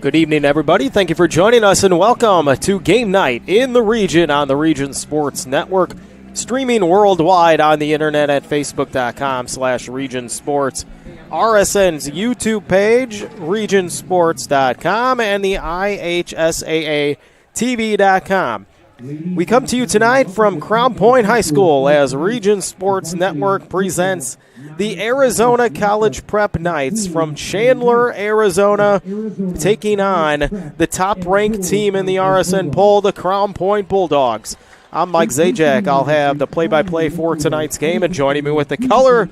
Good evening, everybody. Thank you for joining us, and welcome to Game Night in the Region on the Region Sports Network, streaming worldwide on the internet at facebook.com/Region Sports, RSN's YouTube page, regionsports.com, and the IHSAA-TV.com. We come to you tonight from Crown Point High School as Region Sports Network presents the Arizona College Prep Knights from Chandler, Arizona, taking on the top-ranked team in the RSN poll, the Crown Point Bulldogs. I'm Mike Zajac. I'll have the play-by-play for tonight's game, and joining me with the color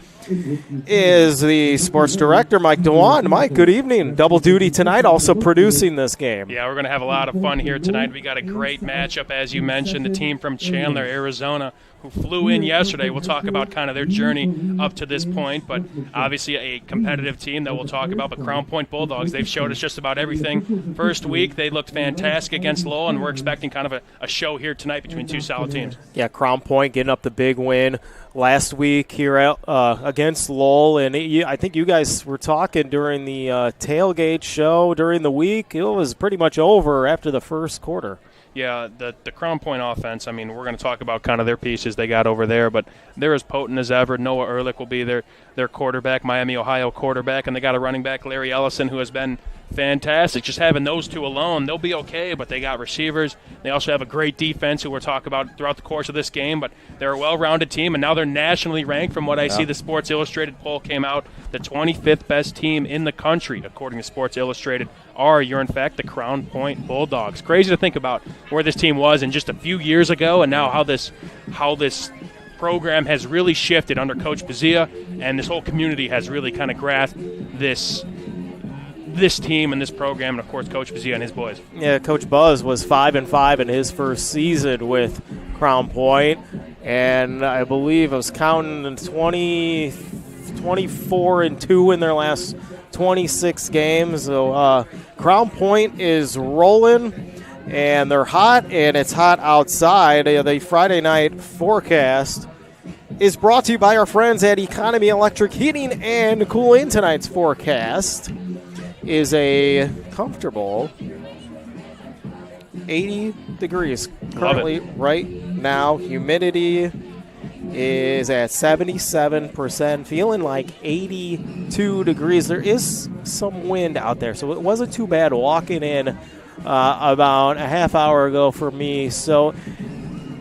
is the sports director, Mike Dewan. Mike, good evening. Double duty tonight, also producing this game. Yeah, we're going to have a lot of fun here tonight. We got a great matchup, as you mentioned, the team from Chandler, Arizona, who flew in yesterday. We'll talk about kind of their journey up to this point, but obviously a competitive team that we'll talk about. But Crown Point Bulldogs, they've showed us just about everything. First week, they looked fantastic against Lowell, and we're expecting kind of a show here tonight between two solid teams. Yeah, Crown Point getting up the big win last week here against Lowell, and I think you guys were talking during the tailgate show during the week. It was pretty much over after the first quarter. Yeah, the Crown Point offense, I mean, we're going to talk about kind of their pieces they got over there, but they're as potent as ever. Noah Ehrlich will be their quarterback, Miami, Ohio quarterback, and they got a running back, Larry Ellison, who has been fantastic. Just having those two alone, they'll be okay, but they got receivers. They also have a great defense who we'll talk about throughout the course of this game, but they're a well-rounded team, and now they're nationally ranked. From what I see, the Sports Illustrated poll came out, the 25th best team in the country, according to Sports Illustrated, you're in fact the Crown Point Bulldogs. Crazy to think about where this team was in just a few years ago, and now how this program has really shifted under Coach Bazia, and this whole community has really kind of grasped this team and this program, and of course Coach Bazia and his boys. Yeah, Coach Buzz was 5-5 in his first season with Crown Point, and I believe I was counting 24-2 in their last 26 games. So Crown Point is rolling, and they're hot, and it's hot outside. The Friday night forecast is brought to you by our friends at Economy Electric Heating and Cooling. Tonight's forecast is a comfortable 80 degrees currently right now. Humidity is at 77%, feeling like 82 degrees. There is some wind out there, so it wasn't too bad walking in about a half hour ago for me. So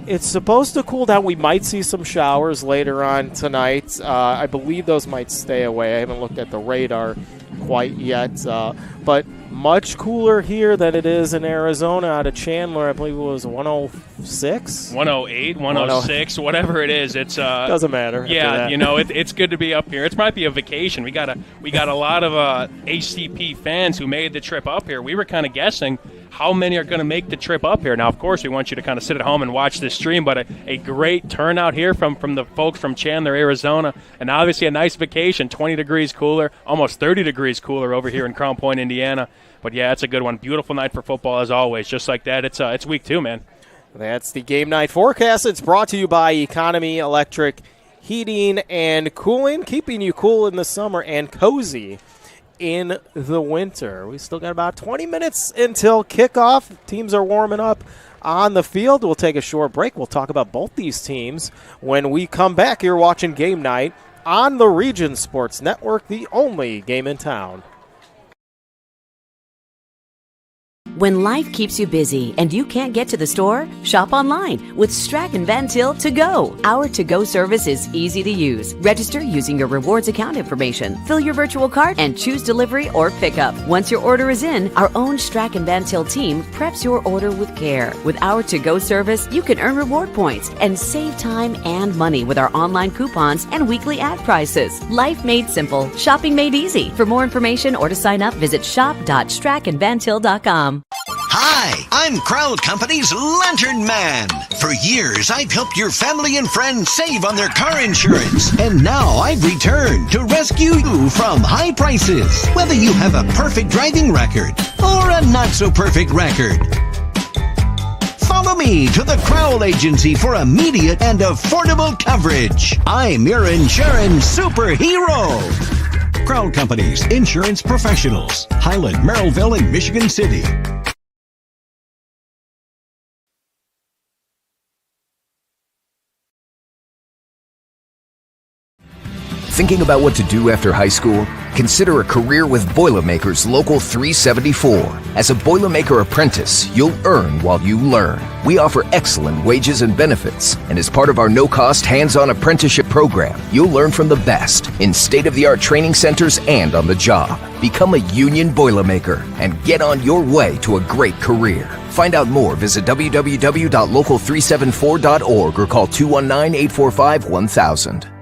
it's supposed to cool down. We might see some showers later on tonight. I believe those might stay away. I haven't looked at the radar quite yet, but much cooler here than it is in Arizona. Out of Chandler, I believe it was 106, 108, 106, whatever it is. It's doesn't matter. Yeah, you know, it's good to be up here. It might be a vacation. We got a lot of HCP fans who made the trip up here. We were kind of guessing how many are going to make the trip up here. Now, of course, we want you to kind of sit at home and watch this stream, but a great turnout here from the folks from Chandler, Arizona, and obviously a nice vacation, 20 degrees cooler, almost 30 degrees cooler over here in Crown Point, Indiana. But, yeah, it's a good one. Beautiful night for football, as always. Just like that, it's week 2, man. That's the game night forecast. It's brought to you by Economy Electric Heating and Cooling, keeping you cool in the summer and cozy in the winter. We still got about 20 minutes until kickoff. Teams are warming up on the field. We'll take a short break. We'll talk about both these teams when we come back. You're watching Game Night on the Region Sports Network, the only game in town. When life keeps you busy and you can't get to the store, shop online with Strachan Van Til To Go. Our to-go service is easy to use. Register using your rewards account information, fill your virtual cart, and choose delivery or pickup. Once your order is in, our own Strachan Van Til team preps your order with care. With our to-go service, you can earn reward points and save time and money with our online coupons and weekly ad prices. Life made simple, shopping made easy. For more information or to sign up, visit shop.strachanvantil.com. Hi, I'm Crowd Company's Lantern Man. For years, I've helped your family and friends save on their car insurance. And now I've returned to rescue you from high prices. Whether you have a perfect driving record or a not-so-perfect record. Follow me to the Crowd Agency for immediate and affordable coverage. I'm your insurance superhero. Crowd Companies, insurance professionals. Highland, Merrillville, and Michigan City. Thinking about what to do after high school? Consider a career with Boilermakers Local 374. As a Boilermaker apprentice, you'll earn while you learn. We offer excellent wages and benefits, and as part of our no-cost hands-on apprenticeship program, you'll learn from the best in state-of-the-art training centers and on the job. Become a union Boilermaker and get on your way to a great career. Find out more, visit www.local374.org or call 219-845-1000.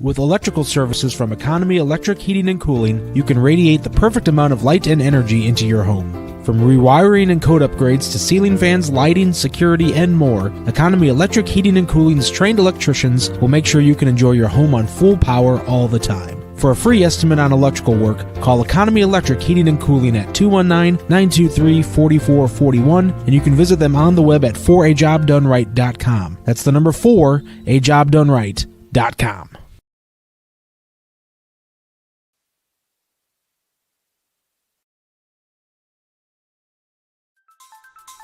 With electrical services from Economy Electric Heating and Cooling, you can radiate the perfect amount of light and energy into your home. From rewiring and code upgrades to ceiling fans, lighting, security, and more, Economy Electric Heating and Cooling's trained electricians will make sure you can enjoy your home on full power all the time. For a free estimate on electrical work, call Economy Electric Heating and Cooling at 219-923-4441, and you can visit them on the web at 4ajobdoneright.com. That's the number 4ajobdoneright.com.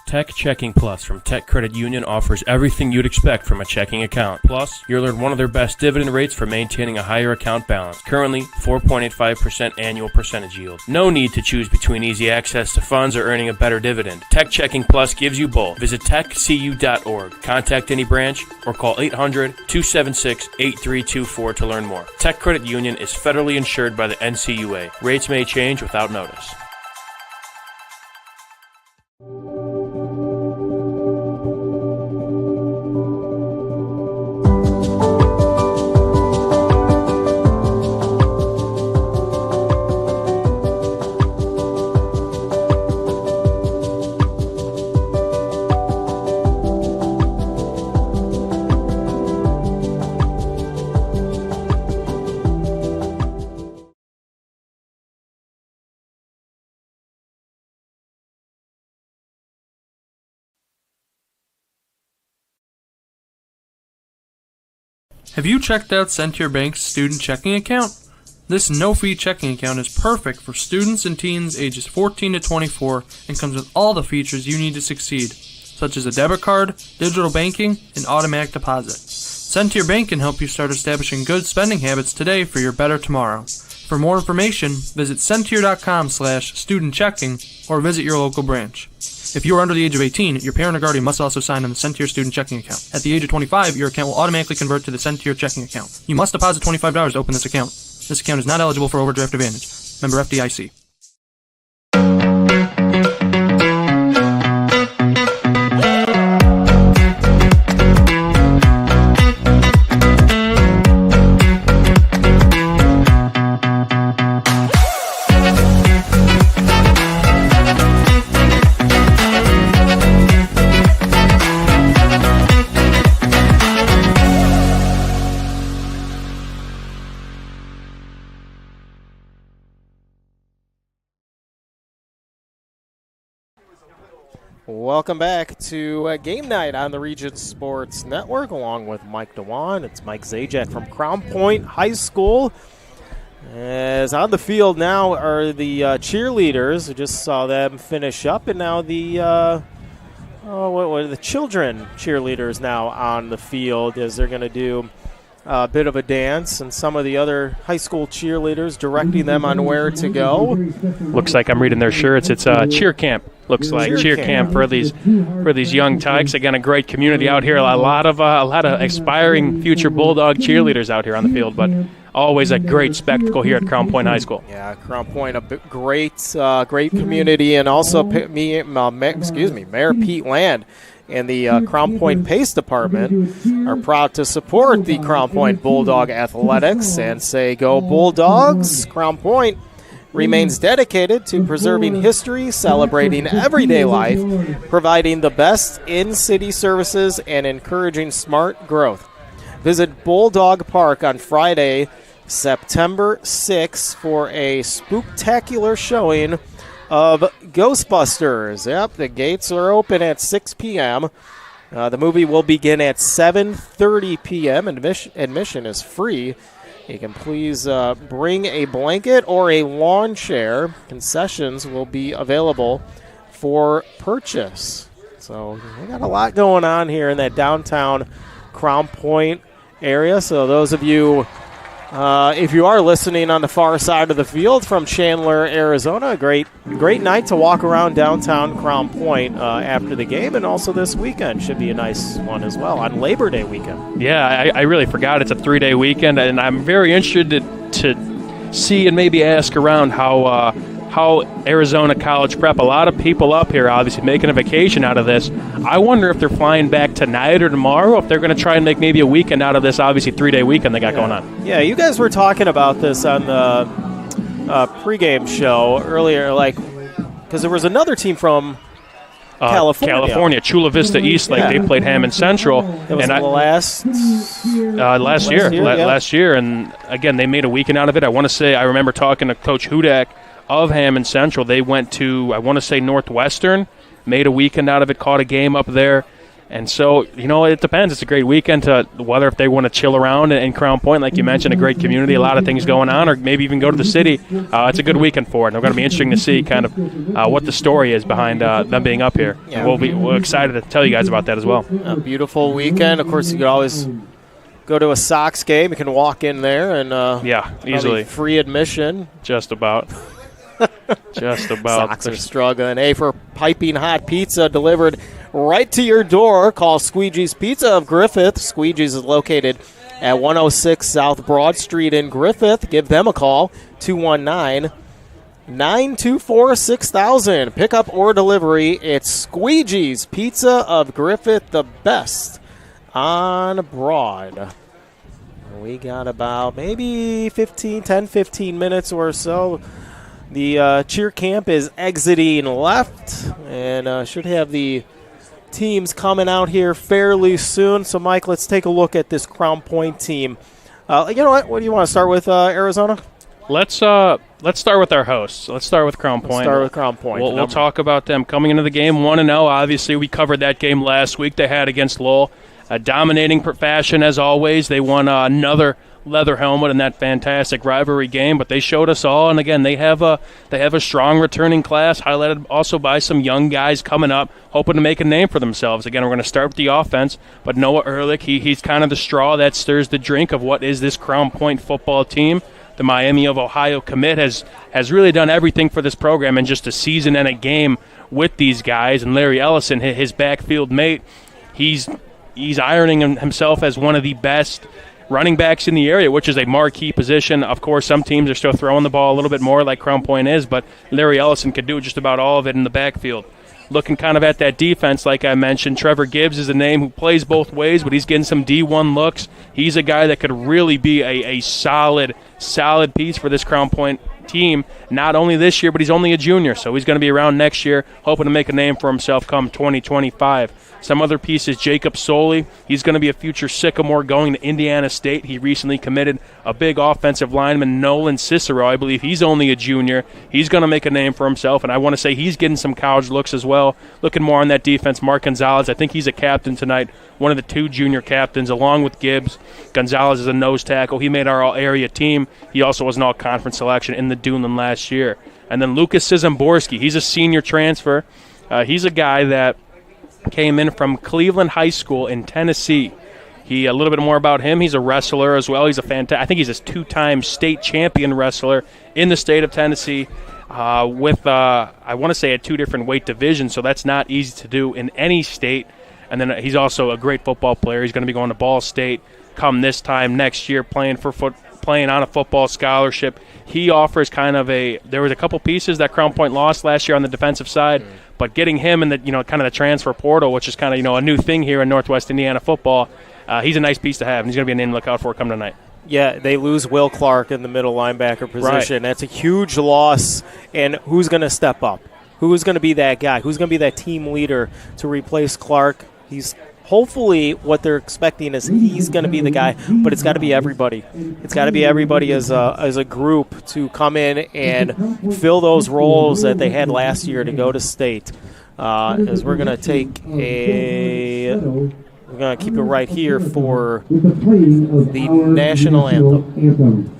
Tech Checking Plus from Tech Credit Union offers everything you'd expect from a checking account. Plus, you'll earn one of their best dividend rates for maintaining a higher account balance. Currently, 4.85% annual percentage yield. No need to choose between easy access to funds or earning a better dividend. Tech Checking Plus gives you both. Visit techcu.org, contact any branch, or call 800-276-8324 to learn more. Tech Credit Union is federally insured by the NCUA. Rates may change without notice. Have you checked out Centier Bank's student checking account? This no-fee checking account is perfect for students and teens ages 14 to 24 and comes with all the features you need to succeed, such as a debit card, digital banking, and automatic deposit. Centier Bank can help you start establishing good spending habits today for your better tomorrow. For more information, visit Centier.com/student-checking or visit your local branch. If you are under the age of 18, your parent or guardian must also sign on the Centier student checking account. At the age of 25, your account will automatically convert to the Centier checking account. You must deposit $25 to open this account. This account is not eligible for overdraft advantage. Member FDIC. Welcome back to Game Night on the Regions Sports Network, along with Mike DeWan. It's Mike Zajac from Crown Point High School. As on the field now are the cheerleaders. We just saw them finish up, and now the the children cheerleaders now on the field as they're going to do a bit of a dance, and some of the other high school cheerleaders directing them on where to go. Looks like I'm reading their shirts. It's cheer camp. Looks like cheer camp for these young tykes. Again, a great community out here. A lot of aspiring future Bulldog cheerleaders out here on the field, but always a great spectacle here at Crown Point High School. Yeah, Crown Point, a great community, and also Mayor Pete Land and the Crown Point Pace Department are proud to support the Crown Point Bulldog Athletics and say, "Go Bulldogs!" Crown Point remains dedicated to preserving history, celebrating everyday life, providing the best in-city services, and encouraging smart growth. Visit Bulldog Park on Friday, September 6th for a spooktacular showing of Ghostbusters. Yep, the gates are open at 6 p.m. The movie will begin at 7:30 p.m. Admission is free. you can please bring a blanket or a lawn chair. Concessions will be available for purchase. So we got a lot going on here in that downtown Crown Point area. So those of you, if you are listening on the far side of the field from Chandler, Arizona, a great night to walk around downtown Crown Point after the game, and also this weekend should be a nice one as well on Labor Day weekend. Yeah, I really forgot it's a 3-day weekend, and I'm very interested to see and maybe ask around how Arizona College Prep, a lot of people up here obviously making a vacation out of this. I wonder if they're flying back tonight or tomorrow, if they're going to try and make maybe a weekend out of this, obviously 3-day weekend they got going on. Yeah, you guys were talking about this on the pregame show earlier, because there was another team from California, Chula Vista East Lake. They played Hammond Central. It was last year, and again, they made a weekend out of it. I remember talking to Coach Hudak of Hammond Central. They went to, Northwestern, made a weekend out of it, caught a game up there. And so, it depends. It's a great weekend to whether if they want to chill around in Crown Point, like you mentioned, a great community, a lot of things going on, or maybe even go to the city. It's a good weekend for it. And it's going to be interesting to see kind of what the story is behind them being up here. Yeah. We're excited to tell you guys about that as well. A beautiful weekend. Of course, you could always go to a Sox game. You can walk in there and easily free admission. Just about. Sox are struggling. For piping hot pizza delivered right to your door, call Squeegee's Pizza of Griffith. Squeegee's is located at 106 South Broad Street in Griffith. Give them a call, 219-924-6000. Pickup or delivery, it's Squeegee's Pizza of Griffith, the best on Broad. We got about maybe 10-15 minutes or so. The cheer camp is exiting left and should have the teams coming out here fairly soon. So, Mike, let's take a look at this Crown Point team. You know what? What do you want to start with, Arizona? Let's start with our hosts. Let's start with Crown Point. We'll talk about them coming into the game 1-0. Obviously, we covered that game last week. They had against Lowell. A dominating fashion as always. They won another leather helmet in that fantastic rivalry game, but they showed us all. And again, they have a strong returning class, highlighted also by some young guys coming up, hoping to make a name for themselves. Again, we're going to start with the offense, but Noah Ehrlich, he's kind of the straw that stirs the drink of what is this Crown Point football team. The Miami of Ohio commit has really done everything for this program in just a season and a game with these guys. And Larry Ellison, his backfield mate, he's ironing himself as one of the best running backs in the area, which is a marquee position. Of course, some teams are still throwing the ball a little bit more like Crown Point is, but Larry Ellison could do just about all of it in the backfield. Looking kind of at that defense, like I mentioned, Trevor Gibbs is a name who plays both ways, but he's getting some D1 looks. He's a guy that could really be a solid piece for this Crown Point team, not only this year, but he's only a junior, so he's going to be around next year, hoping to make a name for himself come 2025. Some other pieces, Jacob Soley, he's going to be a future Sycamore going to Indiana State. He recently committed a big offensive lineman, Nolan Cicero. I believe he's only a junior. He's going to make a name for himself, and I want to say he's getting some college looks as well. Looking more on that defense, Mark Gonzalez, I think he's a captain tonight, one of the two junior captains, along with Gibbs. Gonzalez is a nose tackle. He made our all-area team. He also was an all-conference selection in the Duneland last year. And then Lucas Szymborski, he's a senior transfer. He's a guy that came in from Cleveland High School in Tennessee. A little bit more about him. He's a wrestler as well. I think he's a two-time state champion wrestler in the state of Tennessee with, I want to say, at two different weight divisions, so that's not easy to do in any state. And then he's also a great football player. He's going to be going to Ball State come this time next year, playing on a football scholarship. He offers there was a couple pieces that Crown Point lost last year on the defensive side, but getting him in the kind of the transfer portal, which is kind of a new thing here in Northwest Indiana football, he's a nice piece to have, and he's going to be a name to look out for come tonight. Yeah, they lose Will Clark in the middle linebacker position. Right. That's a huge loss, and who's going to step up? Who's going to be that guy? Who's going to be that team leader to replace Clark? Hopefully what they're expecting is he's going to be the guy, but it's got to be everybody. It's got to be everybody as a group to come in and fill those roles that they had last year to go to state. As we're going to take a we're going to keep it right here for with the playing of the our national anthem.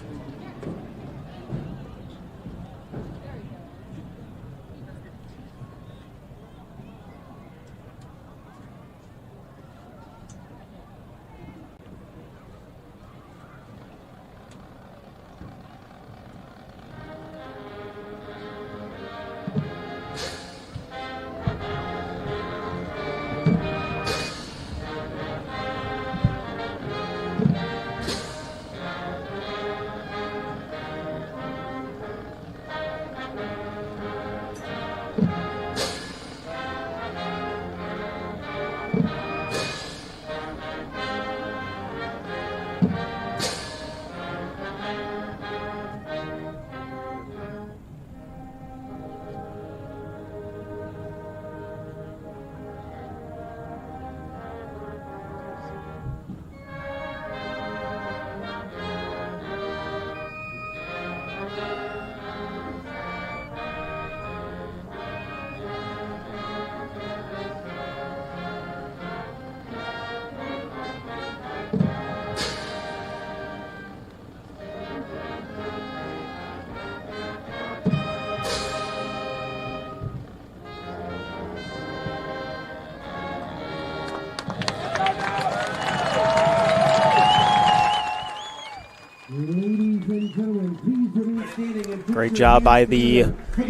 Great job by the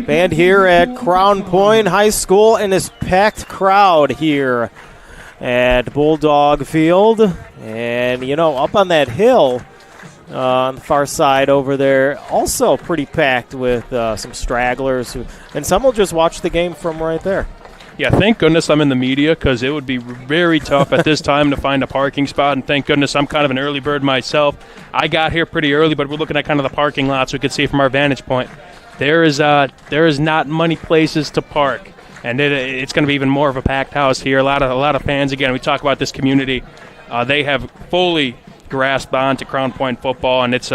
band here at Crown Point High School and this packed crowd here at Bulldog Field. And, you know, up on that hill on the far side over there, also pretty packed with some stragglers. And some will just watch the game from right there. Yeah, thank goodness I'm in the media because it would be very tough at this time to find a parking spot, and thank goodness I'm kind of an early bird myself. I got here pretty early, but we're looking at kind of the parking lot so we could see from our vantage point. There is not many places to park, and it's going to be even more of a packed house here. A lot of fans. Again, we talk about this community. They have fully grasped on to Crown Point football, and it's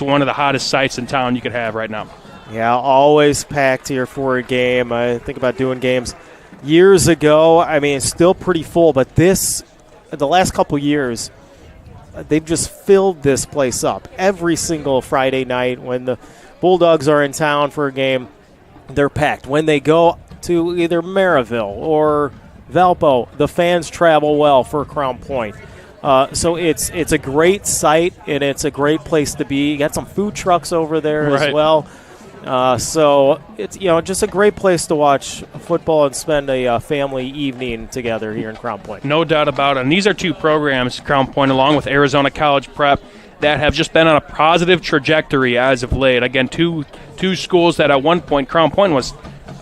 one of the hottest sites in town you could have right now. Yeah, always packed here for a game. I think about doing games years ago. I mean, it's still pretty full, but the last couple years, they've just filled this place up. Every single Friday night when the Bulldogs are in town for a game, they're packed. When they go to either Maryville or Valpo, the fans travel well for Crown Point. So it's a great site, and it's a great place to be. You got some food trucks over there as well. So it's just a great place to watch football and spend a family evening together here in Crown Point. No doubt about it. And these are two programs, Crown Point along with Arizona College Prep, that have just been on a positive trajectory as of late. Again, two schools that at one point Crown Point was,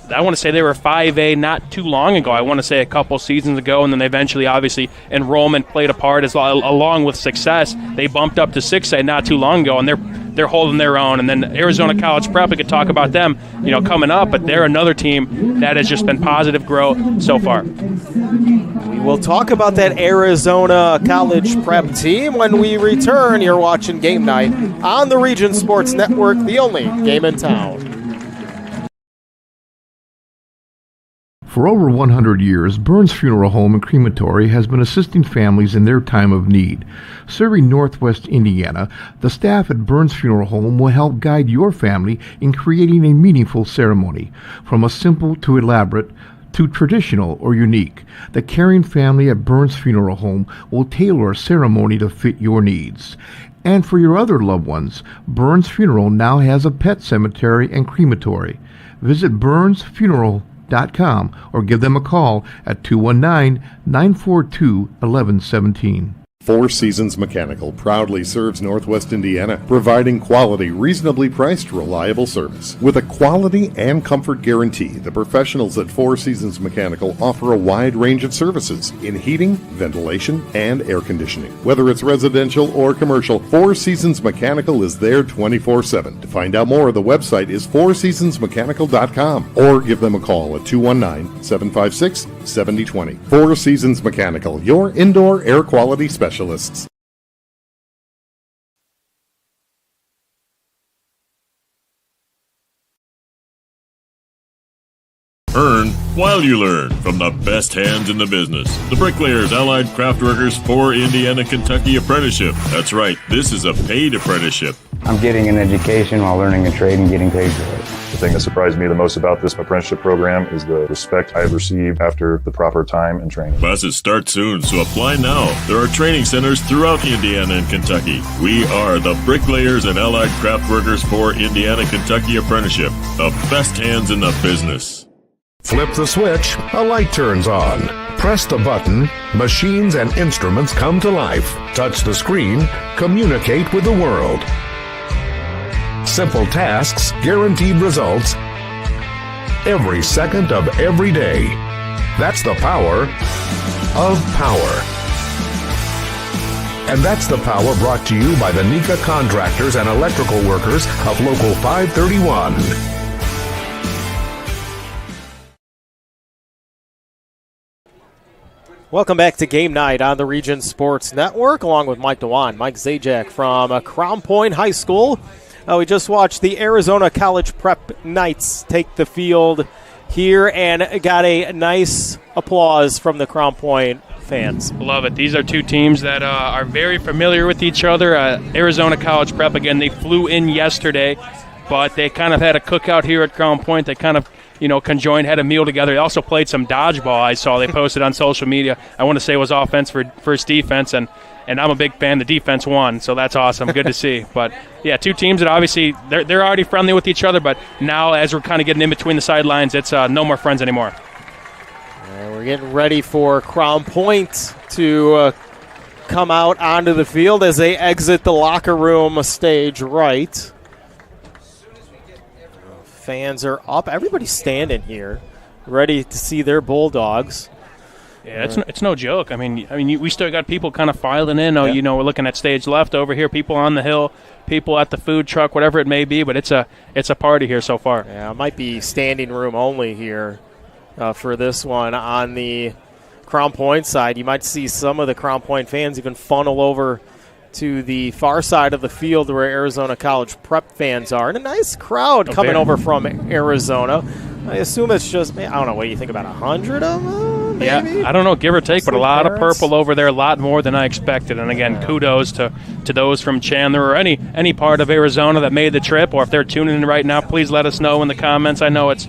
I want to say they were 5A not too long ago. I want to say a couple seasons ago, and then eventually, obviously, enrollment played a part along with success. They bumped up to 6A not too long ago, and they're holding their own. And then Arizona College Prep, we could talk about them, coming up, but they're another team that has just been positive growth so far. We will talk about that Arizona College Prep team when we return. You're watching Game Night on the Region Sports Network, the only game in town. For over 100 years, Burns Funeral Home and Crematory has been assisting families in their time of need. Serving Northwest Indiana, the staff at Burns Funeral Home will help guide your family in creating a meaningful ceremony. From a simple to elaborate to traditional or unique, the caring family at Burns Funeral Home will tailor a ceremony to fit your needs. And for your other loved ones, Burns Funeral now has a pet cemetery and crematory. Visit burnsfuneral.com or give them a call at 219-942-1117. Four Seasons Mechanical proudly serves Northwest Indiana, providing quality, reasonably priced, reliable service. With a quality and comfort guarantee, the professionals at Four Seasons Mechanical offer a wide range of services in heating, ventilation, and air conditioning. Whether it's residential or commercial, Four Seasons Mechanical is there 24/7. To find out more, the website is fourseasonsmechanical.com or give them a call at 219-756-7020. Four Seasons Mechanical, your indoor air quality specialist. Earn while you learn from the best hands in the business. The Bricklayers Allied Craftworkers for Indiana, Kentucky Apprenticeship. That's right, this is a paid apprenticeship. I'm getting an education while learning a trade and getting paid for it. The thing that surprised me the most about this apprenticeship program is the respect I've received after the proper time and training. Classes start soon, so apply now. There are training centers throughout Indiana and Kentucky. We are the Bricklayers and Allied Craftworkers for Indiana, Kentucky Apprenticeship. The best hands in the business. Flip the switch, a light turns on. Press the button, machines and instruments come to life. Touch the screen, communicate with the world. Simple tasks, guaranteed results, every second of every day. That's the power of power. And that's the power brought to you by the NECA contractors and electrical workers of Local 531. Welcome back to Game Night on the Region Sports Network, along with Mike DeWan, Mike Zajac from Crown Point High School. We just watched the Arizona College Prep Knights take the field here and got a nice applause from the Crown Point fans. Love it. These are two teams that are very familiar with each other. Arizona College Prep, again, they flew in yesterday, but they kind of had a cookout here at Crown Point. They kind of conjoined, had a meal together. They also played some dodgeball, I saw. They posted on social media. I want to say it was offense versus defense, and I'm a big fan. The defense won, so that's awesome. Good to see. But, yeah, two teams that obviously they're already friendly with each other, but now as we're kind of getting in between the sidelines, it's no more friends anymore. And we're getting ready for Crown Point to come out onto the field as they exit the locker room stage right. Fans are up. Everybody's standing here, ready to see their Bulldogs. Yeah, it's no joke. I mean, we still got people kind of filing in. We're looking at stage left over here. People on the hill, people at the food truck, whatever it may be. But it's a party here so far. Yeah, it might be standing room only here for this one on the Crown Point side. You might see some of the Crown Point fans even funnel over to the far side of the field where Arizona College Prep fans are. And a nice crowd coming over from Arizona. I assume it's just, I don't know, what do you think, about 100 of them, maybe? Yeah, I don't know, give or take, but a lot of purple over there, a lot more than I expected. And, again, kudos to those from Chandler or any part of Arizona that made the trip. Or if they're tuning in right now, please let us know in the comments. I know it's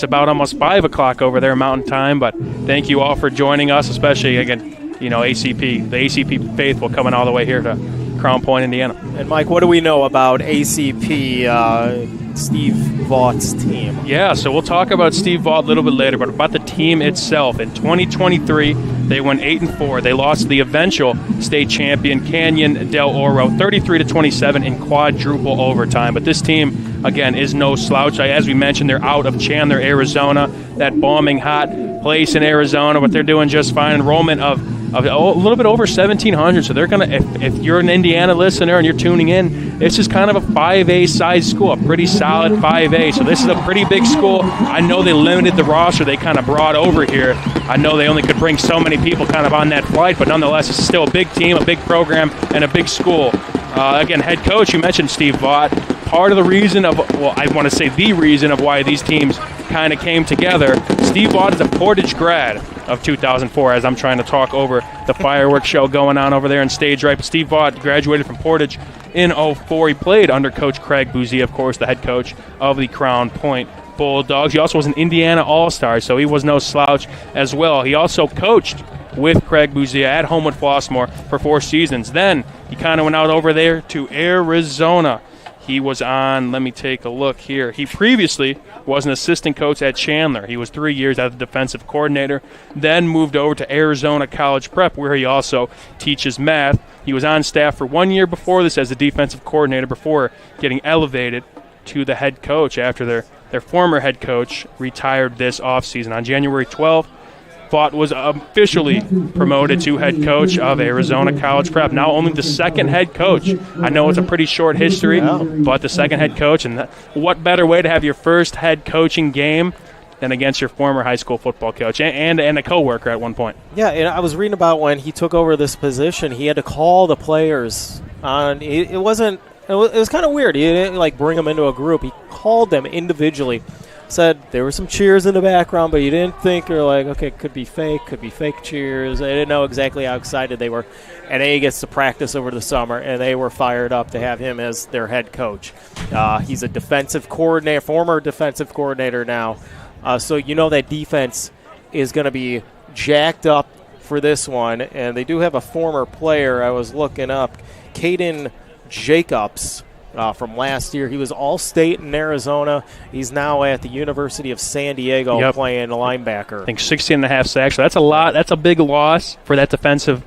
about almost 5 o'clock over there Mountain Time, but thank you all for joining us, especially, again, ACP, the ACP faithful coming all the way here to Crown Point, Indiana. And, Mike, what do we know about ACP, Steve Vaught's team? Yeah, so we'll talk about Steve Vaught a little bit later, but about the team itself. In 2023, they went 8-4. They lost the eventual state champion, Canyon Del Oro, 33-27 in quadruple overtime. But this team, again, is no slouch. As we mentioned, they're out of Chandler, Arizona, that bombing hot place in Arizona, but they're doing just fine. Enrollment of a little bit over 1,700, so they're going to, if you're an Indiana listener and you're tuning in, this is kind of a 5A size school, a pretty solid 5A, so this is a pretty big school. I know they limited the roster they kind of brought over here. I know they only could bring so many people kind of on that flight, but nonetheless, it's still a big team, a big program, and a big school. Again, head coach, you mentioned Steve Vaught. Part of the reason of, I want to say the reason of why these teams kind of came together, Steve Vaught is a Portage grad of 2004, as I'm trying to talk over the fireworks show going on over there in stage right. But Steve Vaught graduated from Portage in 04. He played under Coach Craig Bouzie, of course, the head coach of the Crown Point Bulldogs. He also was an Indiana All-Star, so he was no slouch as well. He also coached with Craig Bouzie at Homewood Flossmoor for 4 seasons. Then he kind of went out over there to Arizona. He was on, let me take a look here. He previously was an assistant coach at Chandler. He was 3 years as a defensive coordinator, then moved over to Arizona College Prep, where he also teaches math. He was on staff for 1 year before this as a defensive coordinator before getting elevated to the head coach after their former head coach retired this offseason. On January 12th, Vaught was officially promoted to head coach of Arizona College Prep. Now only the second head coach. I know it's a pretty short history, but the second head coach. And what better way to have your first head coaching game than against your former high school football coach and a coworker at one point? Yeah, and I was reading about when he took over this position, he had to call the players on. It was kind of weird. He didn't bring them into a group. He called them individually, said there were some cheers in the background, but you didn't think you're like, okay, could be fake cheers. They didn't know exactly how excited they were. And then he gets to practice over the summer, and they were fired up to have him as their head coach. He's a defensive coordinator, former defensive coordinator now. So you know that defense is going to be jacked up for this one. And they do have a former player I was looking up, Caden Jacobs, from last year. He was All-State in Arizona. He's now at the University of San Diego playing linebacker. I think 16.5 sacks. So that's a lot. That's a big loss for that defensive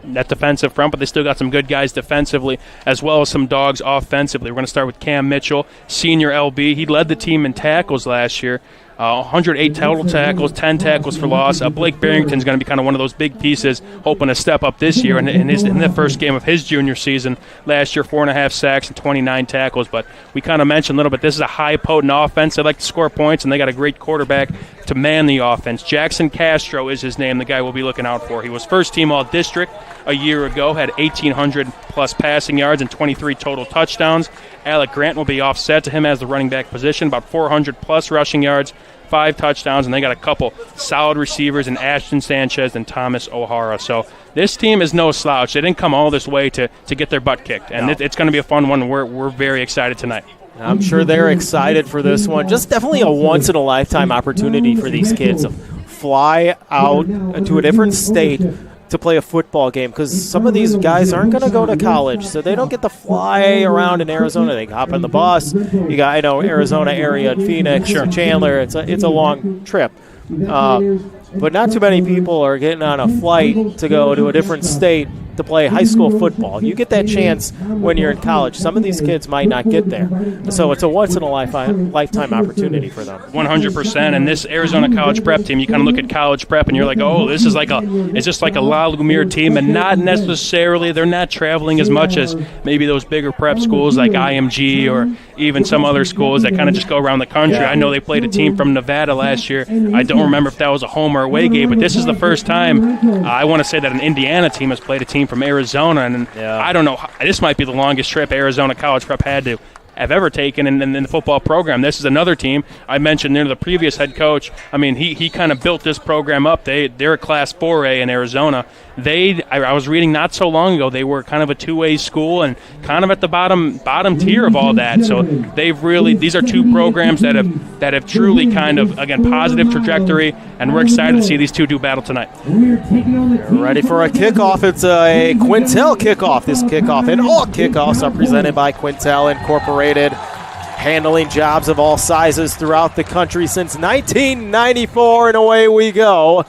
front, but they still got some good guys defensively as well as some dogs offensively. We're going to start with Cam Mitchell, senior LB. He led the team in tackles last year. 108 total tackles, 10 tackles for loss. Blake Barrington's going to be kind of one of those big pieces, hoping to step up this year. In the first game of his junior season last year, 4.5 sacks and 29 tackles. But we kind of mentioned a little bit, this is a high, potent offense. They like to score points, and they got a great quarterback to man the offense. Jackson Castro is his name, the guy we'll be looking out for. He was first-team All-District a year ago, had 1,800-plus passing yards and 23 total touchdowns. Alec Grant will be offset to him as the running back position, about 400-plus rushing yards, 5 touchdowns, and they got a couple solid receivers in Ashton Sanchez and Thomas O'Hara. So this team is no slouch. They didn't come all this way to get their butt kicked, and it's going to be a fun one. We're very excited tonight. I'm sure they're excited for this one. Just definitely a once-in-a-lifetime opportunity for these kids to fly out to a different state to play a football game, because some of these guys aren't going to go to college, so they don't get to fly around in Arizona. They hop on the bus. You got, Arizona area in Phoenix, Chandler. It's a long trip. But not too many people are getting on a flight to go to a different state to play high school football. You get that chance when you're in college. Some of these kids might not get there. So it's a once-in-a-lifetime opportunity for them. 100%. And this Arizona College Prep team, you kind of look at College Prep and you're like, oh, this is it's just like a La Lumiere team, and not necessarily, they're not traveling as much as maybe those bigger prep schools like IMG or even some other schools that kind of just go around the country. I know they played a team from Nevada last year. I don't remember if that was a home or away game, but this is the first time I want to say that an Indiana team has played a team from Arizona, and I don't know, this might be the longest trip Arizona College Prep had to have ever taken in the football program. This is another team. I mentioned they're the previous head coach. I mean, he kind of built this program up. They're a Class 4A in Arizona. I was reading not so long ago, they were kind of a 2A school and kind of at the bottom tier of all that. So these are two programs that have truly kind of, again, positive trajectory, and we're excited to see these two do battle tonight. Ready for a kickoff. It's a Quintel kickoff. This kickoff and all kickoffs are presented by Quintel Incorporated, handling jobs of all sizes throughout the country since 1994, and away we go.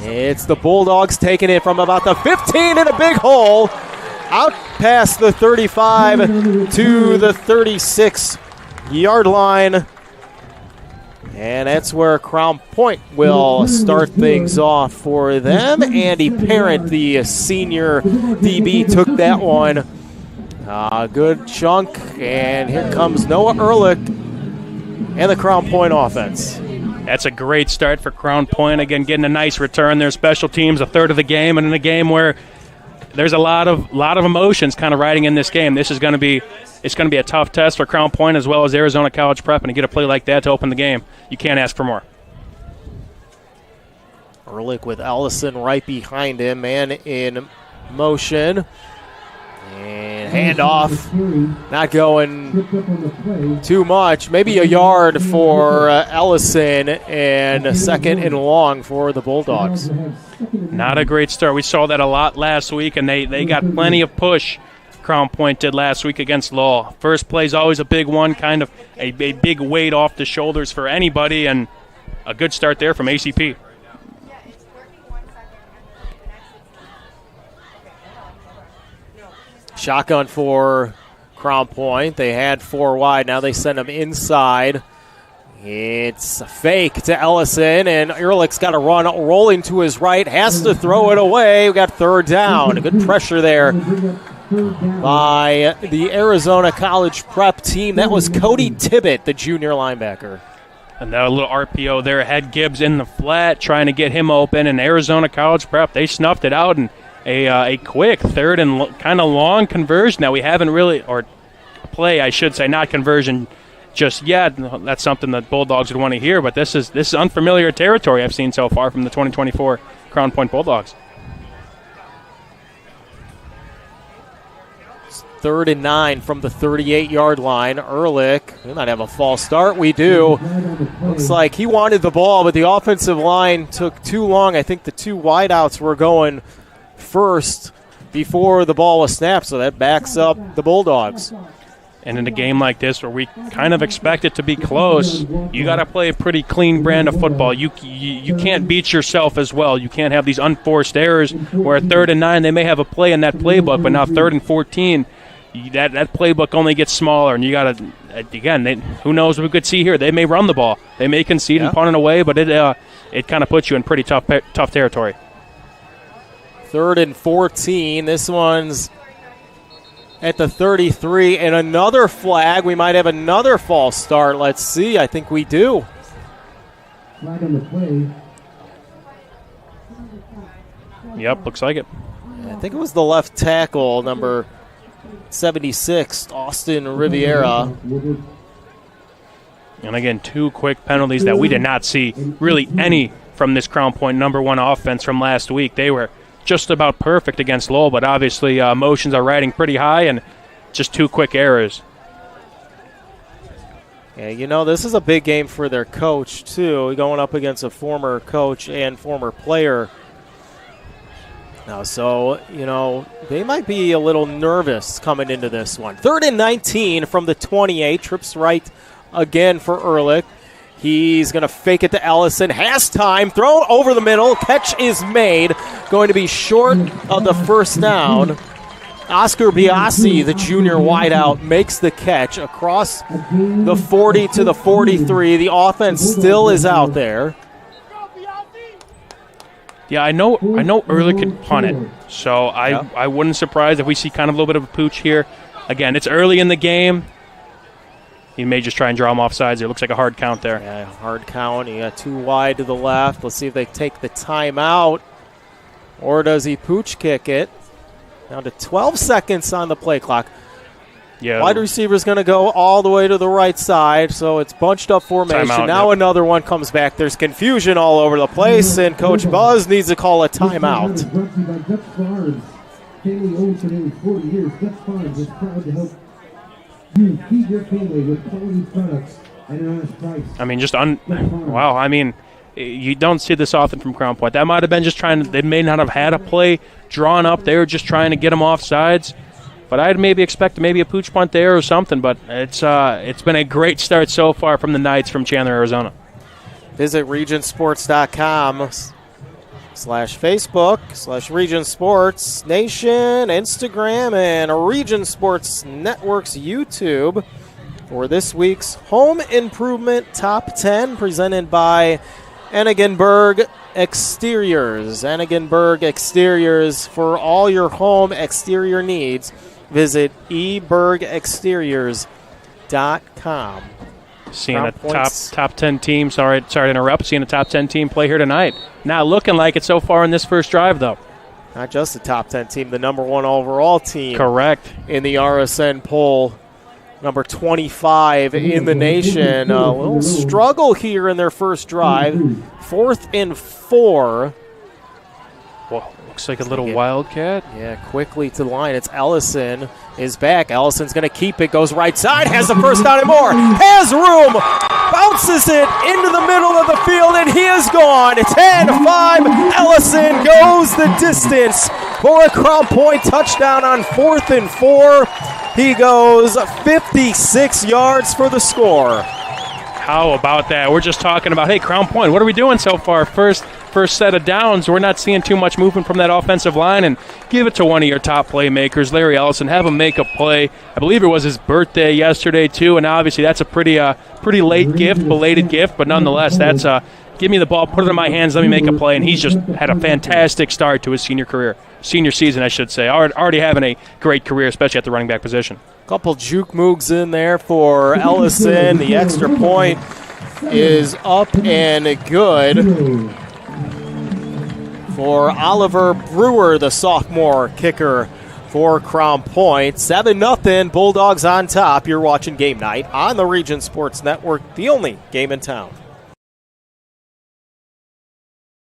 It's the Bulldogs taking it from about the 15 in a big hole, out past the 35 to the 36-yard line. And that's where Crown Point will start things off for them. Andy Parent, the senior DB, took that one. Good chunk, and here comes Noah Ehrlich and the Crown Point offense. That's a great start for Crown Point. Again, getting a nice return. Their special teams, a third of the game, and in a game where there's a lot of emotions kind of riding in this game. It's going to be a tough test for Crown Point as well as Arizona College Prep, and to get a play like that to open the game, you can't ask for more. Ehrlich with Ellison right behind him, man in motion. And handoff, not going too much. Maybe a yard for Ellison, and a second and long for the Bulldogs. Not a great start. We saw that a lot last week, and they got plenty of push. Crown Point did last week against Lowell. First play is always a big one, kind of a big weight off the shoulders for anybody, and a good start there from ACP. Shotgun for Crown Point. They had 4 wide. Now they send them inside. It's a fake to Ellison, and Ehrlich's got to run rolling to his right. Has to throw it away. We got third down. Good pressure there by the Arizona College Prep team. That was Cody Tibbett, the junior linebacker. And that little RPO there had Gibbs in the flat trying to get him open, and Arizona College Prep, they snuffed it out, and a quick third and kind of long conversion that we haven't really, or play, I should say, not conversion, just yet. That's something that Bulldogs would want to hear, but this is unfamiliar territory I've seen so far from the 2024 Crown Point Bulldogs. 3rd and 9 from the 38-yard line. Ehrlich, we might have a false start. We do. Looks like he wanted the ball, but the offensive line took too long. I think the 2 wideouts were going first before the ball was snapped, so that backs up the Bulldogs. And in a game like this where we kind of expect it to be close, you got to play a pretty clean brand of football. You can't beat yourself as well. You can't have these unforced errors where 3rd and 9, they may have a play in that playbook, but now 3rd and 14, that playbook only gets smaller. And you got to, again, who knows what we could see here. They may run the ball. They may concede and punt it away, but it kind of puts you in pretty tough territory. 3rd and 14. This one's at the 33, and another flag. We might have another false start. Let's see. I think we do. Flag on the play. Yep, looks like it. I think it was the left tackle, number 76, Austin Riviera. And again, 2 quick penalties that we did not see really any from this Crown Point #1 offense from last week. They were just about perfect against Lowell, but obviously emotions are riding pretty high and just 2 quick errors. Yeah, this is a big game for their coach, too, going up against a former coach and former player. Now, so, they might be a little nervous coming into this one. 3rd and 19 from the 28, trips right again for Ehrlich. He's going to fake it to Ellison. Has time. Thrown over the middle. Catch is made. Going to be short of the first down. Oscar Biasi, the junior wideout, makes the catch across the 40 to the 43. The offense still is out there. Yeah, I know Ehrlich could punt it, so I wouldn't surprise if we see kind of a little bit of a pooch here. Again, it's early in the game. He may just try and draw him off sides. It looks like a hard count there. Yeah, hard count. You got 2 wide to the left. Let's see if they take the timeout, or does he pooch kick it? Down to 12 seconds on the play clock. Yeah. Wide receiver's going to go all the way to the right side, so it's bunched up formation. Timeout, now another one comes back. There's confusion all over the place, and Coach Buzz needs to call a timeout. Family owned for nearly 40 years, Dutch Farms is proud to help you feed your family with quality products at an honest price. I mean, wow. I mean, you don't see this often from Crown Point. That might have been just they may not have had a play drawn up. They were just trying to get them off sides. But I'd maybe expect a pooch punt there or something. But it's been a great start so far from the Knights from Chandler, Arizona. Visit regionsports.com/Facebook/Region Sports Nation, Instagram, and Region Sports Network's YouTube for this week's Home Improvement Top 10 presented by Enigenberg Exteriors. Enigenberg Exteriors for all your home exterior needs. Visit ebergexteriors.com. Seeing a top 10 team, sorry to interrupt, seeing a top 10 team play here tonight. Not looking like it so far in this first drive, though. Not just the top 10 team, the #1 overall team. Correct. In the RSN poll, number 25 in the nation. A little struggle here in their first drive. 4th and 4. Well, looks like a little wildcat. Yeah, quickly to the line. It's Ellison is back. Ellison's going to keep it. Goes right side. Has the first down and more. Has room. Bounces it into the middle of the field, and he is gone. 10-5. Ellison goes the distance for a Crown Point touchdown on 4th and 4. He goes 56 yards for the score. How about that? We're just talking about, hey, Crown Point, what are we doing so far? First set of downs. We're not seeing too much movement from that offensive line, and give it to one of your top playmakers, Larry Ellison. Have him make a play. I believe it was his birthday yesterday, too, and obviously that's a pretty late gift, belated gift, but nonetheless, that's give me the ball, put it in my hands, let me make a play, and he's just had a fantastic start to his senior season, I should say. Already having a great career, especially at the running back position. Couple juke moogs in there for Ellison. The extra point is up and good for Oliver Brewer, the sophomore kicker for Crown Point. 7-0, Bulldogs on top. You're watching Game Night on the Region Sports Network, the only game in town.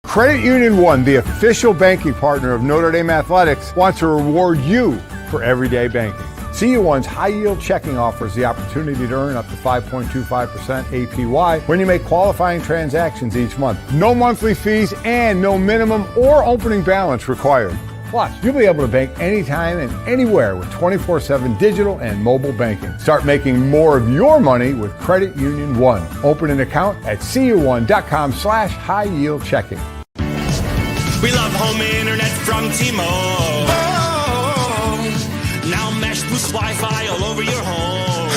Credit Union One, the official banking partner of Notre Dame Athletics, wants to reward you for everyday banking. CU1's high-yield checking offers the opportunity to earn up to 5.25% APY when you make qualifying transactions each month. No monthly fees and no minimum or opening balance required. Plus, you'll be able to bank anytime and anywhere with 24/7 digital and mobile banking. Start making more of your money with Credit Union One. Open an account at cu1.com/high-yield checking. We love home internet from T-Mobile. Now Mesh boosts Wi-Fi all over your home.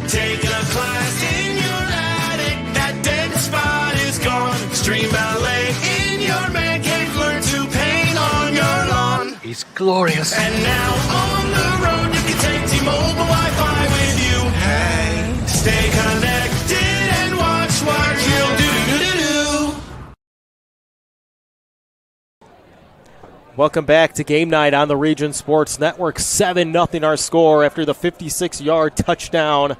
Taking a class in your attic, that dead spot is gone. Stream ballet in your man cave, learn to paint on your lawn. It's glorious. And now on the road you can take T-Mobile Wi-Fi with you. Hey, stay connected and watch what you'll do. Welcome back to Game Night on the Region Sports Network. 7-0 our score after the 56-yard touchdown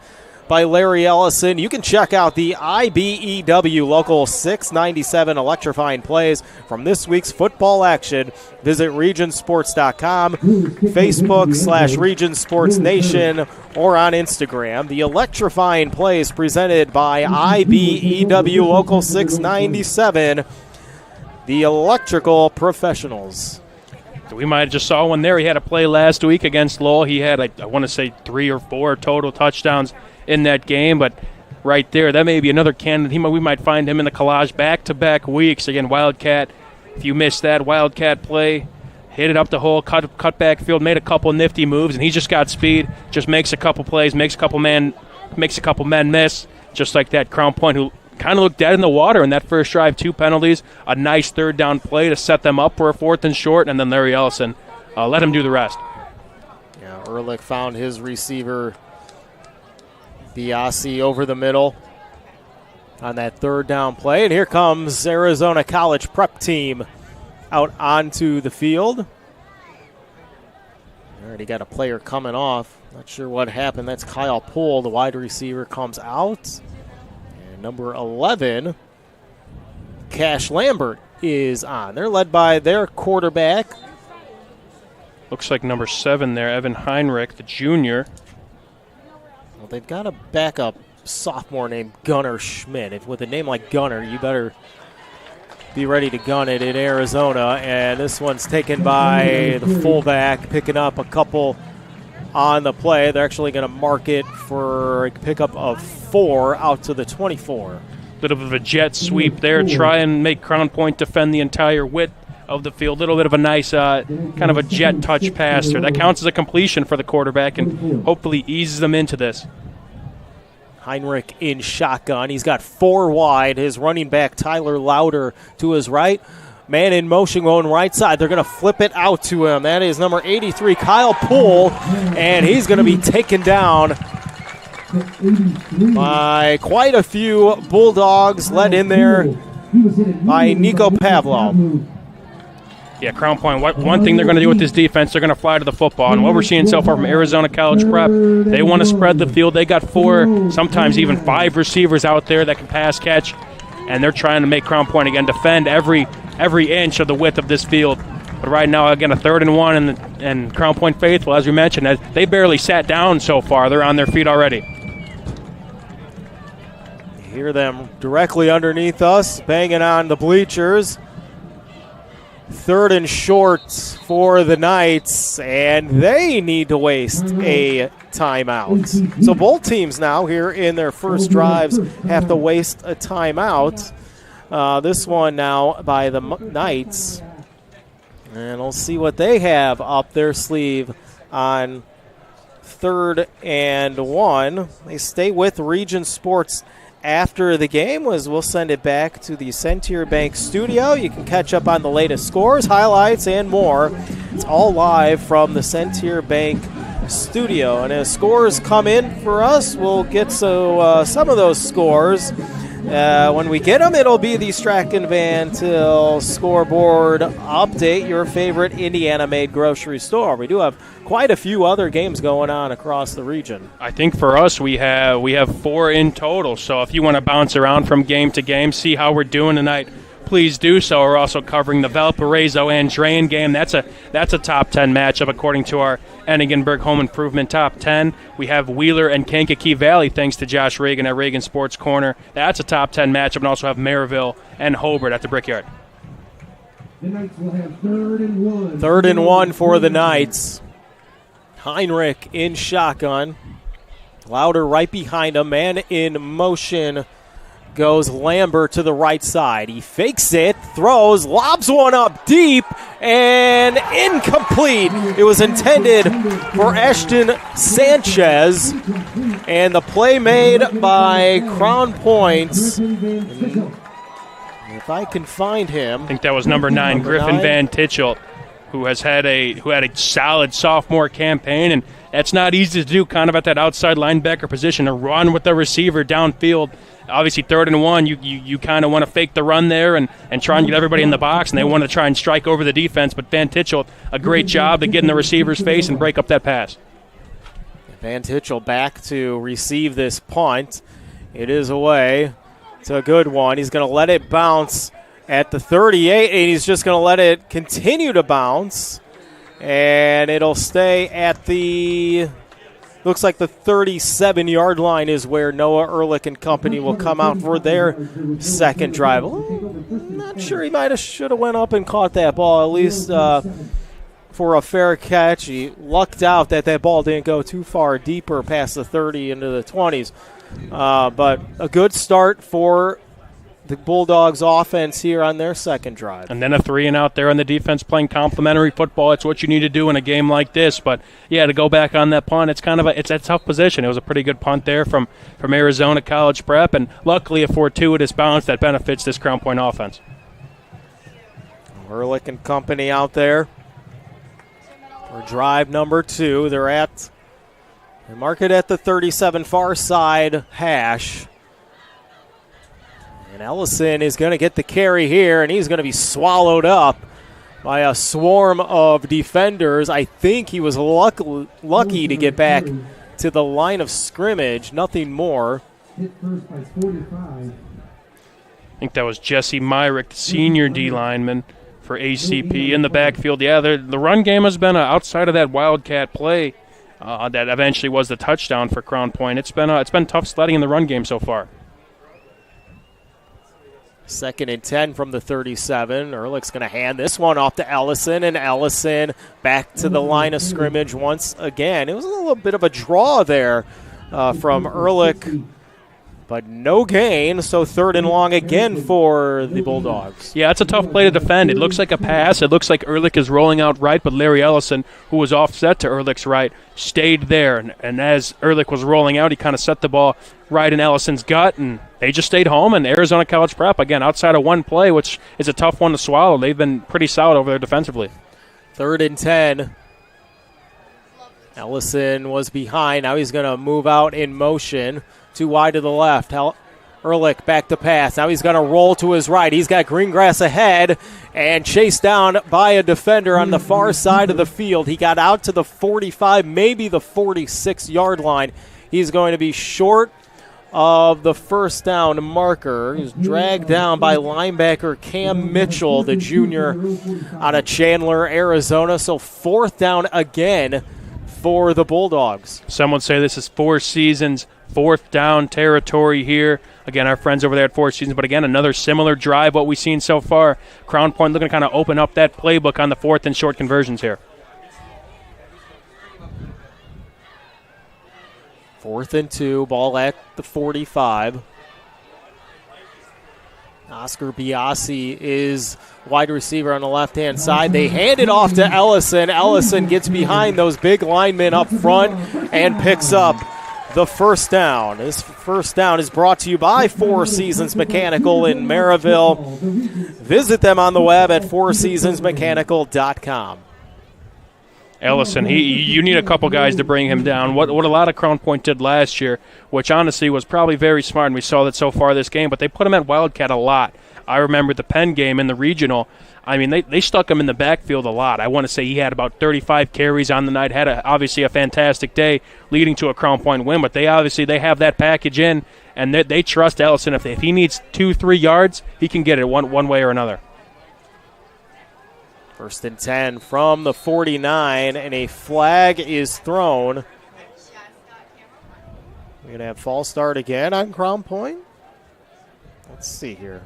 by Larry Ellison. You can check out the IBEW Local 697 electrifying plays from this week's football action. Visit regionsports.com, Facebook/Region Sports Nation, or on Instagram. The electrifying plays presented by IBEW Local 697, the electrical professionals. We might have just saw one there. He had a play last week against Lowell. He had, I want to say, 3 or 4 total touchdowns in that game. But right there, that may be another candidate. We might find him in the collage back-to-back weeks. Again, Wildcat, if you missed that Wildcat play, hit it up the hole, cut back field, made a couple nifty moves, and he just got speed, just makes a couple plays, makes a couple men miss, just like that Crown Point, who kind of looked dead in the water in that first drive. 2 penalties, a nice third down play to set them up for a 4th and short, and then Larry Ellison let him do the rest. Yeah, Ehrlich found his receiver, Biasi, over the middle on that third down play, and here comes Arizona College prep team out onto the field. Already got a player coming off. Not sure what happened. That's Kyle Poole, the wide receiver, comes out. Number 11, Cash Lambert, is on. They're led by their quarterback. Looks like number 7 there, Evan Heinrich, the junior. Well, they've got a backup sophomore named Gunnar Schmidt. With a name like Gunnar, you better be ready to gun it in Arizona. And this one's taken by the fullback, picking up a couple on the play. They're actually going to mark it for a pickup of 4 out to the 24. Bit of a jet sweep there. Try and make Crown Point defend the entire width of the field. Little bit of a nice kind of a jet touch pass there. That counts as a completion for the quarterback and hopefully eases them into this. Heinrich in shotgun. He's got 4 wide. His running back, Tyler Lauder, to his right. Man in motion going right side. They're going to flip it out to him. That is number 83, Kyle Poole, and he's going to be taken down by quite a few Bulldogs, led in there by Nico Pavlov. Yeah, Crown Point, one thing they're going to do with this defense, they're going to fly to the football. And what we're seeing so far from Arizona College Prep, they want to spread the field. They got 4, sometimes even 5 receivers out there that can pass catch. And they're trying to make Crown Point, again, defend every inch of the width of this field. But right now, again, a 3rd and 1, and Crown Point faithful, as we mentioned, they barely sat down so far. They're on their feet already. You hear them directly underneath us, banging on the bleachers. 3rd and short for the Knights, and they need to waste a timeout. So both teams now here in their first drives have to waste a timeout. This one now by the Knights. And we'll see what they have up their sleeve on 3rd and 1. They stay with Region Sports after the game. We'll send it back to the Centier Bank studio. You can catch up on the latest scores, highlights, and more. It's all live from the Centier Bank studio. And as scores come in for us, we'll get some of those scores. When we get them, it'll be the Strachan Van Til scoreboard update, your favorite Indiana-made grocery store. We do have quite a few other games going on across the region. I think for us, we have 4 in total. So if you want to bounce around from game to game, see how we're doing tonight, please do so. We're also covering the Valparaiso-Andrean game. That's a top 10 matchup according to our Ennigenberg Home Improvement top 10. We have Wheeler and Kankakee Valley, thanks to Josh Reagan at Reagan Sports Corner. That's a top 10 matchup, and also have Maryville and Hobart at the Brickyard. The Knights will have 3rd and 1. 3rd and 1 for the Knights. Heinrich in shotgun. Louder right behind him. Man in motion goes Lambert to the right side. He fakes it, throws, lobs one up deep, and incomplete. It was intended for Ashton Sanchez, and the play made by Crown Point. If I can find him. I think that was number 9, Griffin Van Titchell, who had a solid sophomore campaign, and that's not easy to do, kind of at that outside linebacker position, to run with the receiver downfield. Obviously, 3rd and 1, you kind of want to fake the run there and try and get everybody in the box, and they want to try and strike over the defense. But Van Titchell, a great job to get in the receiver's face and break up that pass. Van Titchell back to receive this punt. It is away. It's a good one. He's going to let it bounce at the 38, and he's just going to let it continue to bounce. And it'll stay at the... Looks like the 37-yard line is where Noah Ehrlich and company will come out for their second drive. I'm not sure he should have went up and caught that ball, at least for a fair catch. He lucked out that ball didn't go too far deeper past the 30 into the 20s. But a good start for the Bulldogs offense here on their second drive. And then a 3 and out there on the defense playing complementary football. It's what you need to do in a game like this. But, yeah, to go back on that punt, it's a tough position. It was a pretty good punt there from Arizona College Prep, and luckily a fortuitous bounce that benefits this Crown Point offense. Ehrlich and company out there for drive number 2. They mark it at the 37 far side hash. And Ellison is going to get the carry here, and he's going to be swallowed up by a swarm of defenders. I think he was lucky to get back to the line of scrimmage, nothing more. Hit first by 45. I think that was Jesse Myrick, the senior D lineman for ACP in the backfield. Yeah, the run game has been outside of that Wildcat play that eventually was the touchdown for Crown Point. It's been tough sledding in the run game so far. 2nd and 10 from the 37. Ehrlich's going to hand this one off to Ellison, and Ellison back to the line of scrimmage once again. It was a little bit of a draw there from Ehrlich, but no gain, so 3rd and long again for the Bulldogs. Yeah, it's a tough play to defend. It looks like a pass. It looks like Ehrlich is rolling out right, but Larry Ellison, who was offset to Ehrlich's right, stayed there. And as Ehrlich was rolling out, he kind of set the ball right in Ellison's gut, and they just stayed home. And Arizona College Prep, again, outside of one play, which is a tough one to swallow, they've been pretty solid over there defensively. 3rd and 10. Ellison was behind. Now he's going to move out in motion. Too wide to the left. Ehrlich back to pass. Now he's going to roll to his right. He's got Greengrass ahead and chased down by a defender on the far side of the field. He got out to the 45, maybe the 46-yard line. He's going to be short of the first down marker. He's dragged down by linebacker Cam Mitchell, the junior out of Chandler, Arizona. So 4th down again for the Bulldogs. Some would say this is Four Seasons, 4th down territory here. Again, our friends over there at Four Seasons, but again, another similar drive, what we've seen so far. Crown Point looking to kind of open up that playbook on the 4th and short conversions here. 4th and 2, ball at the 45. Oscar Biasi is wide receiver on the left-hand side. They hand it off to Ellison. Ellison gets behind those big linemen up front and picks up the first down. This first down is brought to you by Four Seasons Mechanical in Maryville. Visit them on the web at fourseasonsmechanical.com. Ellison, you need a couple guys to bring him down. What a lot of Crown Point did last year, which honestly was probably very smart, and we saw that so far this game, but they put him at Wildcat a lot. I remember the Penn game in the regional. I mean, they stuck him in the backfield a lot. I want to say he had about 35 carries on the night, had obviously a fantastic day leading to a Crown Point win, but they have that package in, and they trust Ellison. If he needs 2-3 yards, he can get it one way or another. 1st and 10 from the 49, and a flag is thrown. We're going to have false start again on Crown Point. Let's see here.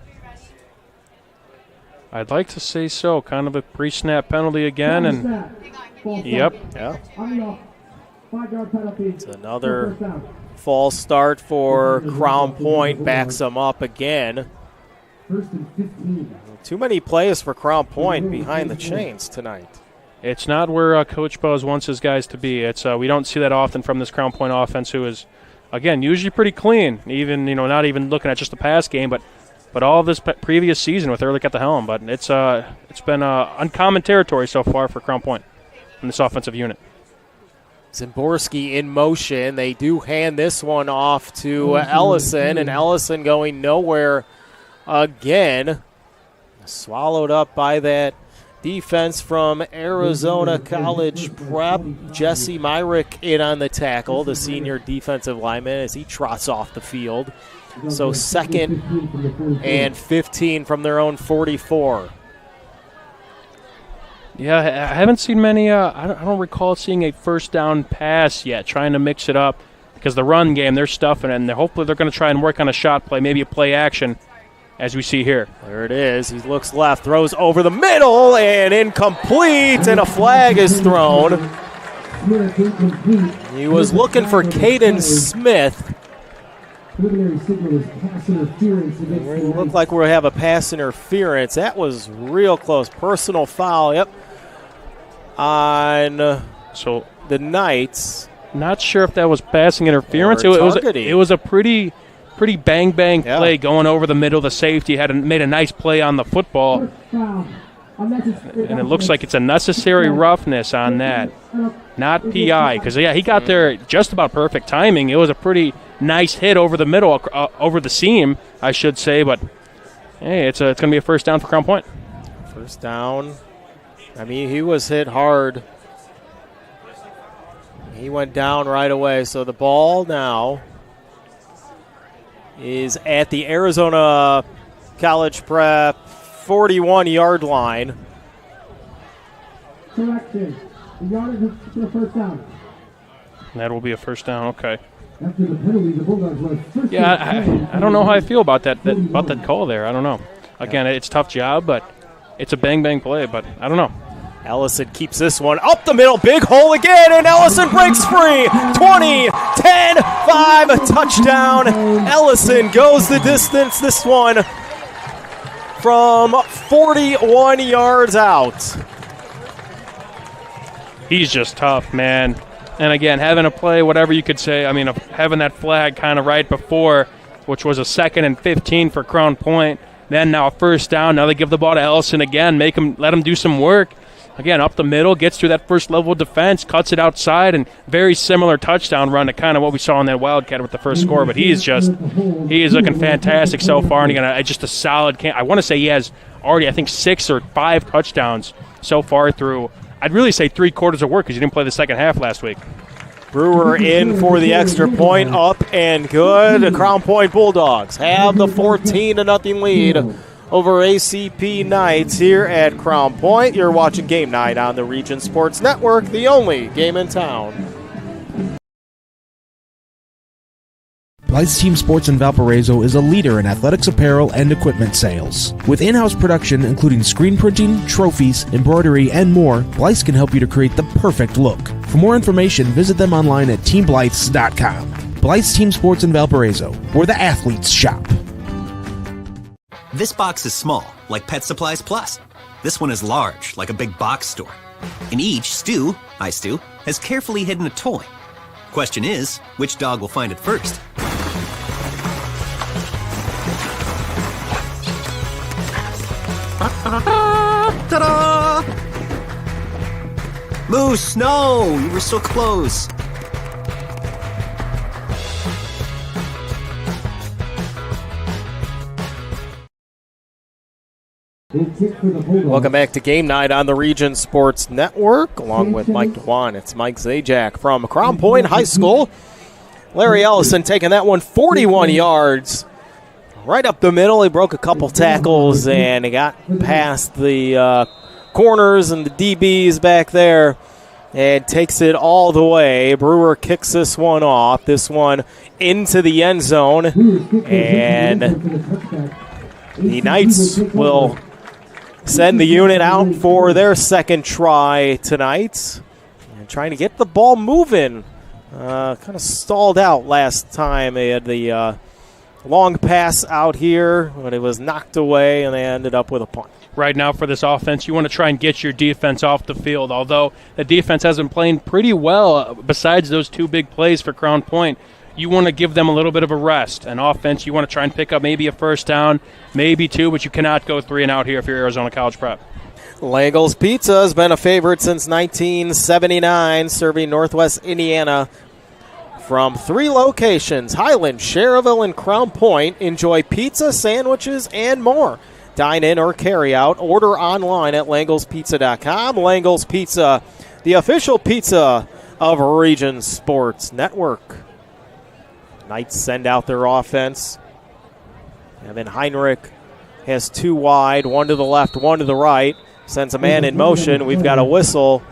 I'd like to say so. Kind of a pre-snap penalty again, and yep. Yeah. It's another false start for Crown Point. Backs them up again. 1st and 15. Too many plays for Crown Point behind the chains tonight. It's not where Coach Bose wants his guys to be. It's we don't see that often from this Crown Point offense, who is, again, usually pretty clean. Even not even looking at just the pass game, but all of this previous season with Ehrlich at the helm. But it's been uncommon territory so far for Crown Point in this offensive unit. Zimborski in motion. They do hand this one off to Ellison, and Ellison going nowhere again. Swallowed up by that defense from Arizona College Prep. Jesse Myrick in on the tackle, the senior defensive lineman, as he trots off the field. So 2nd and 15 from their own 44. Yeah, I haven't seen many. I don't recall seeing a first down pass yet, trying to mix it up, because the run game, they're stuffing it, and hopefully they're going to try and work on a shot play, maybe a play action, as we see here. There it is. He looks left, throws over the middle, and incomplete, and a flag is thrown. He was looking for Caden Smith. It looked like we have a pass interference. That was real close. Personal foul, yep, on the Knights. Not sure if that was passing interference. It was a pretty bang play going over the middle. The safety made a nice play on the football, and it looks like it's a necessary roughness on that, not PI, because he got there just about perfect timing. It was a pretty nice hit over the middle, over the seam, I should say. But hey, it's going to be a first down for Crown Point. First down. I mean, he was hit hard. He went down right away. So the ball now is at the Arizona College Prep 41-yard line. Correction. The yardage is the first down. That will be a first down. Okay. After the penalty, the Bulldogs were first. Yeah, I don't know how I feel about that call there. I don't know. Again, it's a tough job, but it's a bang play. But I don't know. Ellison keeps this one up the middle, big hole again, and Ellison breaks free. 20, 10, 5, a touchdown. Ellison goes the distance. This one from 41 yards out. He's just tough, man. And again, having a play, whatever you could say, I mean, having that flag kind of right before, which was a 2nd and 15 for Crown Point. Then now a first down. Now they give the ball to Ellison again, let him do some work. Again, up the middle, gets through that first level of defense, cuts it outside, and very similar touchdown run to kind of what we saw in that Wildcat with the first score. But he is looking fantastic so far, and again, just a solid camp. I want to say he has already, I think, 6 or 5 touchdowns so far through, I'd really say 3 quarters of work, because he didn't play the second half last week. Brewer in for the extra point, up and good. The Crown Point Bulldogs have the 14-0 lead over ACP Knights here at Crown Point. You're watching Game Night on the Region Sports Network, the only game in town. Blythe's Team Sports in Valparaiso is a leader in athletics apparel and equipment sales. With in-house production including screen printing, trophies, embroidery, and more, Blythe's can help you to create the perfect look. For more information, visit them online at teamblythes.com. Blythe's Team Sports in Valparaiso, where the athletes shop. This box is small, like Pet Supplies Plus. This one is large, like a big box store. In each, Stu has carefully hidden a toy. Question is, which dog will find it first? Ta-da! Moose, no! You were so close. Welcome back to Game Night on the Region Sports Network. Along with Mike Dwan, it's Mike Zajac from Crown Point High School. Larry Ellison taking that one 41 yards. Right up the middle. He broke a couple tackles and he got past the corners and the DBs back there and takes it all the way. Brewer kicks this one off. This one into the end zone. And the Knights will send the unit out for their second try tonight. And trying to get the ball moving. Kind of stalled out last time. They had the long pass out here, but it was knocked away, and they ended up with a punt. Right now for this offense, you want to try and get your defense off the field, although the defense has been playing pretty well besides those two big plays for Crown Point. You want to give them a little bit of a rest. And offense, you want to try and pick up maybe a first down, maybe two, but you cannot go 3 and out here if you're Arizona College Prep. Langel's Pizza has been a favorite since 1979, serving Northwest Indiana from 3 locations, Highland, Cherville, and Crown Point. Enjoy pizza, sandwiches, and more. Dine in or carry out. Order online at langelspizza.com. Langel's Pizza, the official pizza of Region Sports Network. Knights send out their offense. And then Heinrich has 2 wide, 1 to the left, 1 to the right. Sends a man in motion. We've got a whistle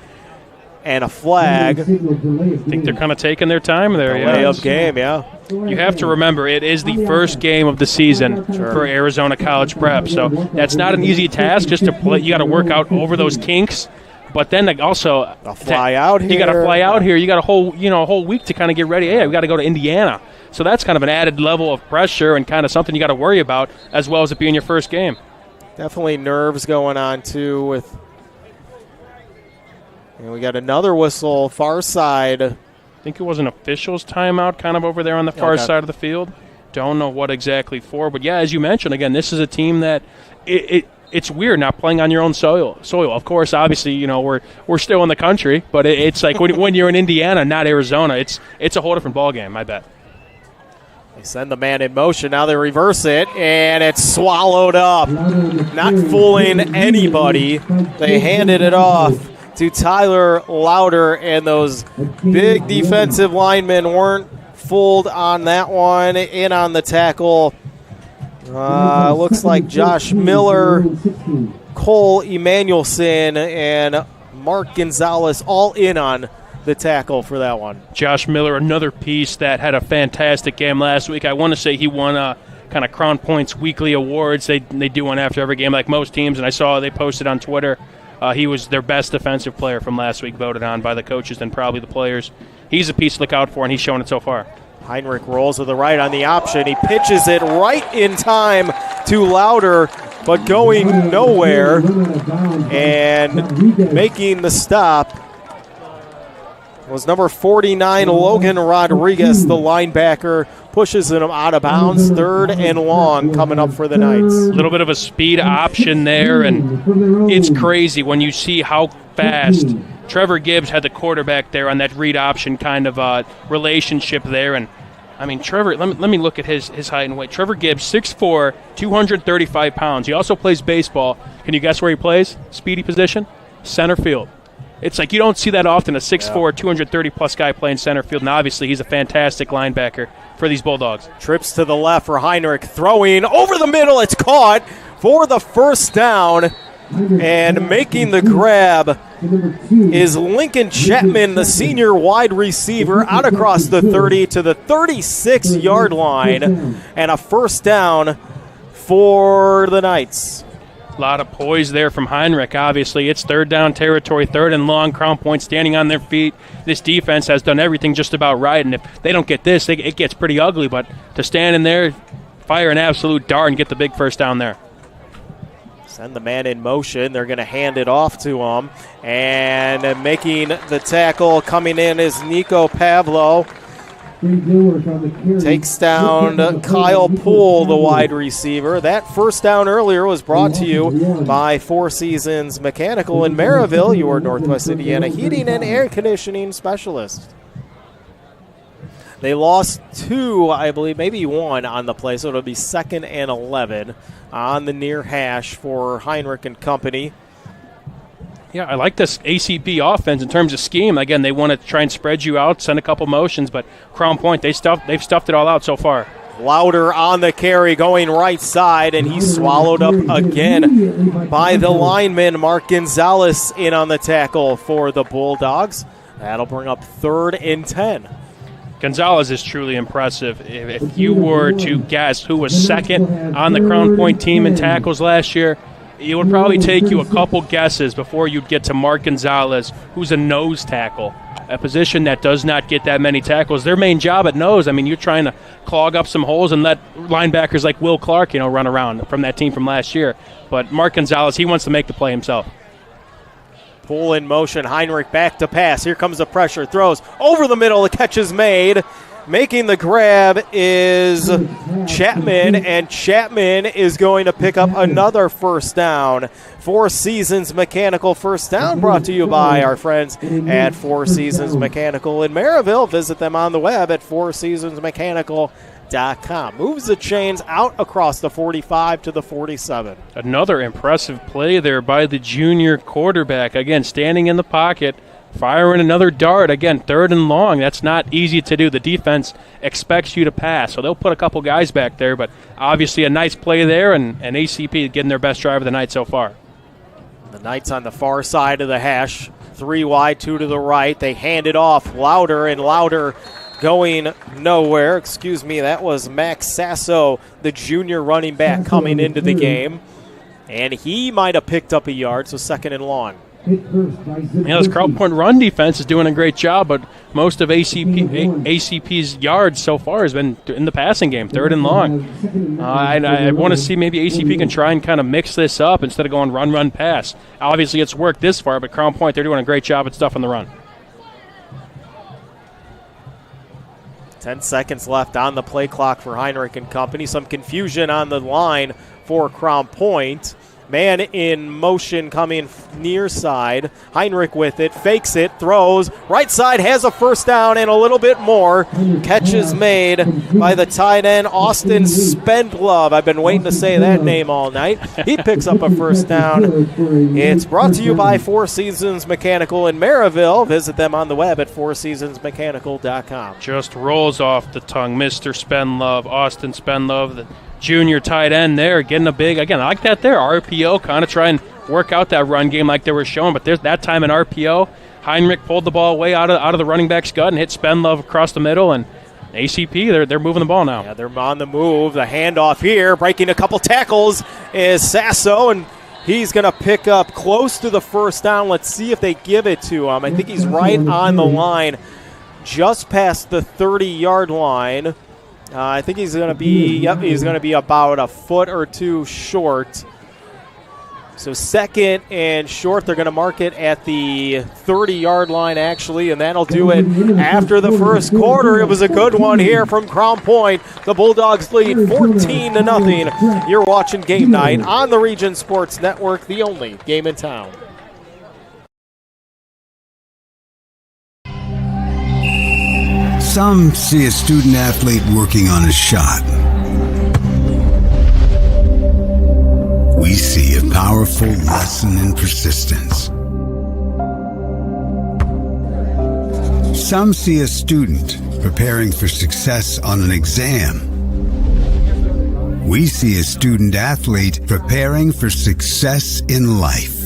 and a flag. I think they're kind of taking their time there. Delay of game, yeah. You have to remember, it is the first game of the season for Arizona College Prep, so that's not an easy task just to play. You got to work out over those kinks, but then also fly out here. You got to fly out here. You got a whole week to kind of get ready. Hey, we got to go to Indiana, so that's kind of an added level of pressure and kind of something you got to worry about as well as it being your first game. Definitely nerves going on too with. And we got another whistle, far side. I think it was an official's timeout kind of over there on the far side of the field. Don't know what exactly for. But, yeah, as you mentioned, again, this is a team that it's weird not playing on your own soil. Of course, obviously, we're still in the country. But it's like when you're in Indiana, not Arizona, it's a whole different ballgame, I bet. They send the man in motion. Now they reverse it, and it's swallowed up. Not fooling anybody. They handed it off to Tyler Louder, and those big defensive linemen weren't fooled on that one. In on the tackle, looks like Josh Miller, Cole Emanuelson, and Mark Gonzalez all in on the tackle for that one. Josh Miller, another piece that had a fantastic game last week. I want to say he won kind of Crown Point's weekly awards. They do one after every game like most teams, and I saw they posted on Twitter. He was their best defensive player from last week, voted on by the coaches and probably the players. He's a piece to look out for, and he's shown it so far. Heinrich rolls to the right on the option. He pitches it right in time to Louder, but going nowhere. And making the stop was number 49, Logan Rodriguez, the linebacker. Pushes him out of bounds, 3rd and long coming up for the Knights. A little bit of a speed option there, and it's crazy when you see how fast Trevor Gibbs had the quarterback there on that read option kind of relationship there. And, I mean, Trevor, let me look at his height and weight. Trevor Gibbs, 6'4", 235 pounds. He also plays baseball. Can you guess where he plays? Speedy position? Center field. It's like you don't see that often, a 6'4", 230-plus guy playing center field, and obviously he's a fantastic linebacker for these Bulldogs. Trips to the left for Heinrich, throwing over the middle. It's caught for the first down, and making the grab is Lincoln Chapman, the senior wide receiver, out across the 30 to the 36-yard line, and a first down for the Knights. A lot of poise there from Heinrich. Obviously, it's 3rd down territory, 3rd and long. Crown Point standing on their feet. This defense has done everything just about right, and if they don't get this, it gets pretty ugly. But to stand in there, fire an absolute dart, and get the big first down there. Send the man in motion. They're going to hand it off to him. And making the tackle coming in is Nico Pavlo. takes down Kyle Poole, the wide receiver. That first down earlier was brought to you by Four Seasons Mechanical in Maryville, your Northwest Indiana heating and air conditioning specialist. They lost 2, I believe, maybe 1 on the play, so it'll be 2nd and 11 on the near hash for Heinrich and company. Yeah, I like this ACP offense in terms of scheme. Again, they want to try and spread you out, send a couple motions, but Crown Point, they've stuffed it all out so far. Louder on the carry, going right side, and he's swallowed up again by the lineman. Mark Gonzalez in on the tackle for the Bulldogs. That'll bring up 3rd and 10. Gonzalez is truly impressive. If you were to guess who was second on the Crown Point team in tackles last year, it would probably take you a couple guesses before you'd get to Mark Gonzalez, who's a nose tackle, a position that does not get that many tackles. Their main job at nose, I mean, you're trying to clog up some holes and let linebackers like Will Clark, run around from that team from last year. But Mark Gonzalez, he wants to make the play himself. Pull in motion, Heinrich back to pass. Here comes the pressure, throws over the middle, the catch is made. Making the grab is Chapman, and Chapman is going to pick up another first down. Four Seasons Mechanical first down brought to you by our friends at Four Seasons Mechanical in Maryville. Visit them on the web at fourseasonsmechanical.com. Moves the chains out across the 45 to the 47. Another impressive play there by the junior quarterback. Again, standing in the pocket, firing another dart. Again, 3rd and long. That's not easy to do. The defense expects you to pass, so they'll put a couple guys back there, but obviously a nice play there, and ACP getting their best drive of the night so far. The Knights on the far side of the hash. 3 wide, 2 to the right. They hand it off. Louder and Louder going nowhere. Excuse me, that was Max Sasso, the junior running back, coming into the game. And he might have picked up a yard, so 2nd and long. This Crown Point run defense is doing a great job, but most of ACP's yards so far has been in the passing game, 3rd and long. I want to see maybe ACP can try and kind of mix this up instead of going run, pass. Obviously, it's worked this far, but Crown Point, they're doing a great job at stuff on the run. 10 seconds left on the play clock for Heinrich and company. Some confusion on the line for Crown Point. Man in motion coming near side. Heinrich with it, fakes it, throws. Right side has a first down and a little bit more. Catch is made by the tight end, Austin Spendlove. I've been waiting to say that name all night. He picks up a first down. It's brought to you by Four Seasons Mechanical in Maryville. Visit them on the web at fourseasonsmechanical.com. Just rolls off the tongue, Mr. Spendlove, Austin Spendlove, the junior tight end there, getting a big, again, I like that there, RPO, kind of try and work out that run game like they were showing, but there's that time in RPO, Heinrich pulled the ball way out of the running back's gut and hit Spendlove across the middle, and ACP, they're moving the ball now. Yeah, they're on the move. The handoff here, breaking a couple tackles is Sasso, and he's going to pick up close to the first down. Let's see if they give it to him. I think he's right on the line, just past the 30-yard line. I think he's going to be, he's going to be about a foot or two short. So 2nd and short, they're going to mark it at the 30-yard line, actually, and that'll do it after the first quarter. It was a good one here from Crown Point. The Bulldogs lead 14-0. You're watching Game Night on the Region Sports Network, the only game in town. Some see a student athlete working on a shot. We see a powerful lesson in persistence. Some see a student preparing for success on an exam. We see a student athlete preparing for success in life.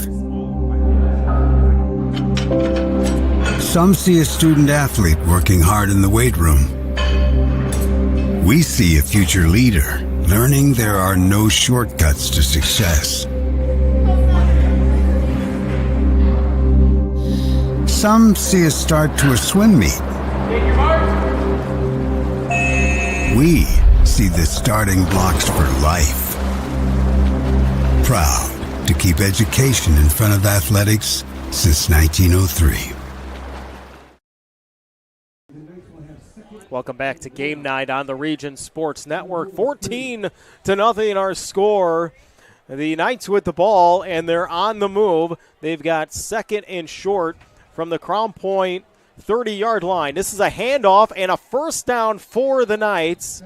Some see a student athlete working hard in the weight room. We see a future leader learning there are no shortcuts to success. Some see a start to a swim meet. We see the starting blocks for life. Proud to keep education in front of athletics since 1903. Welcome back to Game Night on the Region Sports Network. 14-0 our score. The Knights with the ball, and they're on the move. They've got second and short from the Crown Point 30-yard line. This is a handoff and a first down for the Knights.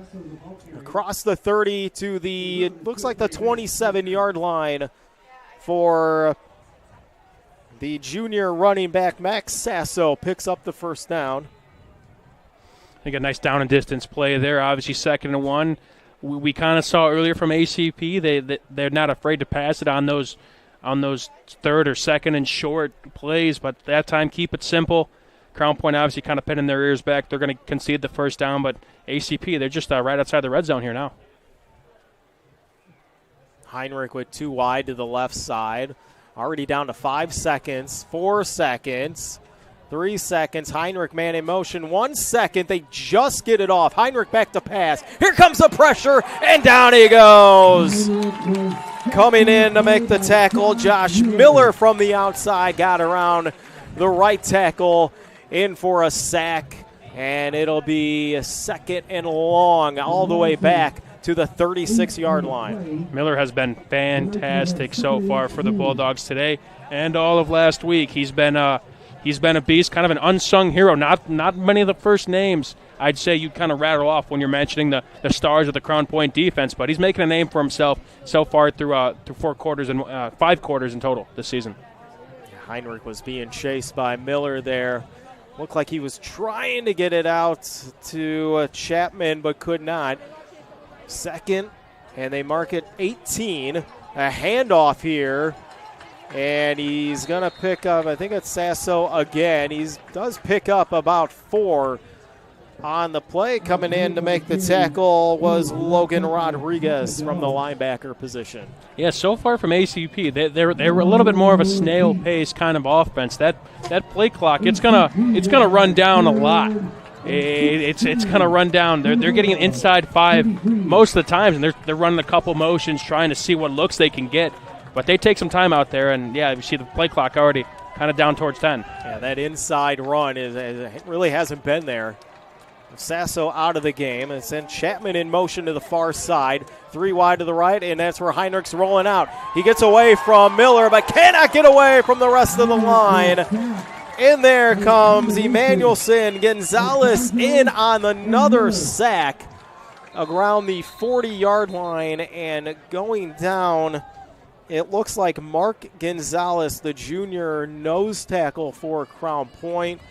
Across the 30 to the, it looks like the 27-yard line for the junior running back. Max Sasso picks up the first down. I think a nice down and distance play there. Obviously, 2nd and 1. We kind of saw earlier from ACP they're not afraid to pass it on those 3rd or 2nd and short plays, but that time keep it simple. Crown Point obviously kind of pinning their ears back. They're going to concede the first down, but ACP, they're just right outside the red zone here now. Heinrich with 2 wide to the left side. Already down to 5 seconds, 4 seconds. 3 seconds. Heinrich man in motion. 1 second. They just get it off. Heinrich back to pass. Here comes the pressure, and down he goes. Coming in to make the tackle, Josh Miller from the outside got around the right tackle in for a sack, and it'll be a 2nd and long all the way back to the 36-yard line. Miller has been fantastic so far for the Bulldogs today and all of last week. He's been a beast, kind of an unsung hero. Not many of the first names I'd say you kind of rattle off when you're mentioning the stars of the Crown Point defense, but he's making a name for himself so far through 4 quarters and 5 quarters in total this season. Heinrich was being chased by Miller there. Looked like he was trying to get it out to Chapman, but could not. 2nd, and they mark it 18. A handoff here. And he's going to pick up, I think it's Sasso again. He does pick up about 4 on the play. Coming in to make the tackle was Logan Rodriguez from the linebacker position. Yeah, so far from ACP, they were a little bit more of a snail pace kind of offense. That play clock, it's gonna run down a lot. It's gonna run down. They're getting an inside 5 most of the times, and they're running a couple motions trying to see what looks they can get. But they take some time out there, and, yeah, you see the play clock already kind of down towards 10. Yeah, that inside run really hasn't been there. Sasso out of the game, and sent Chapman in motion to the far side. 3 wide to the right, and that's where Heinrich's rolling out. He gets away from Miller, but cannot get away from the rest of the line. In there comes Emmanuelson. Gonzalez in on another sack around the 40-yard line, and going down, it looks like Mark Gonzalez, the junior nose tackle for Crown Point.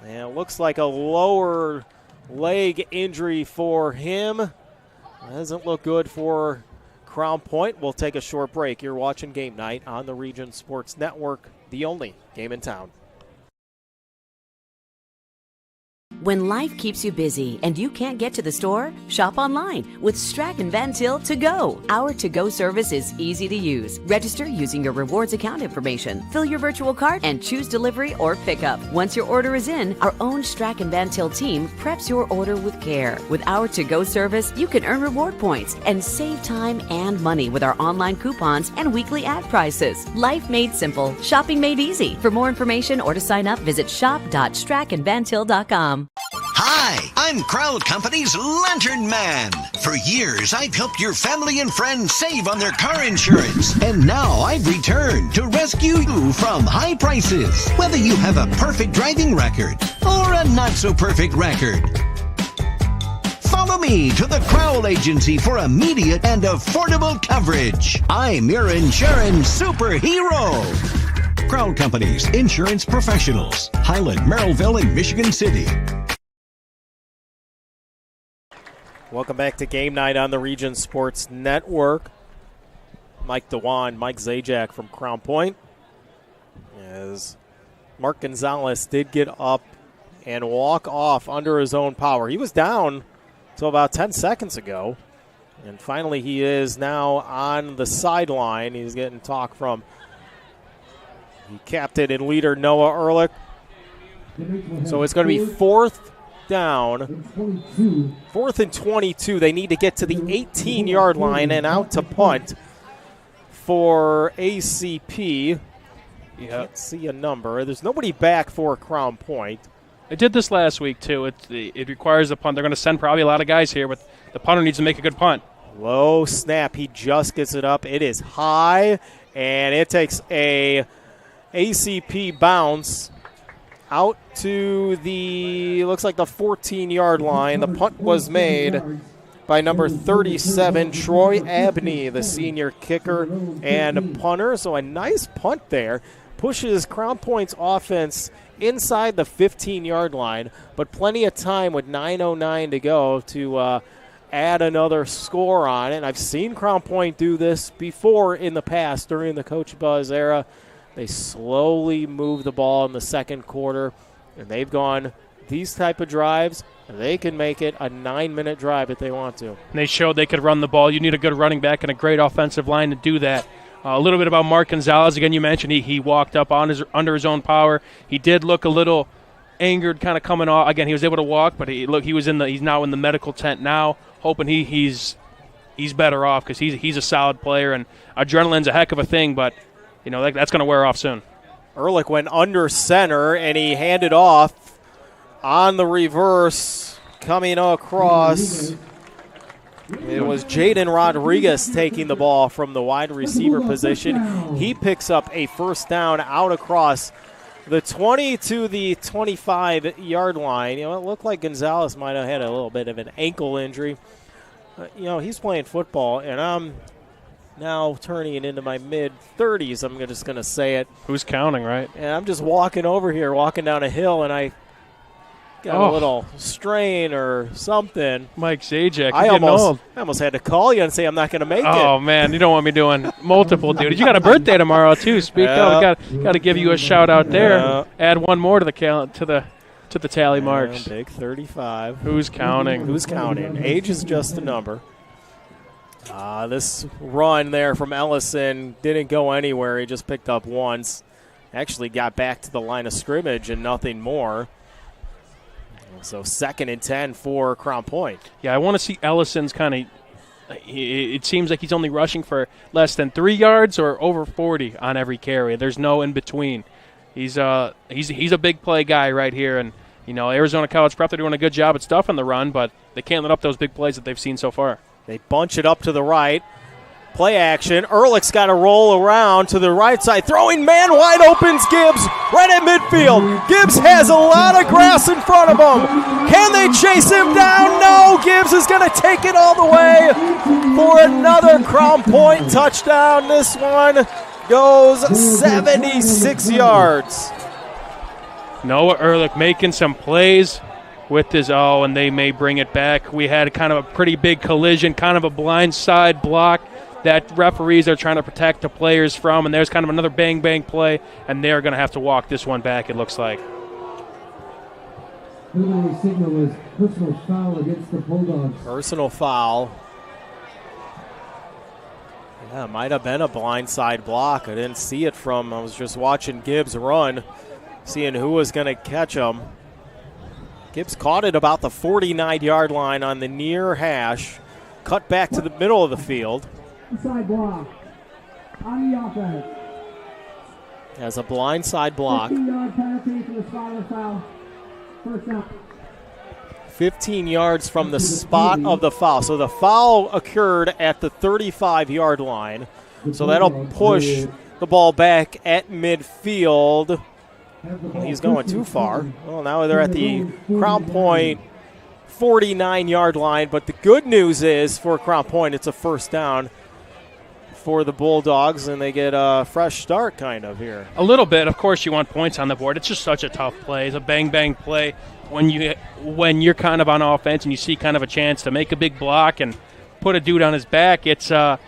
And it looks like a lower leg injury for him. Doesn't look good for Crown Point. We'll take a short break. You're watching Game Night on the Region Sports Network, the only game in town. When life keeps you busy and you can't get to the store, shop online with Strachan Van Til To Go. Our to-go service is easy to use. Register using your rewards account information, fill your virtual card, and choose delivery or pickup. Once your order is in, our own Strachan Van Til team preps your order with care. With our to-go service, you can earn reward points and save time and money with our online coupons and weekly ad prices. Life made simple, shopping made easy. For more information or to sign up, visit shop.strachanvantil.com. Hi, I'm Crowd Company's Lantern Man. For years, I've helped your family and friends save on their car insurance. And now I've returned to rescue you from high prices. Whether you have a perfect driving record or a not-so-perfect record. Follow me to the Crowd Agency for immediate and affordable coverage. I'm your insurance superhero. Crowd Company's insurance professionals. Highland, Merrillville, and Michigan City. Welcome back to Game Night on the Region Sports Network. Mike Dewan, Mike Zajac from Crown Point. As Mark Gonzalez did get up and walk off under his own power. He was down until about 10 seconds ago. And finally he is now on the sideline. He's getting talk from the captain and leader Noah Ehrlich. So it's going to be 4th down. 4th and 22. They need to get to the 18-yard line and out to punt for ACP. You can't see a number. There's nobody back for Crown Point. They did this last week, too. It requires a punt. They're going to send probably a lot of guys here, but the punter needs to make a good punt. Low snap. He just gets it up. It is high, and it takes a ACP bounce out to looks like the 14-yard line. The punt was made by number 37, Troy Abney, the senior kicker and punter. So a nice punt there. Pushes Crown Point's offense inside the 15-yard line, but plenty of time with 9:09 to go to add another score on it. And I've seen Crown Point do this before in the past during the Coach Buzz era. They slowly move the ball in the second quarter, and they've gone these type of drives. They can make it a 9-minute drive if they want to. And they showed they could run the ball. You need a good running back and a great offensive line to do that. A little bit about Mark Gonzalez. Again, you mentioned he walked up under his own power. He did look a little angered, kind of coming off. Again, he was able to walk, but he's now in the medical tent now, hoping he's better off because he's a solid player, and adrenaline's a heck of a thing, but that's going to wear off soon. Ehrlich went under center, and he handed off on the reverse, coming across. It was Jaden Rodriguez taking the ball from the wide receiver position. He picks up a first down out across the 20 to the 25-yard line. It looked like Gonzalez might have had a little bit of an ankle injury. He's playing football, and I'm now turning into my mid-30s. I'm just going to say it. Who's counting, right? And I'm just walking down a hill, and I got a little strain or something. Mike Zajac, I almost had to call you and say I'm not going to make it. Oh, man, you don't want me doing multiple duties. You got a birthday tomorrow, too. Speak up. Got to give you a shout-out there. Add one more to the tally marks. Big 35. Who's counting? Who's counting? Age is just a number. This run there from Ellison didn't go anywhere. He just picked up once. Actually got back to the line of scrimmage and nothing more. So 2nd and 10 for Crown Point. Yeah, I want to see Ellison's kind of – it seems like he's only rushing for less than 3 yards or over 40 on every carry. There's no in between. He's a big play guy right here. And, Arizona College Prep, they're doing a good job at stuffing the run, but they can't let up those big plays that they've seen so far. They bunch it up to the right. Play action. Ehrlich's got to roll around to the right side. Throwing man wide opens Gibbs right at midfield. Gibbs has a lot of grass in front of him. Can they chase him down? No. Gibbs is going to take it all the way for another Crown Point touchdown. This one goes 76 yards. Noah Ehrlich making some plays with his and they may bring it back. We had kind of a pretty big collision, kind of a blind side block that referees are trying to protect the players from, and there's kind of another bang-bang play, and they're going to have to walk this one back, it looks like. Preliminary signal was personal foul against the Bulldogs. Personal foul. Yeah, it might have been a blindside block. I didn't see it I was just watching Gibbs run, seeing who was going to catch him. Gibbs caught it about the 49-yard line on the near hash, cut back to the middle of the field. Inside block on the offense. As a blindside block. 15-yard penalty for the spot of the foul. First down. 15 yards from the spot of the foul. So the foul occurred at the 35-yard line. So that'll push the ball back at midfield. He's going too far. Well, now they're at the Crown Point 49-yard line. But the good news is for Crown Point, it's a first down for the Bulldogs, and they get a fresh start kind of here. A little bit. Of course, you want points on the board. It's just such a tough play. It's a bang-bang play when you're kind of on offense and you see kind of a chance to make a big block and put a dude on his back. It's kind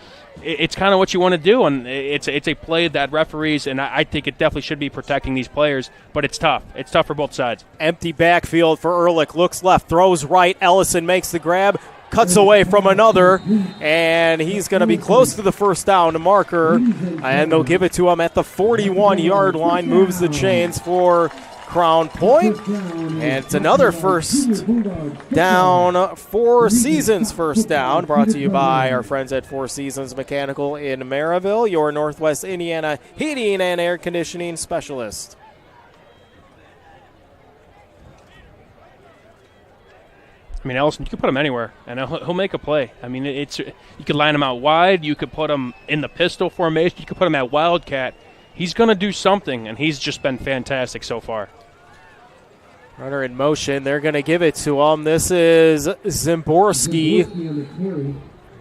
of what you want to do, and it's a play that referees, and I think it definitely should be protecting these players, but it's tough. It's tough for both sides. Empty backfield for Ehrlich. Looks left, throws right. Ellison makes the grab, cuts away from another, and he's going to be close to the first down marker, and they'll give it to him at the 41-yard line. Moves the chains for Crown Point, and it's another first down, Four Seasons first down, brought to you by our friends at Four Seasons Mechanical in Maryville, your Northwest Indiana heating and air conditioning specialist. I mean, Ellison, you could put him anywhere, and he'll make a play. I mean, you could line him out wide. You could put him in the pistol formation. You could put him at Wildcat. He's going to do something, and he's just been fantastic so far. Runner in motion. They're going to give it to him. This is Zimborski.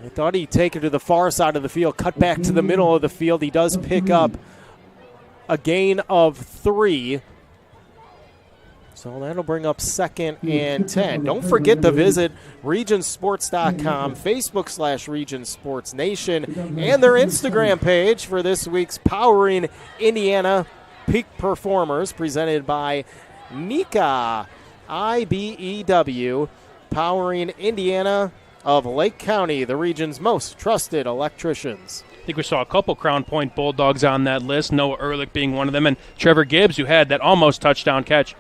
I thought he'd take it to the far side of the field, cut back to the middle of the field. He does pick up a gain of 3. So that'll bring up 2nd and 10. Don't forget to visit regionsports.com, Facebook/RegionSportsNation, and their Instagram page for this week's Powering Indiana Peak Performers, presented by Nika IBEW, powering Indiana of Lake County, the region's most trusted electricians. I think we saw a couple Crown Point Bulldogs on that list, Noah Ehrlich being one of them, and Trevor Gibbs, who had that almost touchdown catch.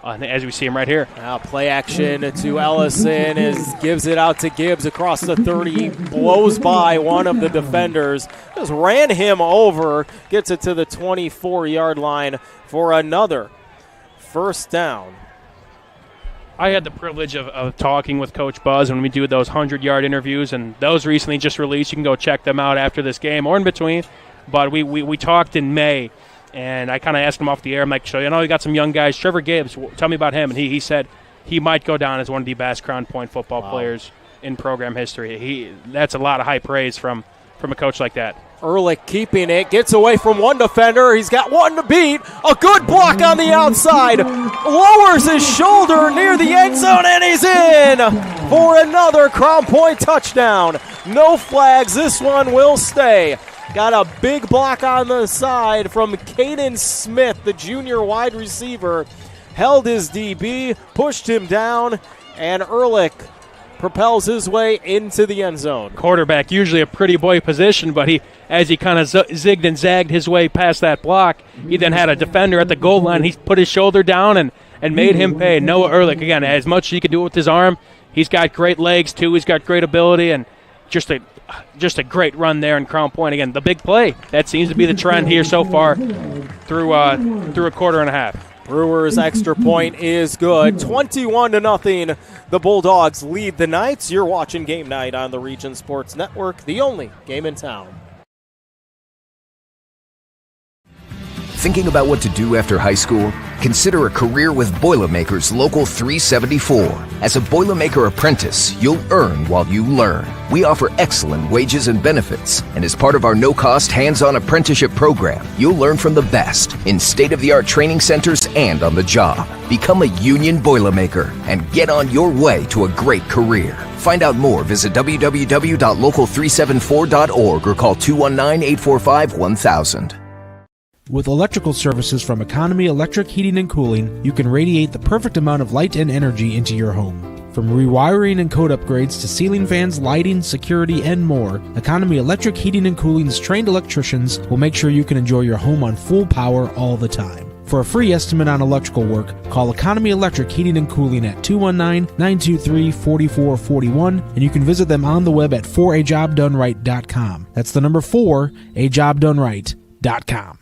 As we see him right here. Now play action to Ellison as gives it out to Gibbs across the 30, blows by one of the defenders, just ran him over, gets it to the 24-yard line for another first down. I had the privilege of talking with Coach Buzz when we do those 100-yard interviews, and those recently just released. You can go check them out after this game or in between. But we talked in May, and I kind of asked him off the air. I'm like, so, you know, you got some young guys. Trevor Gibbs, tell me about him. And he said he might go down as one of the best Crown Point football players in program history. That's a lot of high praise from a coach like that. Ehrlich keeping it, gets away from one defender. He's got one to beat. A good block on the outside. Lowers his shoulder near the end zone, and he's in for another Crown Point touchdown. No flags. This one will stay. Got a big block on the side from Caden Smith, the junior wide receiver. Held his DB, pushed him down, and Ehrlich propels his way into the end zone. Quarterback, usually a pretty boy position, but as he kind of zigged and zagged his way past that block, he then had a defender at the goal line. He put his shoulder down and made him pay. Noah Ehrlich, again, as much as he can do with his arm, he's got great legs too. He's got great ability, and just a great run there in Crown Point. Again, the big play. That seems to be the trend here so far through a quarter and a half. Brewers' extra point is good. 21-0. The Bulldogs lead the Knights. You're watching Game Night on the Region Sports Network, the only game in town. Thinking about what to do after high school? Consider a career with Boilermakers Local 374. As a Boilermaker apprentice, you'll earn while you learn. We offer excellent wages and benefits, and as part of our no-cost hands-on apprenticeship program, you'll learn from the best in state-of-the-art training centers and on the job. Become a union Boilermaker and get on your way to a great career. Find out more, visit www.local374.org or call 219-845-1000. With electrical services from Economy Electric Heating and Cooling, you can radiate the perfect amount of light and energy into your home. From rewiring and code upgrades to ceiling fans, lighting, security, and more, Economy Electric Heating and Cooling's trained electricians will make sure you can enjoy your home on full power all the time. For a free estimate on electrical work, call Economy Electric Heating and Cooling at 219-923-4441, and you can visit them on the web at 4ajobdoneright.com. That's the number 4ajobdoneright.com.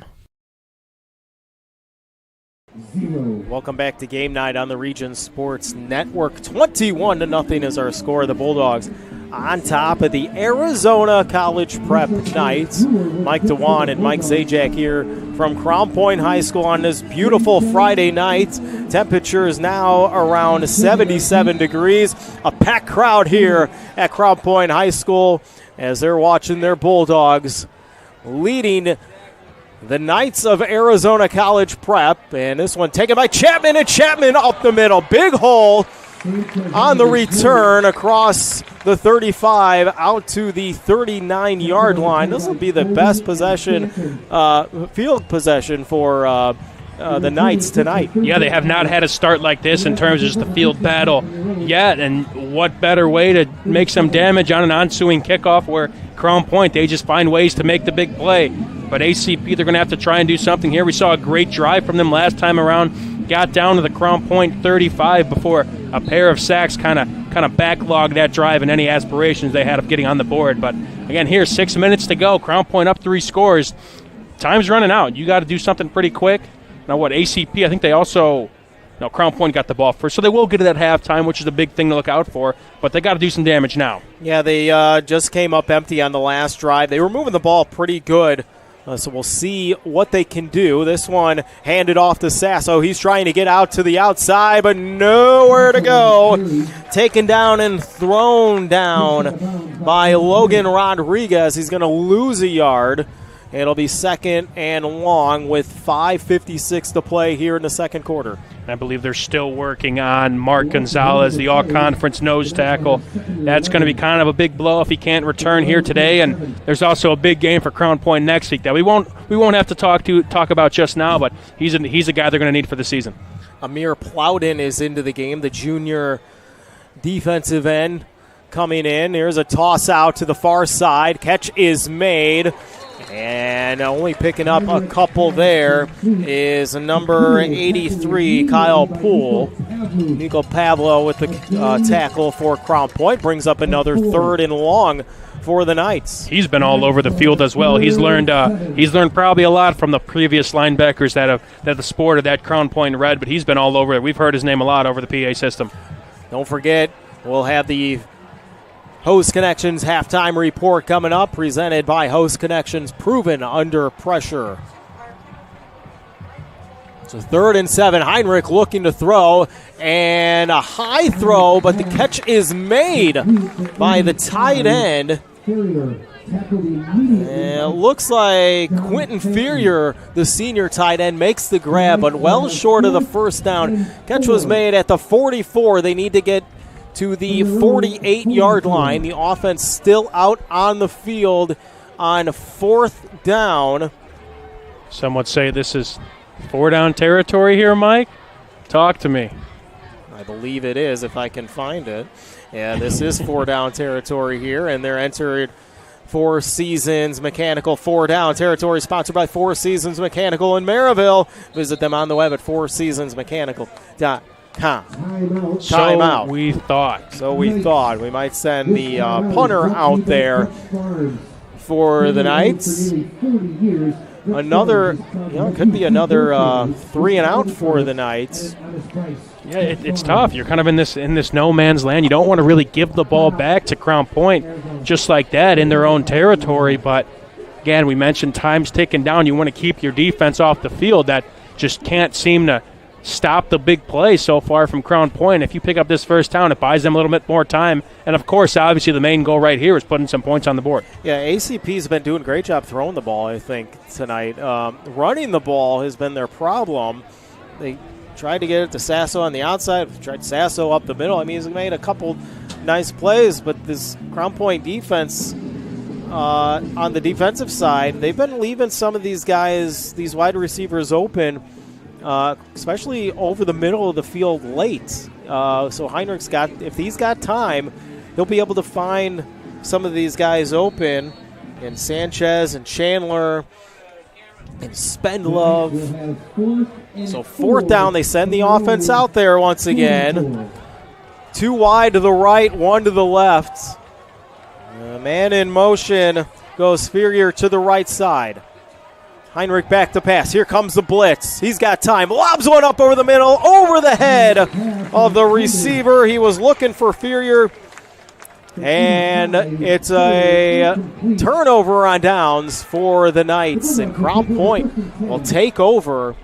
Welcome back to Game Night on the Region Sports Network. 21-0 is our score. The Bulldogs on top of the Arizona College Prep Knights. Mike DeWan and Mike Zajac here from Crown Point High School on this beautiful Friday night. Temperature is now around 77 degrees. A packed crowd here at Crown Point High School as they're watching their Bulldogs leading the Knights of Arizona College Prep, and this one taken by Chapman, and Chapman up the middle. Big hole on the return across the 35 out to the 39-yard line. This will be the best possession, field possession for the Knights tonight. Yeah, they have not had a start like this in terms of just the field battle yet, and what better way to make some damage on an ensuing kickoff where Crown Point, they just find ways to make the big play. But ACP, they're going to have to try and do something here. We saw a great drive from them last time around, got down to the Crown Point 35 before a pair of sacks kind of backlogged that drive and any aspirations they had of getting on the board. But again, here, 6 minutes to go. Crown Point up 3 scores. Time's running out. You got to do something pretty quick. Now what, ACP, I think they Crown Point got the ball first, so they will get it at halftime, which is a big thing to look out for, but they got to do some damage now. Yeah, they just came up empty on the last drive. They were moving the ball pretty good, so we'll see what they can do. This one handed off to Sasso. He's trying to get out to the outside, but nowhere to go. Taken down and thrown down by Logan Rodriguez. He's going to lose a yard. It'll be 2nd and long with 5:56 to play here in the second quarter. I believe they're still working on Mark Gonzalez, the all-conference nose tackle. That's going to be kind of a big blow if he can't return here today. And there's also a big game for Crown Point next week that we won't have to talk about just now, but he's a guy they're going to need for the season. Amir Plowden is into the game, the junior defensive end coming in. Here's a toss out to the far side. Catch is made. And only picking up a couple there is number 83, Kyle Poole. Nico Pavlo with the tackle for Crown Point. Brings up another 3rd and long for the Knights. He's been all over the field as well. He's learned probably a lot from the previous linebackers that have sported that Crown Point red, but he's been all over it. We've heard his name a lot over the PA system. Don't forget, we'll have the Host Connections halftime report coming up, presented by Host Connections, proven under pressure. So 3rd and 7, Heinrich looking to throw, and a high throw, but the catch is made by the tight end. And it looks like Quentin Ferrier, the senior tight end, makes the grab, but well short of the first down. Catch was made at the 44. They need to get to the 48-yard line. The offense still out on the field on 4th down. Some would say this is 4-down territory here, Mike. Talk to me. I believe it is, if I can find it. Yeah, this is 4-down territory here, and they're entered Four Seasons Mechanical 4-down territory, sponsored by Four Seasons Mechanical in Maryville. Visit them on the web at fourseasonsmechanical.com. So we thought. We might send the punter out there for the Knights. Could be another 3 and out for the Knights. Yeah, it's tough. You're kind of in this no man's land. You don't want to really give the ball back to Crown Point just like that in their own territory. But again, we mentioned time's ticking down. You want to keep your defense off the field. That just can't seem to stop the big play so far from Crown Point. If you pick up this first down, it buys them a little bit more time. And, of course, obviously the main goal right here is putting some points on the board. Yeah, ACP's been doing a great job throwing the ball, I think, tonight. Running the ball has been their problem. They tried to get it to Sasso on the outside, tried Sasso up the middle. I mean, he's made a couple nice plays, but this Crown Point defense on the defensive side, they've been leaving some of these guys, these wide receivers open, especially over the middle of the field late. So Heinrich's if he's got time, he'll be able to find some of these guys open. And Sanchez and Chandler and Spendlove. So 4th down, they send the offense out there once again. 2 wide to the right, 1 to the left. Man in motion goes Ferrier to the right side. Heinrich back to pass. Here comes the blitz. He's got time. Lobs one up over the middle, over the head of the receiver. He was looking for Ferrier. And it's a turnover on downs for the Knights. And Crown Point will take over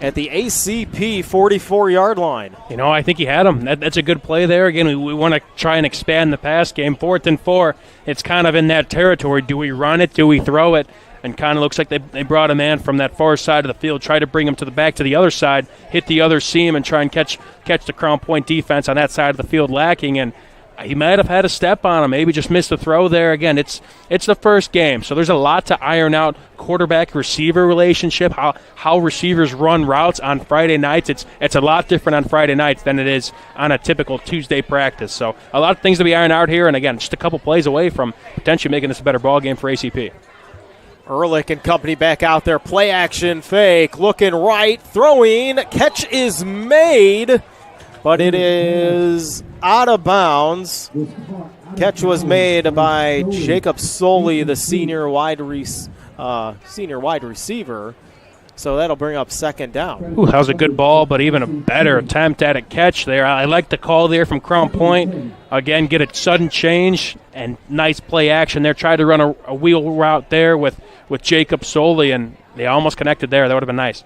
at the ACP 44-yard line. I think he had him. That's a good play there. Again, we want to try and expand the pass game. 4th and 4, it's kind of in that territory. Do we run it? Do we throw it? And kind of looks like they brought a man from that far side of the field, try to bring him to the back to the other side, hit the other seam, and try and catch the Crown Point defense on that side of the field lacking. And he might have had a step on him, maybe just missed a throw there. Again, it's the first game, so there's a lot to iron out. Quarterback-receiver relationship, how receivers run routes on Friday nights. It's a lot different on Friday nights than it is on a typical Tuesday practice. So a lot of things to be ironed out here, and again, just a couple plays away from potentially making this a better ball game for ACP. Ehrlich and company back out there. Play action fake. Looking right. Throwing. Catch is made. But it is out of bounds. Catch was made by Jacob Soley, the senior wide receiver. So that'll bring up second down. Ooh, that was a good ball, but even a better attempt at a catch there. I like the call there from Crown Point. Again, get a sudden change and nice play action there. Tried to run a wheel route there with Jacob Soley, and they almost connected there. That would have been nice.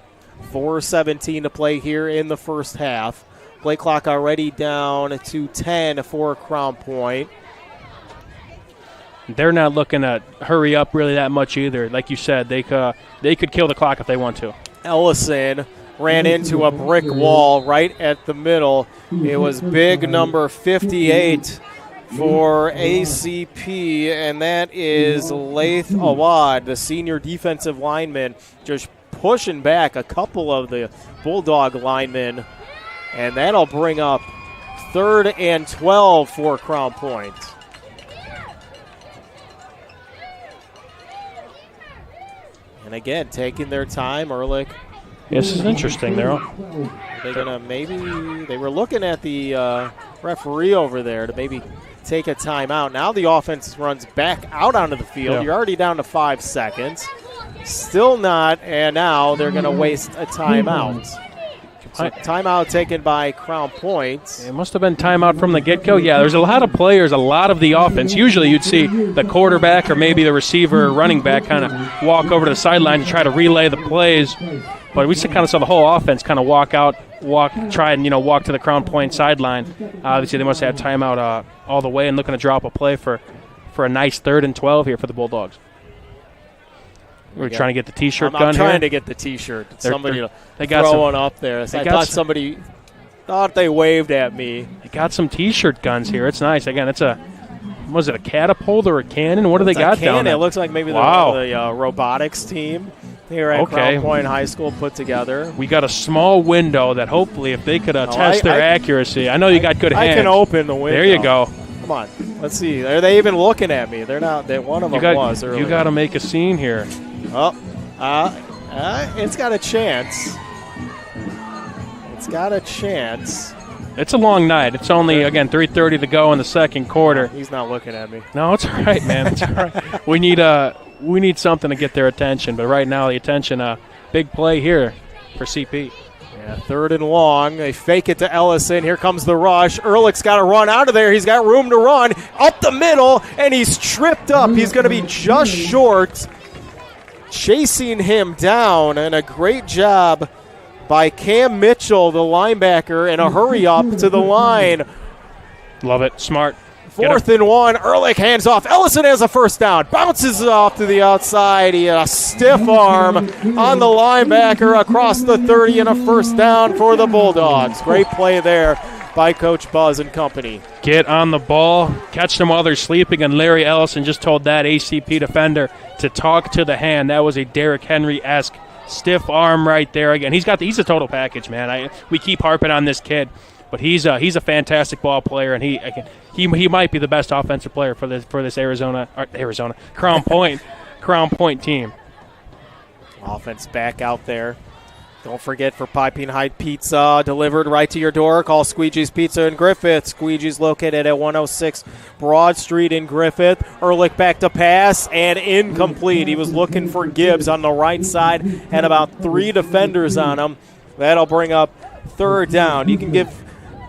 4:17 to play here in the first half. Play clock already down to 10 for Crown Point. They're not looking to hurry up really that much either. Like you said, they could kill the clock if they want to. Ellison ran into a brick wall right at the middle. It was big number 58 for ACP, and that is Laith Awad, the senior defensive lineman, just pushing back a couple of the Bulldog linemen, and that'll bring up 3rd and 12 for Crown Point. And again, taking their time, Ehrlich. This is interesting. They were looking at the referee over there to maybe take a timeout. Now the offense runs back out onto the field. Yeah. You're already down to 5 seconds. Still not, and now they're going to waste a timeout. So timeout taken by Crown Point. It must have been timeout from the get-go. Yeah, there's a lot of players, a lot of the offense. Usually you'd see the quarterback or maybe the receiver or running back kind of walk over to the sideline to try to relay the plays. But we kind of saw the whole offense kind of walk to the Crown Point sideline. Obviously they must have timeout all the way and looking to drop a play for a nice 3rd and 12 here for the Bulldogs. We're trying to get the T-shirt gun here. I'm trying to get the T-shirt. Somebody throw one up there. I thought somebody thought they waved at me. They got some T-shirt guns here. It's nice. Again, was it a catapult or a cannon? What do they got down there? It looks like maybe the robotics team here at Crown Point High School put together. We got a small window that hopefully if they could test their accuracy. I know you got good hands. I can open the window. There you go. Come on. Let's see. Are they even looking at me? They're not. One of them was earlier. You got to make a scene here. It's got a chance. It's got a chance. It's a long night. It's only, again, 3:30 to go in the second quarter. He's not looking at me. No, it's all right, man. It's all right. We need something to get their attention. But right now, the attention, big play here for CP. Yeah, 3rd and long. They fake it to Ellison. Here comes the rush. Ehrlich's got to run out of there. He's got room to run. Up the middle, and he's tripped up. He's going to be just short. Chasing him down, and a great job by Cam Mitchell, the linebacker, and a hurry up to the line. Love it. Smart. 4th and 1. Ehrlich hands off. Ellison has a first down. Bounces off to the outside. He had a stiff arm on the linebacker across the 30 and a first down for the Bulldogs. Great play there by Coach Buzz and company. Get on the ball. Catch them while they're sleeping, and Larry Ellison just told that ACP defender to talk to the hand. That was a Derrick Henry-esque stiff arm right there. Again, he's a total package, man. We keep harping on this kid, but he's a fantastic ball player, and he might be the best offensive player for this Crown Point team. Offense back out there. Don't forget, for Piping Height Pizza, delivered right to your door, call Squeegee's Pizza in Griffith. Squeegee's located at 106 Broad Street in Griffith. Ehrlich back to pass, and incomplete. He was looking for Gibbs on the right side, and about 3 defenders on him. That'll bring up 3rd down. You can give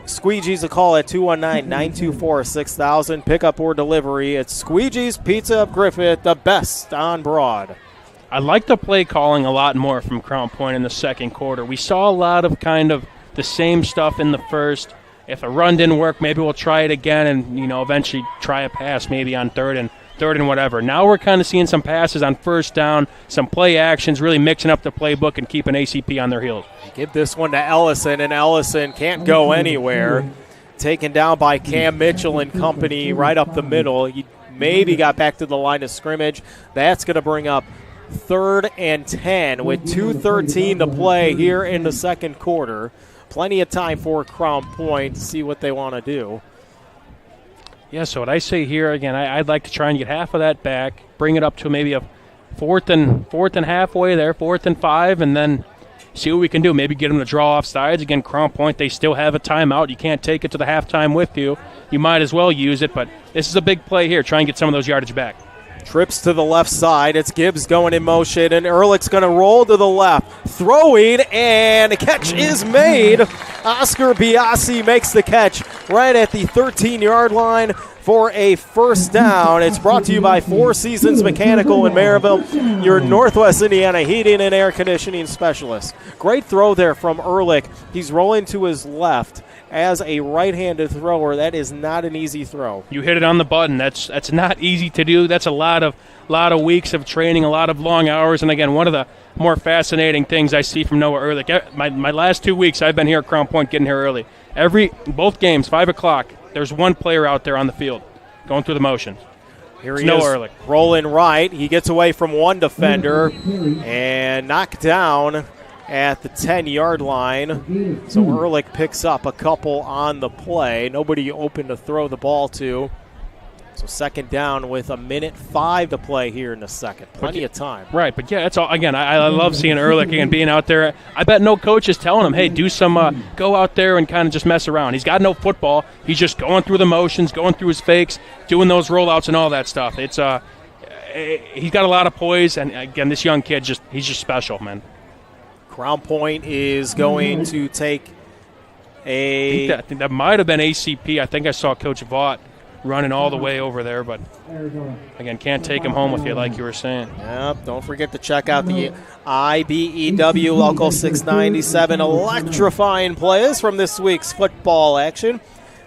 Squeegee's a call at 219-924-6000. Pickup or delivery. It's Squeegee's Pizza of Griffith, the best on Broad. I like the play calling a lot more from Crown Point in the second quarter. We saw a lot of kind of the same stuff in the first. If a run didn't work, maybe we'll try it again and, eventually try a pass maybe on third and whatever. Now we're kind of seeing some passes on first down, some play actions, really mixing up the playbook and keeping ACP on their heels. Give this one to Ellison, and Ellison can't go anywhere. Taken down by Cam Mitchell and company right up the middle. He maybe got back to the line of scrimmage. That's going to bring up 3rd and 10 with 2:13 to play here in the second quarter. Plenty of time for Crown Point to see what they want to do. Yeah, so what I say here, again, I'd like to try and get half of that back, bring it up to maybe a fourth and halfway there, 4th and 5, and then see what we can do. Maybe get them to draw off sides. Again, Crown Point, they still have a timeout. You can't take it to the halftime with you. You might as well use it, but this is a big play here. Try and get some of those yardage back. Trips to the left side. It's Gibbs going in motion, and Ehrlich's going to roll to the left. Throwing, and a catch is made. Oscar Biasi makes the catch right at the 13-yard line for a first down. It's brought to you by Four Seasons Mechanical in Maryville, your Northwest Indiana heating and air conditioning specialist. Great throw there from Ehrlich. He's rolling to his left. As a right-handed thrower, that is not an easy throw. You hit it on the button. That's not easy to do. That's a lot of weeks of training, a lot of long hours. And again, one of the more fascinating things I see from Noah Ehrlich. My last 2 weeks, I've been here at Crown Point, getting here early. Both games, 5 o'clock. There's one player out there on the field, going through the motions. Here he is, Ehrlich. rolling right. He gets away from one defender and knocked down at the 10-yard line. So Ehrlich picks up a couple on the play. Nobody open to throw the ball to. So second down with 1:05 to play here in the second. Plenty of time. Right, but yeah, it's all, again, I love seeing Ehrlich and being out there. I bet no coach is telling him, hey, do some, go out there and kind of just mess around. He's got no football. He's just going through the motions, going through his fakes, doing those rollouts and all that stuff. It's he's got a lot of poise, and again, this young kid, he's just special, man. Crown Point is going to take I think that might have been ACP. I think I saw Coach Vaught running all the way over there, but again, can't take him home with you like you were saying. Yep, don't forget to check out the IBEW Local 697 electrifying plays from this week's football action.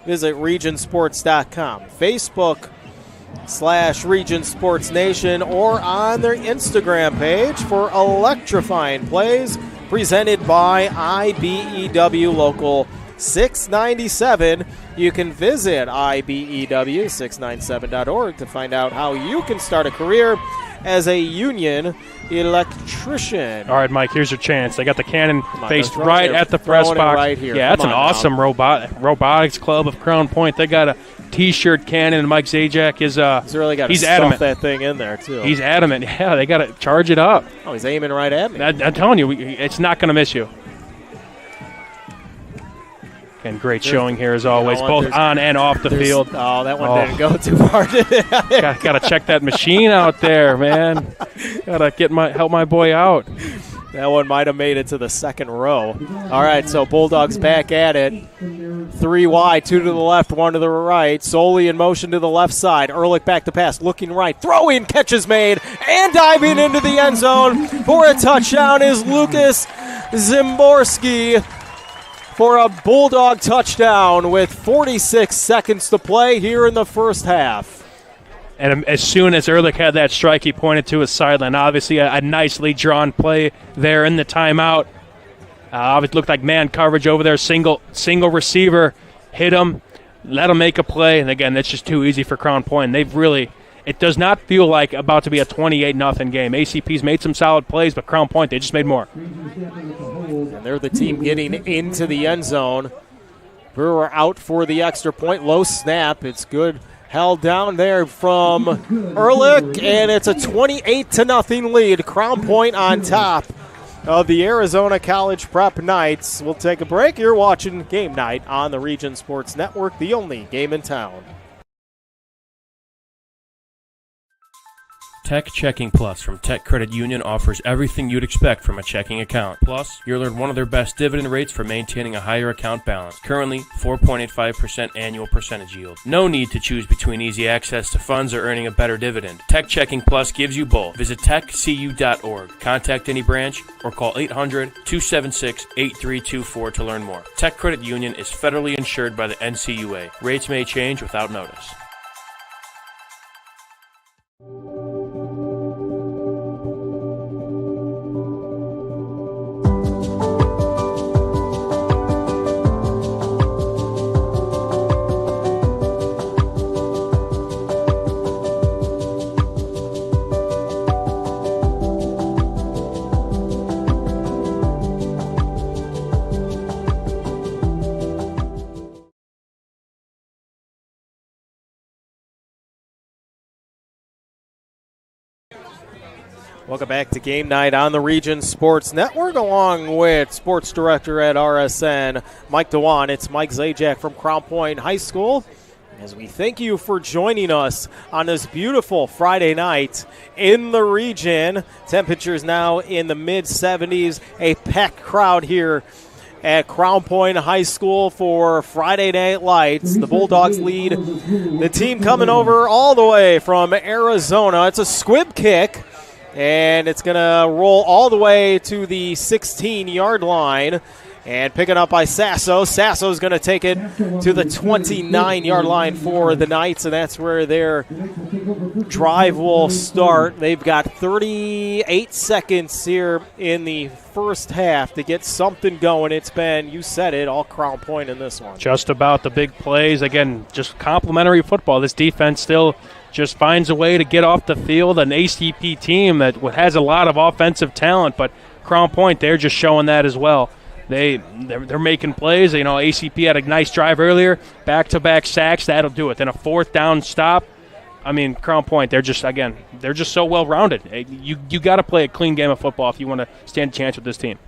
Visit regionsports.com, Facebook/Region Sports Nation, or on their Instagram page for electrifying plays presented by IBEW Local 697. You can visit IBEW697.org to find out how you can start a career as a union electrician. All right, Mike, here's your chance. They got the cannon faced right at the press box. Right here. Yeah, that's an awesome robotics club of Crown Point. They got a T-shirt cannon, and Mike Zajac is he's really got to stuff adamant. that thing in there, too. He's adamant. Yeah, they got to charge it up. Oh, he's aiming right at me. I'm telling you, it's not going to miss you. And great showing here as always, both on and off the field. Oh, that one didn't go too far. Got to check that machine out there, man. Got to help my boy out. That one might have made it to the second row. All right, so Bulldogs back at it. 3 wide, 2 to the left, 1 to the right. Solely in motion to the left side. Ehrlich back to pass, looking right. Throwing, catch is made, and diving into the end zone for a touchdown is Lucas Zimborski for a Bulldog touchdown with 46 seconds to play here in the first half. And as soon as Ehrlich had that strike, he pointed to his sideline. Obviously, a nicely drawn play there in the timeout. It looked like man coverage over there. Single receiver hit him, let him make a play. And again, that's just too easy for Crown Point. It does not feel like about to be a 28-0 game. ACP's made some solid plays, but Crown Point, they just made more. And they're the team getting into the end zone. Brewer out for the extra point. Low snap. It's good. Held down there from Ehrlich, and it's a 28-0 lead. Crown Point on top of the Arizona College Prep Knights. We'll take a break. You're watching Game Night on the Region Sports Network, the only game in town. Tech Checking Plus from Tech Credit Union offers everything you'd expect from a checking account. Plus, you'll earn one of their best dividend rates for maintaining a higher account balance. Currently, 4.85% annual percentage yield. No need to choose between easy access to funds or earning a better dividend. Tech Checking Plus gives you both. Visit techcu.org, contact any branch, or call 800-276-8324 to learn more. Tech Credit Union is federally insured by the NCUA. Rates may change without notice. Welcome back to Game Night on the Region Sports Network, along with Sports Director at RSN, Mike DeWan. It's Mike Zajac from Crown Point High School. as we thank you for joining us on this beautiful Friday night in the region. Temperatures now in the mid-70s, a packed crowd here at Crown Point High School for Friday Night Lights. The Bulldogs lead the team coming over all the way from Arizona. It's a squib kick, and it's going to roll all the way to the 16-yard line. And picking up by Sasso. Sasso's going to take it to the 29-yard line for the Knights, and that's where their drive will start. They've got 38 seconds here in the first half to get something going. It's been, you said it, all Crown Point in this one. Just about the big plays. Again, just complimentary football. This defense still just finds a way to get off the field. An ACP team that has a lot of offensive talent, but Crown Point, they're just showing that as well. They're making plays. You know, ACP had a nice drive earlier, back-to-back sacks. That'll do it. Then a fourth down stop. I mean, Crown Point, they're just so well-rounded. You got to play a clean game of football if you want to stand a chance with this team.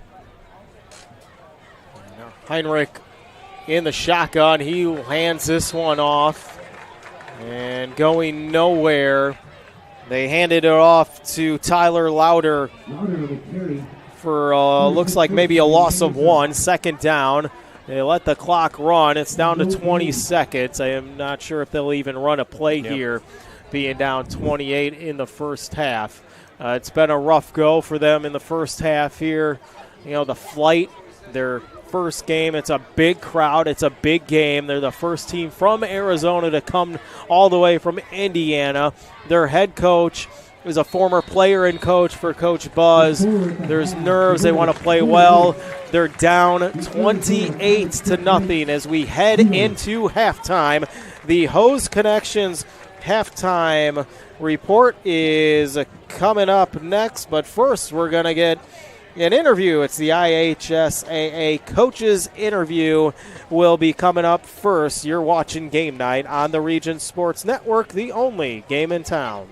Heinrich in the shotgun. He hands this one off and going nowhere. They handed it off to Tyler Louder for looks like maybe a loss of 1, second down. They let the clock run. It's down to 20 seconds. I am not sure if they'll even run a play here, being down 28 in the first half. It's been a rough go for them in the first half here. You know, the flight, their first game, it's a big crowd. It's a big game. They're the first team from Arizona to come all the way from Indiana. Their head coach is a former player and coach for Coach Buzz. There's nerves. They want to play well. They're down 28-0 as we head into halftime. The Hose Connections halftime report is coming up next, but first we're going to get an interview. It's the IHSAA coaches interview will be coming up first. You're watching Game Night on the Region Sports Network, the only game in town.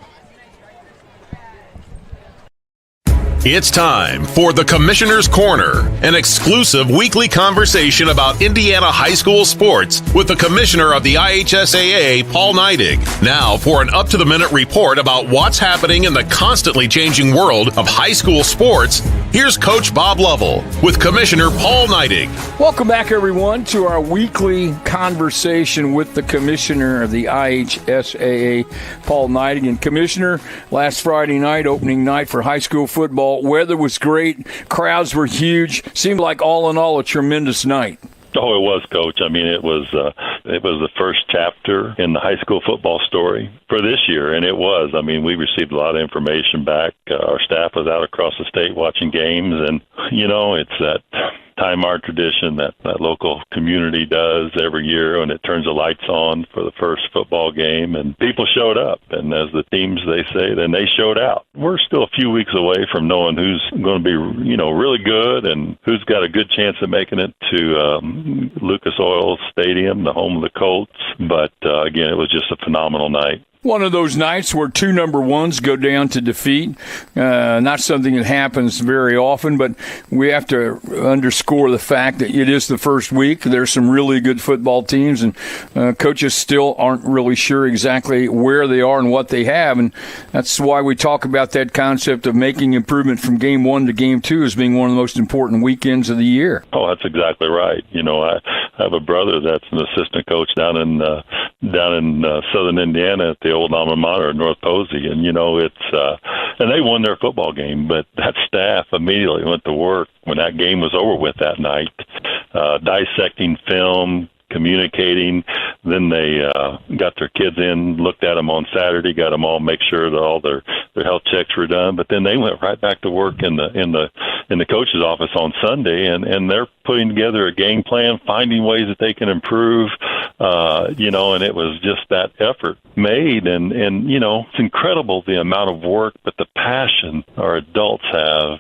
It's time for the Commissioner's Corner, an exclusive weekly conversation about Indiana high school sports with the Commissioner of the IHSAA, Paul Neidig. Now for an up-to-the-minute report about what's happening in the constantly changing world of high school sports, here's Coach Bob Lovell with Commissioner Paul Neidig. Welcome back, everyone, to our weekly conversation with the Commissioner of the IHSAA, Paul Neidig. And Commissioner, last Friday night, opening night for high school football, weather was great, crowds were huge, seemed like all in all a tremendous night. Oh, it was, Coach. I mean, it was the first chapter in the high school football story for this year, and it was. I mean, we received a lot of information back. Our staff was out across the state watching games, and, you know, it's that time-honored tradition that local community does every year when it turns the lights on for the first football game, and people showed up. And as the teams, they say, then they showed out. We're still a few weeks away from knowing who's going to be, you know, really good and who's got a good chance of making it to Lucas Oil Stadium, the home of the Colts. But, again, it was just a phenomenal night. One of those nights where two number ones go down to defeat. Not something that happens very often, but we have to underscore the fact that it is the first week. There's some really good football teams, and coaches still aren't really sure exactly where they are and what they have. And that's why we talk about that concept of making improvement from game 1 to game 2 as being one of the most important weekends of the year. Oh, that's exactly right. You know, I have a brother that's an assistant coach down in southern Indiana at the old alma mater, North Posey, and you know it's and they won their football game, but that staff immediately went to work when that game was over with that night, dissecting film, communicating. Then they got their kids in, looked at them on Saturday, got them all, make sure that all their health checks were done. But then they went right back to work in the coach's office on Sunday, and they're putting together a game plan, finding ways that they can improve. You know, and it was just that effort made, and you know, it's incredible the amount of work, but the passion our adults have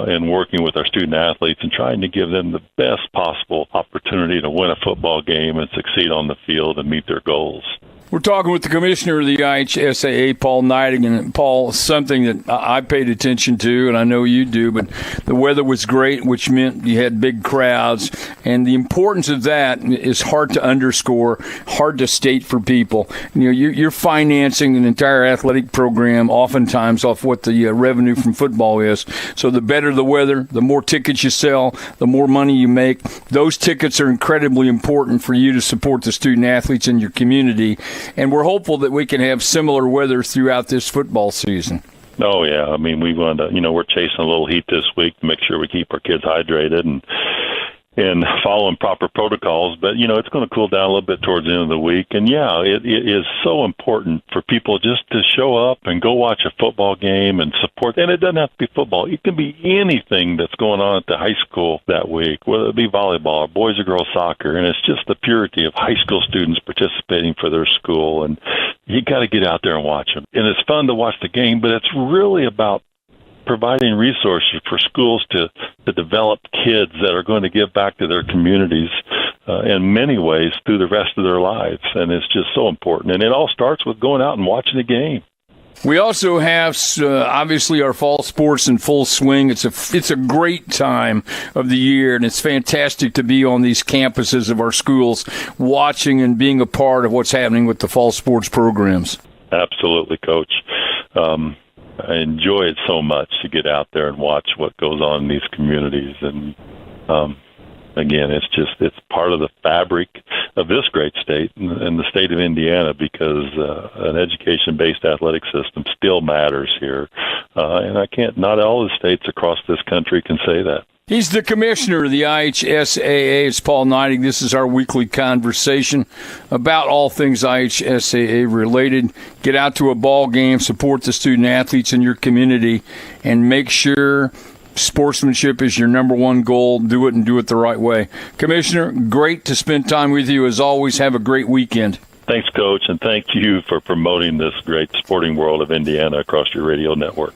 in working with our student athletes and trying to give them the best possible opportunity to win a football game and succeed on the field and meet their goals. We're talking with the commissioner of the IHSAA, Paul Neidig, and Paul, something that I paid attention to, and I know you do, but the weather was great, which meant you had big crowds, and the importance of that is hard to underscore, hard to state for people. You're financing an entire athletic program oftentimes off what the revenue from football is. So the better the weather, the more tickets you sell, the more money you make. Those tickets are incredibly important for you to support the student athletes in your community. And we're hopeful that we can have similar weather throughout this football season. Oh, yeah. I mean, we want to, we're chasing a little heat this week to make sure we keep our kids hydrated and following proper protocols. But, it's going to cool down a little bit towards the end of the week. And, yeah, it is so important for people just to show up and go watch a football game and support. And it doesn't have to be football. It can be anything that's going on at the high school that week, whether it be volleyball or boys or girls soccer. And it's just the purity of high school students participating for their school. And you got to get out there and watch them. And it's fun to watch the game, but it's really about providing resources for schools to develop kids that are going to give back to their communities in many ways through the rest of their lives. And it's just so important. And it all starts with going out and watching the game. We also have, obviously, our fall sports in full swing. It's a great time of the year, and it's fantastic to be on these campuses of our schools watching and being a part of what's happening with the fall sports programs. Absolutely, Coach. I enjoy it so much to get out there and watch what goes on in these communities. And again, it's part of the fabric of this great state and the state of Indiana, because an education-based athletic system still matters here. And not all the states across this country can say that. He's the commissioner of the IHSAA. It's Paul Neidig. This is our weekly conversation about all things IHSAA related. Get out to a ball game, support the student athletes in your community, and make sure sportsmanship is your number one goal. Do it and do it the right way. Commissioner, great to spend time with you. As always, have a great weekend. Thanks, Coach, and thank you for promoting this great sporting world of Indiana across your radio network.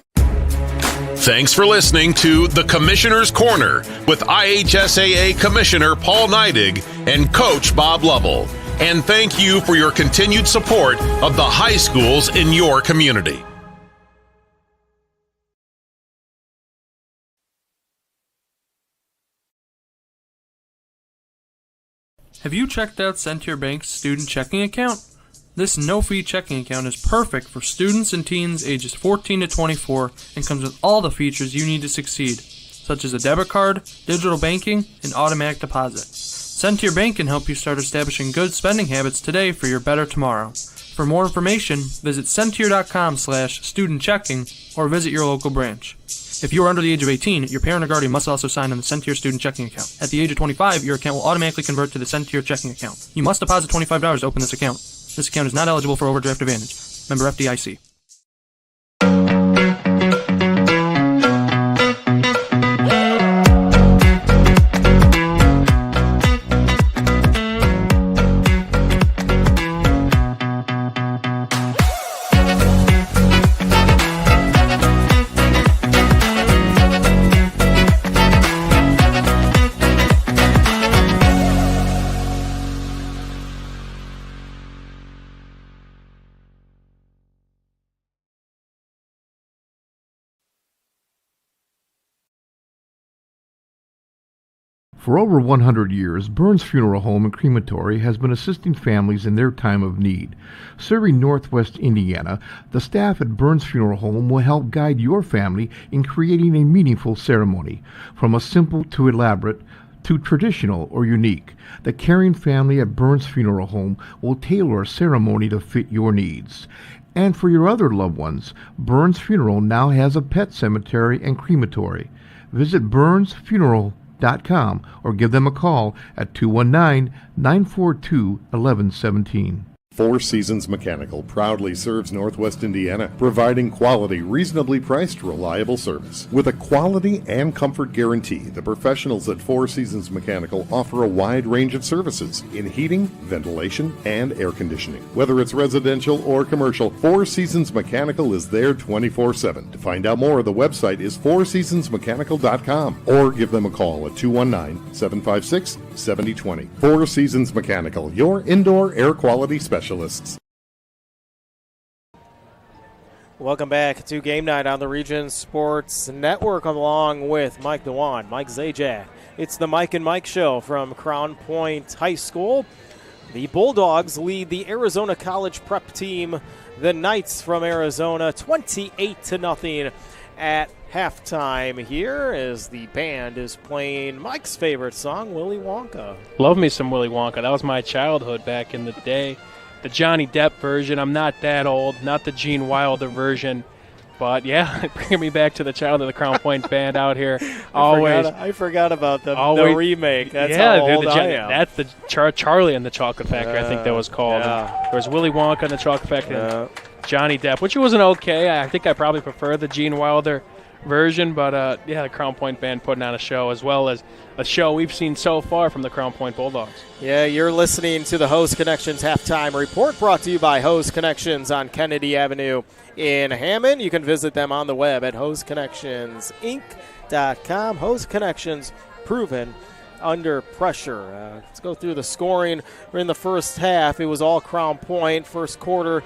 Thanks for listening to The Commissioner's Corner with IHSAA Commissioner Paul Neidig and Coach Bob Lovell. And thank you for your continued support of the high schools in your community. Have you checked out Send to Your Bank's student checking account? This no-fee checking account is perfect for students and teens ages 14 to 24 and comes with all the features you need to succeed, such as a debit card, digital banking, and automatic deposit. Send to Your Bank can help you start establishing good spending habits today for your better tomorrow. For more information, visit sendtoyour.com/student-checking or visit your local branch. If you are under the age of 18, your parent or guardian must also sign on the Send to Your student checking account. At the age of 25, your account will automatically convert to the Send to Your checking account. You must deposit $25 to open this account. This account is not eligible for overdraft advantage. Member FDIC. For over 100 years, Burns Funeral Home and Crematory has been assisting families in their time of need. Serving Northwest Indiana, the staff at Burns Funeral Home will help guide your family in creating a meaningful ceremony. From a simple to elaborate, to traditional or unique, the caring family at Burns Funeral Home will tailor a ceremony to fit your needs. And for your other loved ones, Burns Funeral now has a pet cemetery and crematory. Visit burnsfuneral.com or give them a call at 219-942-1117. Four Seasons Mechanical proudly serves Northwest Indiana, providing quality, reasonably priced, reliable service. With a quality and comfort guarantee, the professionals at Four Seasons Mechanical offer a wide range of services in heating, ventilation, and air conditioning. Whether it's residential or commercial, Four Seasons Mechanical is there 24/7. To find out more, the website is fourseasonsmechanical.com or give them a call at 219-756-7020. Four Seasons Mechanical, your indoor air quality specialists. Welcome back to Game Night on the Region Sports Network, along with Mike Dewan, Mike Zajac. It's the Mike and Mike Show from Crown Point High School. The Bulldogs lead the Arizona College Prep team, the Knights from Arizona, 28-0 at halftime here as the band is playing Mike's favorite song, Willy Wonka. Love me some Willy Wonka. That was my childhood back in the day. The Johnny Depp version. I'm not that old, not the Gene Wilder version. But, yeah, bringing me back to the childhood of the Crown Point band out here. I forgot about the remake. That's how old I am. That's the Charlie and the Chocolate Factory, I think that was called. Yeah. There was Willy Wonka and the Chocolate Factory and Johnny Depp, which wasn't okay. I think I probably prefer the Gene Wilder version. But, the Crown Point band putting on a show, as well as a show we've seen so far from the Crown Point Bulldogs. Yeah, you're listening to the Host Connections Halftime Report, brought to you by Host Connections on Kennedy Avenue in Hammond. You can visit them on the web at hostconnectionsinc.com. Host Connections, proven under pressure. Let's go through the scoring. We're in the first half. It was all Crown Point. First quarter,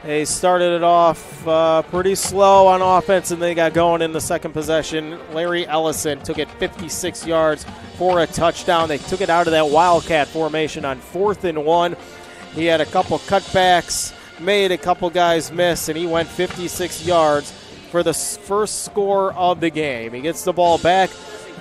they started it off pretty slow on offense, and they got going in the second possession. Larry Ellison took it 56 yards for a touchdown. They took it out of that Wildcat formation on 4th and 1. He had a couple cutbacks, made a couple guys miss, and he went 56 yards for the first score of the game. He gets the ball back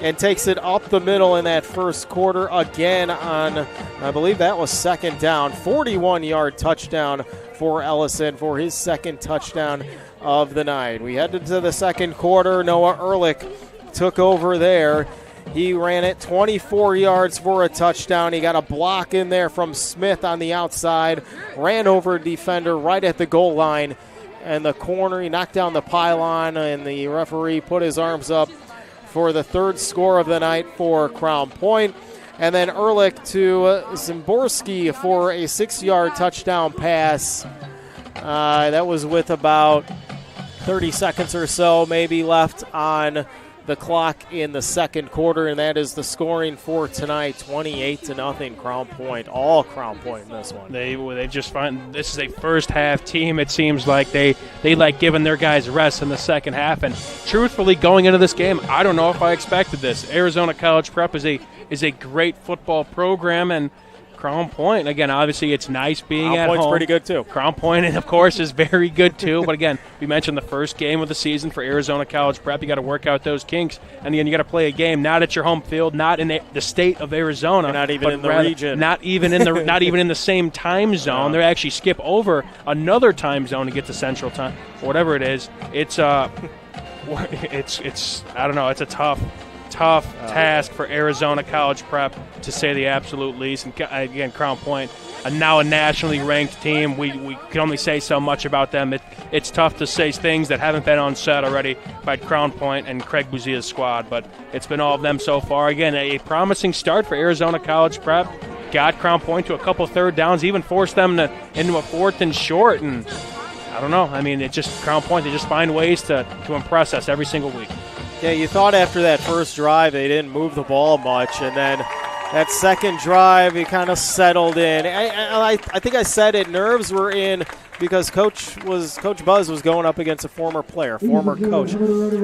and takes it up the middle in that first quarter again on, I believe that was second down. 41-yard touchdown for Ellison for his second touchdown of the night. We headed to the second quarter. Noah Ehrlich took over there. He ran it 24 yards for a touchdown. He got a block in there from Smith on the outside, ran over a defender right at the goal line, and the corner, he knocked down the pylon, and the referee put his arms up for the third score of the night for Crown Point. And then Ehrlich to Zimborski for a 6-yard touchdown pass. That was with about 30 seconds or so maybe left on the clock in the second quarter, and that is the scoring for tonight, 28-0 Crown Point. All Crown Point in this one. They just find this is a first half team. It seems like they like giving their guys rest in the second half. And truthfully, going into this game, I don't know if I expected this. Arizona College Prep is a great football program, and Crown Point, again, obviously it's nice being at home. Crown Point's pretty good, too. Crown Point, of course, is very good, too. But, again, we mentioned the first game of the season for Arizona College Prep. You got to work out those kinks. And, again, you got to play a game not at your home field, not in the state of Arizona. And not even in the region. Not even in the same time zone. They actually skip over another time zone to get to Central Time, whatever it is. It's I don't know, it's a tough task for Arizona College Prep, to say the absolute least. And again, Crown Point, now a nationally ranked team. We can only say so much about them. It's tough to say things that haven't been on set already by Crown Point and Craig Buzia's squad, but it's been all of them so far. Again, a promising start for Arizona College Prep. Got Crown Point to a couple third downs, even forced them into a 4th and short. And I don't know. I mean, it just Crown Point, they just find ways to impress us every single week. Yeah, you thought after that first drive they didn't move the ball much, and then that second drive he kind of settled in. I think I said it, nerves were in because Coach Buzz was going up against a former player, former coach.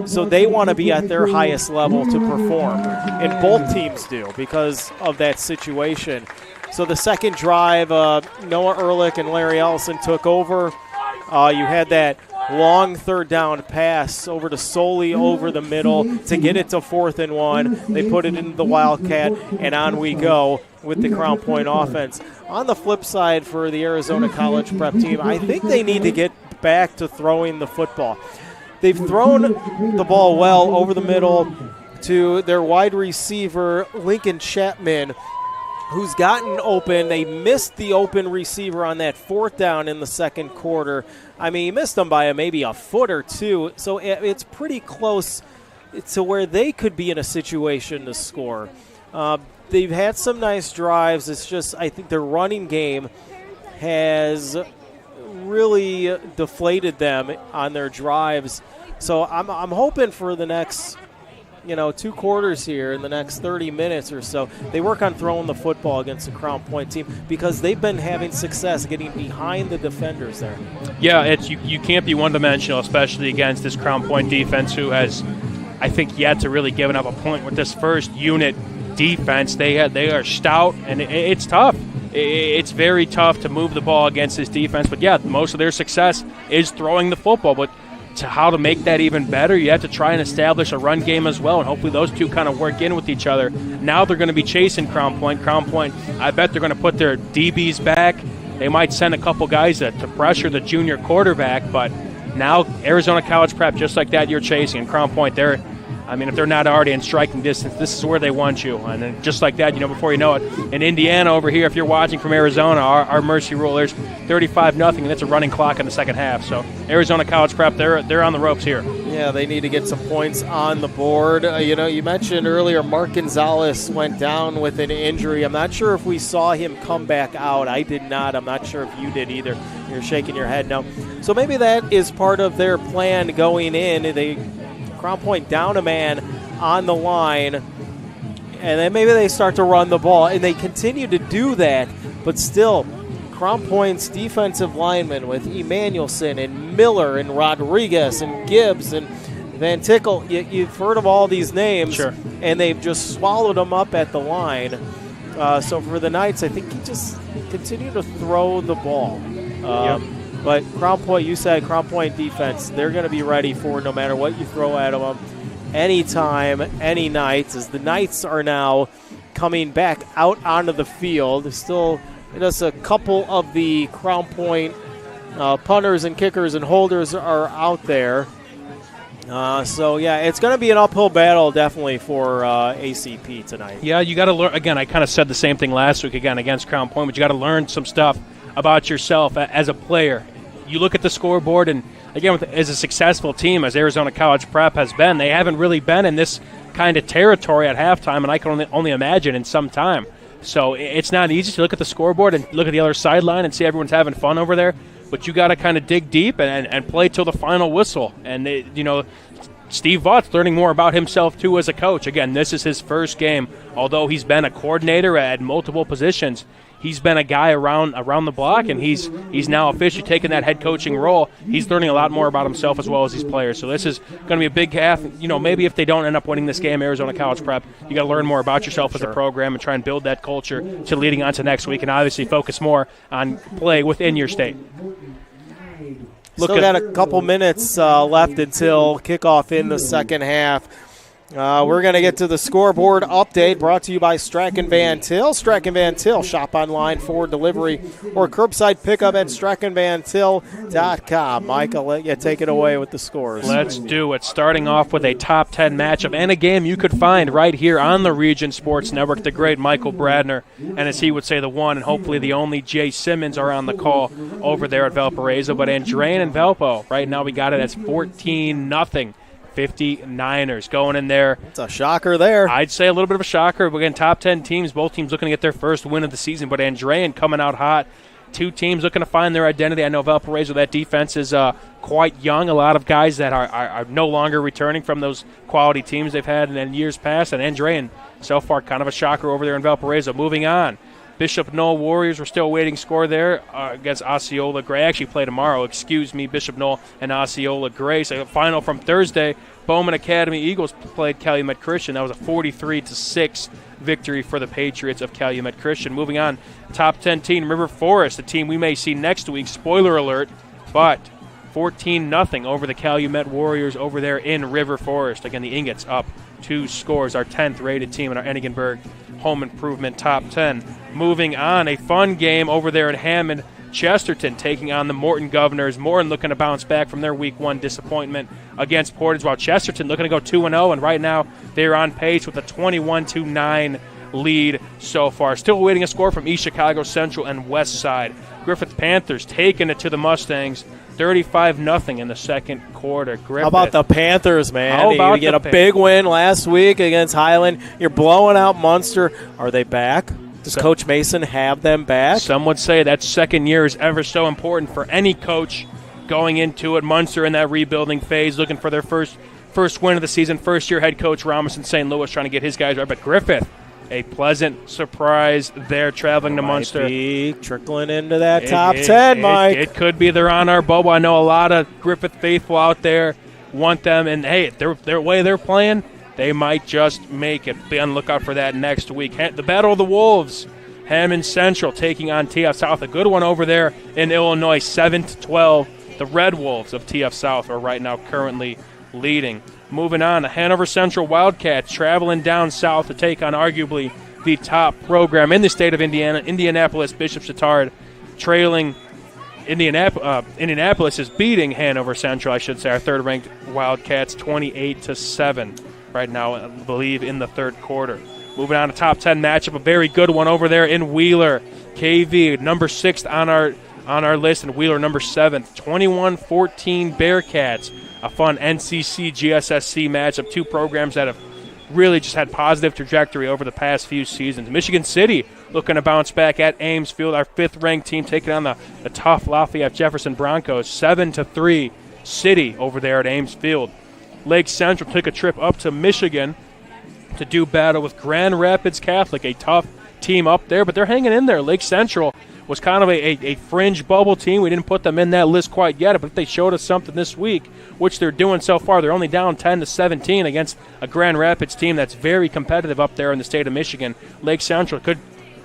So they want to be at their highest level to perform, and both teams do because of that situation. So the second drive, Noah Ehrlich and Larry Ellison took over. You had that long third down pass over to Soley over the middle to get it to 4th and 1. They put it into the Wildcat, and on we go with the Crown Point offense. On the flip side for the Arizona College Prep team, I think they need to get back to throwing the football. They've thrown the ball well over the middle to their wide receiver, Lincoln Chapman, who's gotten open. They missed the open receiver on that 4th down in the second quarter. I mean, he missed them by maybe a foot or two, so it's pretty close to where they could be in a situation to score. They've had some nice drives. It's just I think their running game has really deflated them on their drives. So I'm hoping for the next 2 quarters here in the next 30 minutes or so, they work on throwing the football against the Crown Point team because they've been having success getting behind the defenders there. Yeah, you can't be one-dimensional, especially against this Crown Point defense who has, I think, yet to really given up a point with this first unit defense. They are stout, and it's tough. It's very tough to move the ball against this defense. But, yeah, most of their success is throwing the football. But how to make that even better, you have to try and establish a run game as well, and hopefully those two kind of work in with each other. Now they're going to be chasing Crown Point. Crown Point, I bet they're going to put their DBs back. They might send a couple guys to pressure the junior quarterback, but now Arizona College Prep, just like that, you're chasing. And Crown Point, if they're not already in striking distance, this is where they want you. And then just like that, before you know it, in Indiana over here, if you're watching from Arizona, our mercy rule, there's 35-0, and it's a running clock in the second half. So Arizona College Prep, they're on the ropes here. Yeah, they need to get some points on the board. You mentioned earlier Mark Gonzalez went down with an injury. I'm not sure if we saw him come back out. I did not. I'm not sure if you did either. You're shaking your head no. So maybe that is part of their plan going in. Crown Point down a man on the line, and then maybe they start to run the ball, and they continue to do that, but still, Crown Point's defensive linemen with Emmanuelson and Miller and Rodriguez and Gibbs and Van Tickle, you've heard of all these names, sure, and they've just swallowed them up at the line. So for the Knights, I think you just continue to throw the ball. But Crown Point, you said Crown Point defense, they're going to be ready for no matter what you throw at them, anytime, any night, as the Knights are now coming back out onto the field. There's still just a couple of the Crown Point punters and kickers and holders are out there. It's going to be an uphill battle definitely for ACP tonight. Yeah, you got to learn. Again, I kind of said the same thing last week again against Crown Point, but you got to learn some stuff about yourself as a player. You look at the scoreboard, and again, as a successful team, as Arizona College Prep has been, they haven't really been in this kind of territory at halftime, and I can only imagine in some time. So it's not easy to look at the scoreboard and look at the other sideline and see everyone's having fun over there, but you got to kind of dig deep and play till the final whistle. And, Steve Vaught's learning more about himself, too, as a coach. Again, this is his first game. Although he's been a coordinator at multiple positions, he's been a guy around the block, and he's now officially taken that head coaching role. He's learning a lot more about himself as well as these players. So this is going to be a big half. Maybe if they don't end up winning this game, Arizona College Prep, you got to learn more about yourself as a program and try and build that culture to leading on to next week, and obviously focus more on play within your state. Still got a couple minutes left until kickoff in the second half. We're going to get to the scoreboard update brought to you by Strachan Van Til. Strachan Van Til, shop online for delivery or curbside pickup at strachanvantil.com. Mike, I'll let you take it away with the scores. Let's do it. Starting off with a top 10 matchup and a game you could find right here on the Region Sports Network. The great Michael Bradner, and as he would say, the one and hopefully the only Jay Simmons are on the call over there at Valparaiso. But Andrean and Valpo, right now we got it as 14-0. 59ers going in there. It's a shocker there. I'd say a little bit of a shocker. But again, top 10 teams, both teams looking to get their first win of the season. But Andrean coming out hot. Two teams looking to find their identity. I know Valparaiso, that defense is quite young. A lot of guys that are no longer returning from those quality teams they've had in years past. And Andrean, so far, kind of a shocker over there in Valparaiso. Moving on. Bishop Knoll Warriors, we're still waiting score there against Osceola Gray. Actually play tomorrow, Bishop Knoll and Osceola Gray. So final from Thursday, Bowman Academy Eagles played Calumet Christian. That was a 43-6 victory for the Patriots of Calumet Christian. Moving on, top 10 team, River Forest, a team we may see next week. Spoiler alert, but 14-0 over the Calumet Warriors over there in River Forest. Again, the Ingots up 2 scores, our 10th rated team in our Enigenberg Home Improvement Top 10. Moving on, a fun game over there in Hammond. Chesterton taking on the Morton Governors. Morton looking to bounce back from their Week 1 disappointment against Portage, while Chesterton looking to go 2-0, and right now they're on pace with a 21-9 lead so far. Still waiting a score from East Chicago Central and West Side. Griffith Panthers taking it to the Mustangs, 35-0 in the second quarter. Griffith. How about the Panthers, man? You get a big win last week against Highland. You're blowing out Munster. Are they back? Does Coach Mason have them back? Some would say that second year is ever so important for any coach going into it. Munster in that rebuilding phase, looking for their first first win of the season. First-year head coach Ramos in St. Louis trying to get his guys right. But Griffith, a pleasant surprise there traveling to Munster. Might be trickling into that top 10, Mike. It could be. They're on our bubble. I know a lot of Griffith faithful out there want them. And, hey, their way they're playing, they might just make it. Be on the lookout for that next week. The Battle of the Wolves. Hammond Central taking on TF South. A good one over there in Illinois, 7-12. The Red Wolves of TF South are right now currently leading. Moving on, the Hanover Central Wildcats traveling down south to take on arguably the top program in the state of Indiana, Indianapolis Bishop Chatard, trailing Indianapolis is beating Hanover Central, I should say, our third-ranked Wildcats, 28-7 right now, I believe, in the third quarter. Moving on to top 10 matchup, a very good one over there in Wheeler. KV, number 6 on our list, and Wheeler, number 7. 21-14 Bearcats. A fun NCC GSSC matchup. Two programs that have really just had positive trajectory over the past few seasons. Michigan City looking to bounce back at Ames Field. Our 5th-ranked team taking on the tough Lafayette Jefferson Broncos. 7-3 City over there at Ames Field. Lake Central took a trip up to Michigan to do battle with Grand Rapids Catholic, a tough team up there, but they're hanging in there. Lake Central was kind of a fringe bubble team. We didn't put them in that list quite yet, but they showed us something this week, which they're doing so far. They're only down 10-17 against a Grand Rapids team that's very competitive up there in the state of Michigan. Lake Central could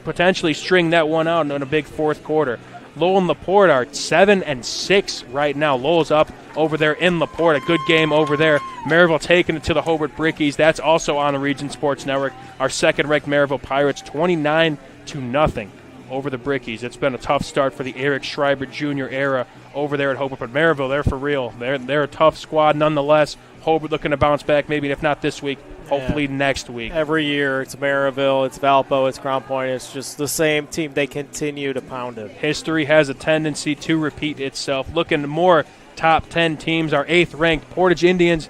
potentially string that one out in a big fourth quarter. Lowell and LaPorte are 7-6 right now. Lowell's up over there in LaPorte. A good game over there. Maryville taking it to the Hobart Brickies. That's also on the Region Sports Network. Our second-ranked Maryville Pirates, 29-0 over the Brickies. It's been a tough start for the Eric Schreiber Jr. era over there at Hobart. But Maryville, they're for real. They're a tough squad nonetheless. Hobart looking to bounce back, maybe if not this week, hopefully next week. Every year it's Maryville, it's Valpo, it's Crown Point. It's just the same team. They continue to pound it. History has a tendency to repeat itself. Looking more top 10 teams, our 8th-ranked Portage Indians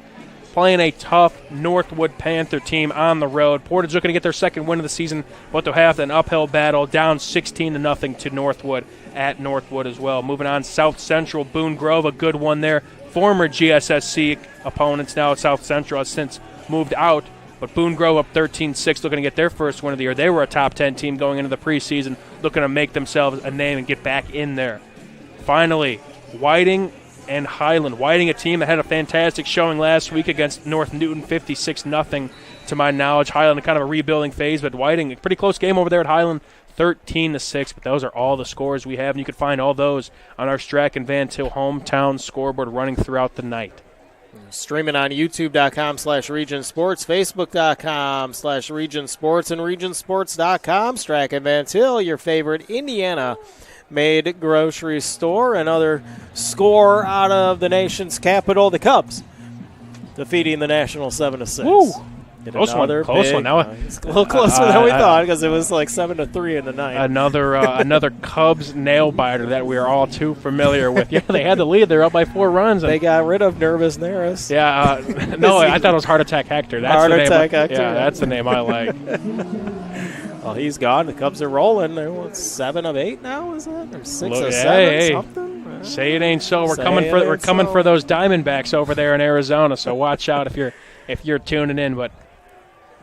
playing a tough Northwood Panther team on the road. Portage looking to get their second win of the season, but they'll have an uphill battle, down 16-0 to Northwood at Northwood as well. Moving on, South Central Boone Grove, a good one there. Former GSSC opponents now at South Central has since moved out, but Boone Grove up 13-6, looking to get their first win of the year. They were a top 10 team going into the preseason, looking to make themselves a name and get back in there. Finally, Whiting and Highland. Whiting, a team that had a fantastic showing last week against North Newton, 56-0 to my knowledge. Highland kind of a rebuilding phase, but Whiting, a pretty close game over there at Highland, 13-6. But those are all the scores we have, and you can find all those on our Strack and Van Til hometown scoreboard running throughout the night. Streaming on youtube.com/Region Sports, facebook.com/Region Sports, and regionsports.com. Strack and Van Til, your favorite Indiana-made grocery store. Another score out of the nation's capital, the Cubs, defeating the National 7-6. Woo! Close one. Now it's a little closer than we thought because it was like 7-3 in the ninth. Another Cubs nail biter that we are all too familiar with. Yeah, they had the lead. They're up by 4 runs. They got rid of Nervous Neris. Yeah, no, I thought it was Heart Attack Hector. That's Heart the name. Attack Hector. Yeah, that's the name I like. Well, he's gone. The Cubs are rolling. They're 7 of 8 now, is it? Or 6 of 7, hey. something? Say it ain't so. We're coming for those Diamondbacks over there in Arizona. So watch out if you're tuning in. But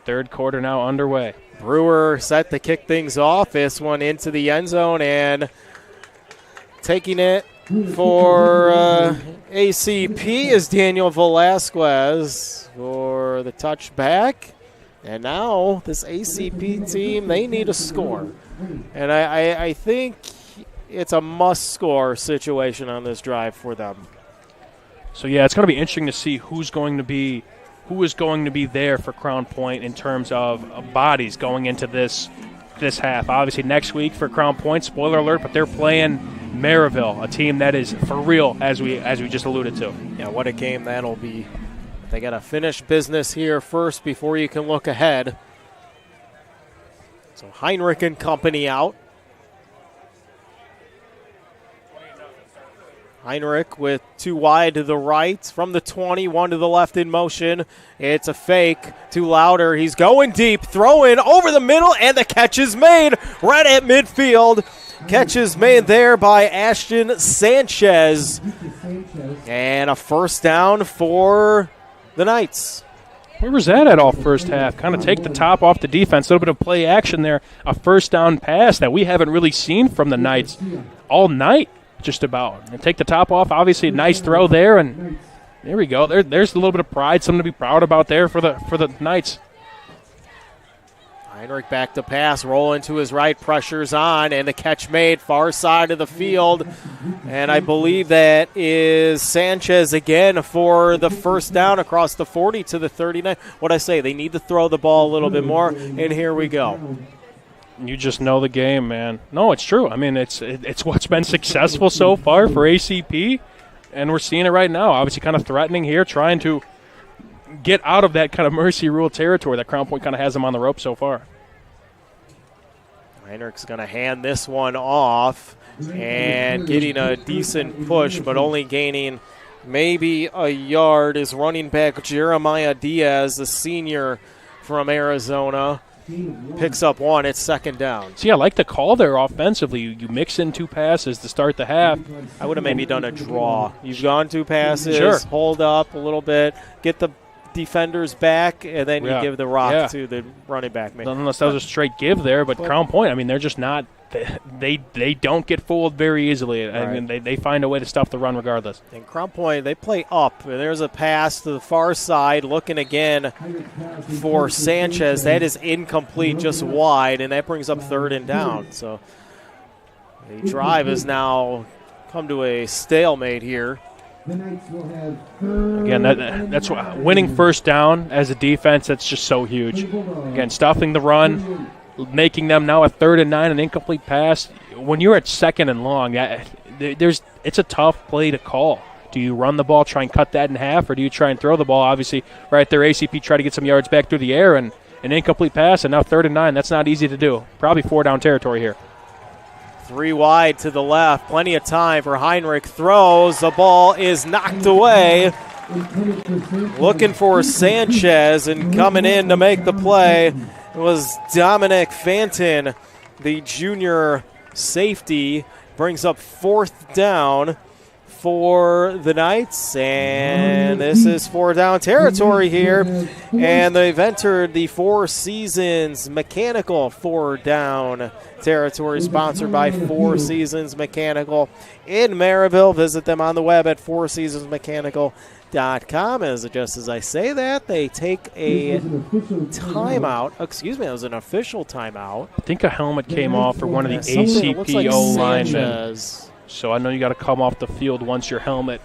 third quarter now underway. Brewer set to kick things off. This one into the end zone and taking it for ACP is Daniel Velasquez for the touchback. And now this ACP team, they need a score. And I think it's a must-score situation on this drive for them. So, yeah, it's going to be interesting to see who is going to be there for Crown Point in terms of bodies going into this half. Obviously, next week for Crown Point, spoiler alert, but they're playing Maryville, a team that is for real, as we just alluded to. Yeah, what a game that'll be. They got to finish business here first before you can look ahead. So Heinrich and company out. Heinrich with 2 wide to the right from the 20, 1 to the left in motion. It's a fake to Louder. He's going deep, throwing over the middle, and the catch is made right at midfield. Catch is made there by Ashton Sanchez. And a first down for the Knights. Where was that at all first half? Kind of take the top off the defense. A little bit of play action there. A first down pass that we haven't really seen from the Knights all night, just about. And take the top off. Obviously, a nice throw there, and there we go. There's a little bit of pride, something to be proud about there for the Knights. Heinrich back to pass, roll into his right, pressures on, and the catch made far side of the field. And I believe that is Sanchez again for the first down across the 40 to the 39. What I say, they need to throw the ball a little bit more, and here we go. You just know the game, man. No, it's true. I mean, it's what's been successful so far for ACP, and we're seeing it right now. Obviously kind of threatening here, trying to get out of that kind of mercy rule territory that Crown Point kind of has them on the rope so far. Heinrich's going to hand this one off and getting a decent push, but only gaining maybe a yard is running back Jeremiah Diaz, the senior from Arizona. Picks up one. It's second down. See, I like the call there offensively. You mix in 2 passes to start the half. I would have maybe done a draw. You've gone 2 passes, sure. Hold up a little bit, get the defenders back, and then you give the rock to the running back. Maybe. Unless that was a straight give there, but Crown Point, I mean, they're just not – they don't get fooled very easily. Right. I mean, they find a way to stuff the run regardless. And Crown Point, they play up. There's a pass to the far side, looking again for Sanchez. That is incomplete, just wide, and that brings up 3rd and down. So the drive has now come to a stalemate here. Again, that's what, winning first down as a defense, that's just so huge. Again, stopping the run, making them now a 3rd and 9, an incomplete pass. When you're at 2nd and long, it's a tough play to call. Do you run the ball, try and cut that in half, or do you try and throw the ball? Obviously, right there, ACP try to get some yards back through the air, and an incomplete pass, and now 3rd and 9. That's not easy to do. Probably 4-down territory here. 3 wide to the left. Plenty of time for Heinrich. Throws. The ball is knocked away. Looking for Sanchez, and coming in to make the play was Dominic Fanton, the junior safety. Brings up 4th down for the Knights, and this is 4-down territory here, and they've entered the Four Seasons Mechanical 4-down territory, sponsored by Four Seasons Mechanical in Maryville. Visit them on the web at fourseasonsmechanical.com. Just as I say that, they take a timeout. Excuse me, it was an official timeout. I think a helmet came off for one of the ACP O-linemen. So I know you got to come off the field once your helmet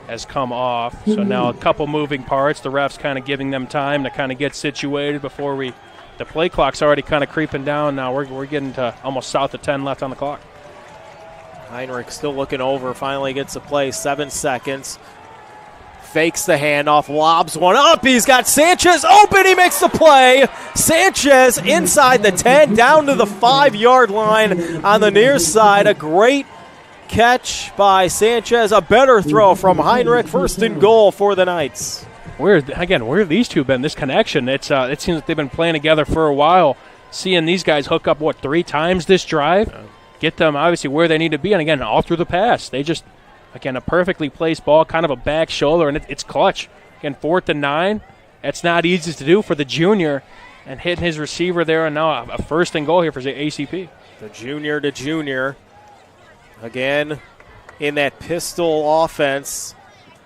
has come off. So now a couple moving parts. The ref's kind of giving them time to kind of get situated before the play clock's already kind of creeping down. Now we're getting to almost south of 10 left on the clock. Heinrich still looking over, finally gets a play, 7 seconds. Fakes the handoff, lobs one up. He's got Sanchez open. He makes the play. Sanchez inside the 10, down to the 5-yard line on the near side. A great catch by Sanchez. A better throw from Heinrich. 1st and goal for the Knights. Where have these two been? This connection, it seems like they've been playing together for a while. Seeing these guys hook up, 3 times this drive? Get them, obviously, where they need to be. And, again, all through the pass. They just, again, a perfectly placed ball, kind of a back shoulder, and it's clutch. Again, 4th and 9. That's not easy to do for the junior. And hitting his receiver there, and now a 1st and goal here for the ACP. The junior to junior. Again, in that pistol offense.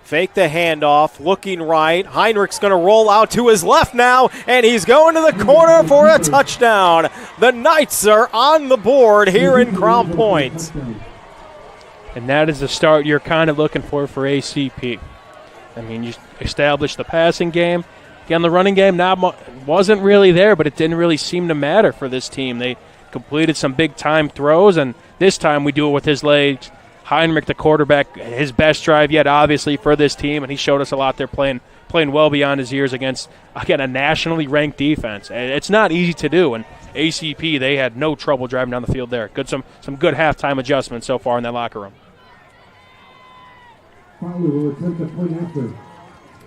Fake the handoff, looking right. Heinrich's going to roll out to his left now, and he's going to the corner for a touchdown. The Knights are on the board here in Crown Point. And that is the start you're kind of looking for ACP. I mean, you established the passing game. Again, the running game wasn't really there, but it didn't really seem to matter for this team. They completed some big-time throws, and this time we do it with his legs. Heinrich, the quarterback, his best drive yet, obviously, for this team, and he showed us a lot there playing well beyond his years against, again, a nationally ranked defense. It's not easy to do, and ACP, they had no trouble driving down the field there. Some good halftime adjustments so far in that locker room.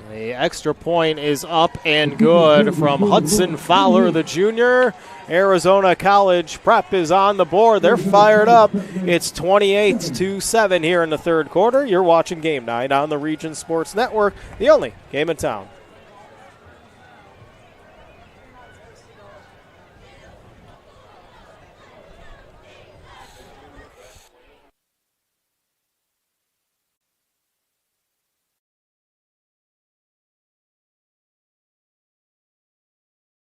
The extra point is up and good from Hudson Fowler, the junior. Arizona College Prep is on the board. They're fired up. It's 28-7 here in the third quarter. You're watching Game Night on the Region Sports Network, the only game in town.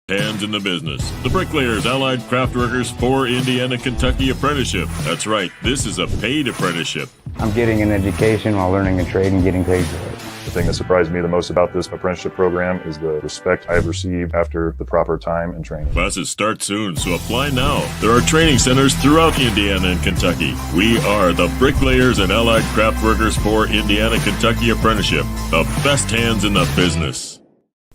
Hands in the business. The Bricklayers Allied Craft Workers for Indiana, Kentucky Apprenticeship. That's right, this is a paid apprenticeship. I'm getting an education while learning a trade and getting paid for it. The thing that surprised me the most about this apprenticeship program is the respect I've received after the proper time and training. Classes start soon, so apply now. There are training centers throughout Indiana and Kentucky. We are the Bricklayers and Allied Craft Workers for Indiana, Kentucky Apprenticeship. The best hands in the business.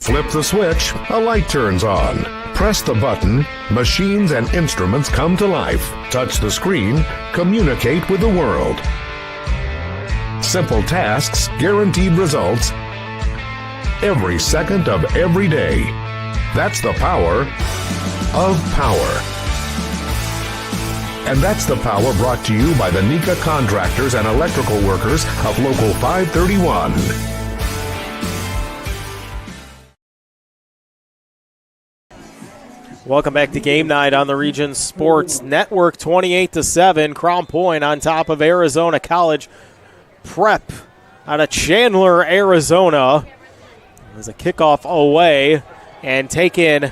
Flip the switch, a light turns on. Press the button, machines and instruments come to life. Touch the screen, communicate with the world. Simple tasks, guaranteed results, every second of every day. That's the power of power. And that's the power brought to you by the NECA contractors and electrical workers of Local 531. Welcome back to Game Night on the Region Sports Network. 28-7, Crown Point on top of Arizona College Prep out of Chandler, Arizona. There's a kickoff away and taken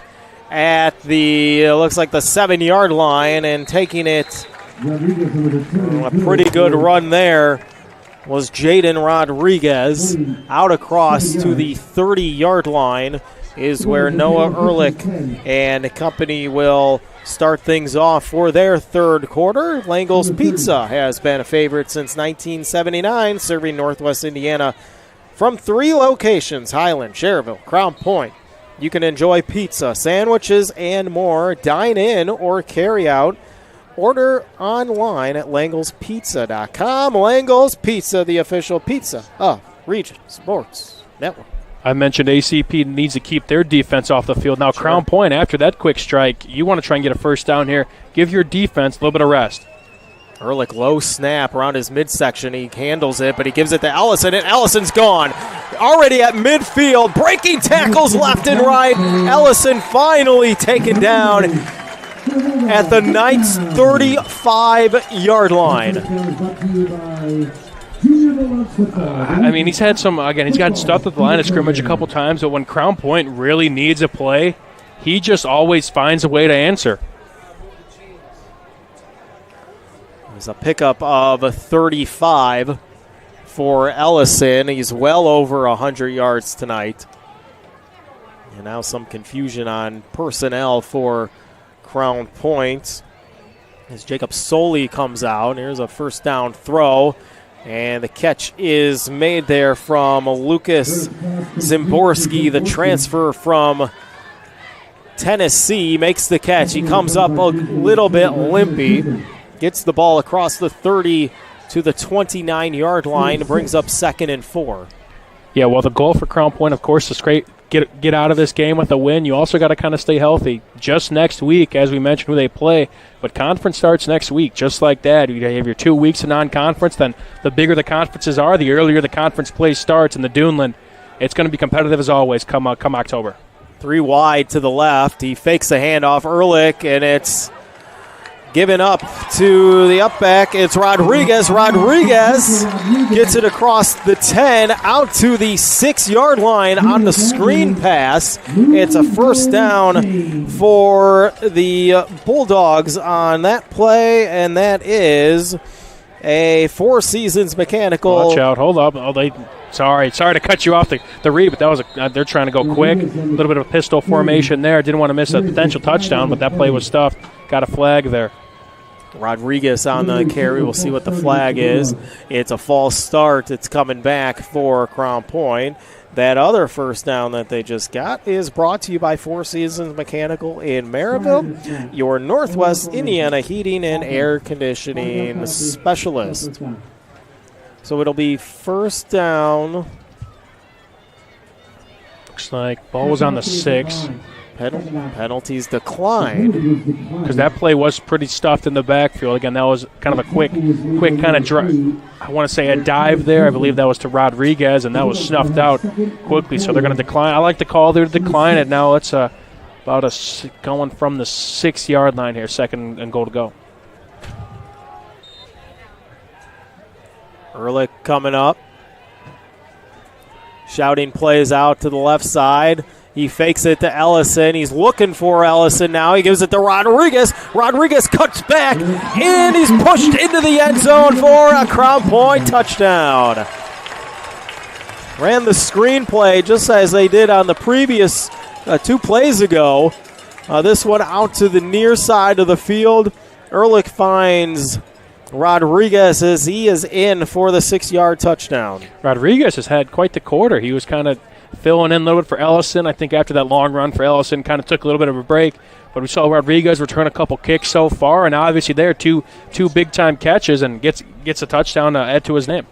at the, looks like the 7-yard line, and taking it, a pretty good run there was Jaden Rodriguez. Out across to the 30-yard line is where Noah Ehrlich and company will start things off for their third quarter. Langel's Pizza has been a favorite since 1979, serving Northwest Indiana from 3 locations: Highland, Cherville, Crown Point. You can enjoy pizza, sandwiches, and more. Dine in or carry out. Order online at langelspizza.com. Langel's Pizza, the official pizza of Region Sports Network. I mentioned ACP needs to keep their defense off the field. Now, sure. Crown Point, after that quick strike, you want to try and get a first down here. Give your defense a little bit of rest. Ehrlich, low snap around his midsection. He handles it, but he gives it to Ellison, and Ellison's gone. Already at midfield, breaking tackles left and right. Ellison finally taken down at the Knights' 35-yard line. I mean, he's had some, again, he's gotten stuffed at the line of scrimmage a couple times, but when Crown Point really needs a play, he just always finds a way to answer. There's a pickup of 35 for Ellison. He's well over 100 yards tonight. And now some confusion on personnel for Crown Point as Jacob Soley comes out. Here's a first down throw. And the catch is made there from Lucas Zimborski, the transfer from Tennessee. Makes the catch. He comes up a little bit limpy. Gets the ball across the 30 to the 29-yard line. Brings up 2nd and 4. Yeah, well, the goal for Crown Point, of course, is get out of this game with a win. You also got to kind of stay healthy. Just next week, as we mentioned, who they play, but conference starts next week, just like that. You have your 2 weeks of non-conference, then the bigger the conferences are, the earlier the conference play starts in the Duneland. It's going to be competitive as always come October. 3 wide to the left. He fakes a handoff, Ehrlich, and it's given up to the up back. It's Rodriguez. Rodriguez gets it across the 10 out to the 6-yard line on the screen pass. It's a first down for the Bulldogs on that play, and that is a Four Seasons Mechanical. Watch out. Hold up. Sorry to cut you off the read, but that was they're trying to go quick. A little bit of a pistol formation there. Didn't want to miss a potential touchdown, but that play was stuffed. Got a flag there. Rodriguez on the carry. We'll see what the flag is. It's a false start. It's coming back for Crown Point. That other first down that they just got is brought to you by Four Seasons Mechanical in Maryville, your Northwest Indiana heating and air conditioning specialist. So it'll be first down Looks like ball was on the 6. Penalties declined. Because that play was pretty stuffed in the backfield. Again, that was kind of a quick kind of drive. I want to say a dive there. I believe that was to Rodriguez, and that was snuffed out quickly. So they're going to decline. I like the call there to decline it. Now it's going from the 6-yard line here, 2nd and goal to go. Ehrlich coming up. Shouting plays out to the left side. He fakes it to Ellison. He's looking for Ellison now. He gives it to Rodriguez. Rodriguez cuts back, and he's pushed into the end zone for a Crown Point touchdown. Ran the screen play just as they did on the previous 2 plays ago. This one out to the near side of the field. Ehrlich finds Rodriguez as he is in for the 6-yard touchdown. Rodriguez has had quite the quarter. He was kind of filling in a little bit for Ellison. I think after that long run for Ellison, kind of took a little bit of a break. But we saw Rodriguez return a couple kicks so far, and obviously there two big-time catches and gets a touchdown to add to his name.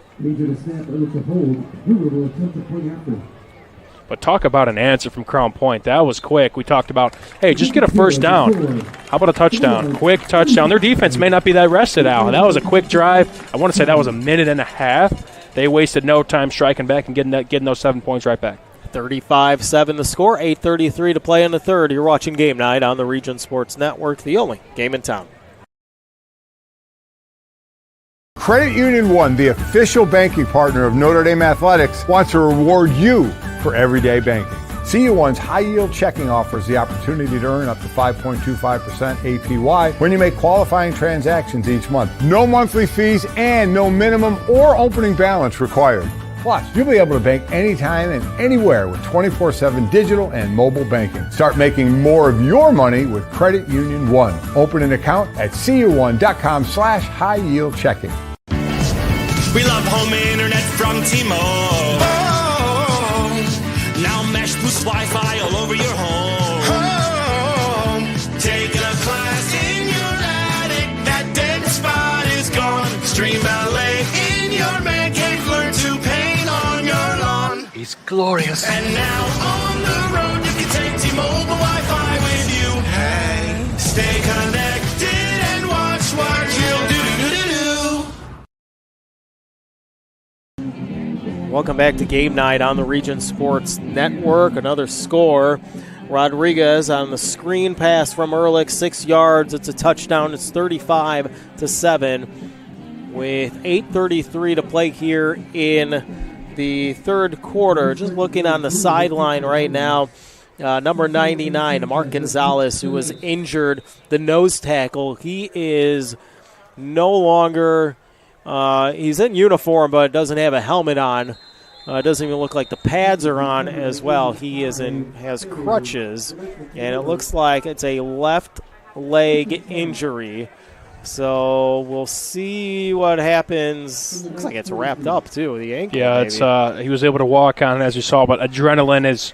But talk about an answer from Crown Point. That was quick. We talked about, hey, just get a first down. How about a touchdown? Quick touchdown. Their defense may not be that rested, Al. That was a quick drive. I want to say that was a minute and a half. They wasted no time striking back and getting those 7 points right back. 35-7 the score, 8:33 to play in the third. You're watching Game Night on the Region Sports Network, the only game in town. Credit Union One, the official banking partner of Notre Dame Athletics, wants to reward you for everyday banking. CU1's high-yield checking offers the opportunity to earn up to 5.25% APY when you make qualifying transactions each month. No monthly fees and no minimum or opening balance required. Plus, you'll be able to bank anytime and anywhere with 24/7 digital and mobile banking. Start making more of your money with Credit Union One. Open an account at cu1.com/high-yield checking. We love home internet from T-Mobile. Now Mesh boosts Wi-Fi all over your home. Taking a class in your attic, that dead spot is gone. Stream ballet in your man cave, learn to paint on your lawn. It's glorious. And now on the road, you can take T-Mobile Wi-Fi with you. Hey, stay connected and watch what you'll do. Welcome back to Game Night on the Region Sports Network. Another score. Rodriguez on the screen pass from Ehrlich, 6 yards. It's a touchdown. It's 35-7 with 8:33 to play here in the third quarter. Just looking on the sideline right now, number 99, Mark Gonzalez, who was injured, the nose tackle. He is no longer... he's in uniform, but doesn't have a helmet on. It doesn't even look like the pads are on as well. He has crutches, and it looks like it's a left leg injury. So we'll see what happens. Looks like it's wrapped up too, the ankle. Yeah, maybe. it's he was able to walk on it, as you saw, but adrenaline is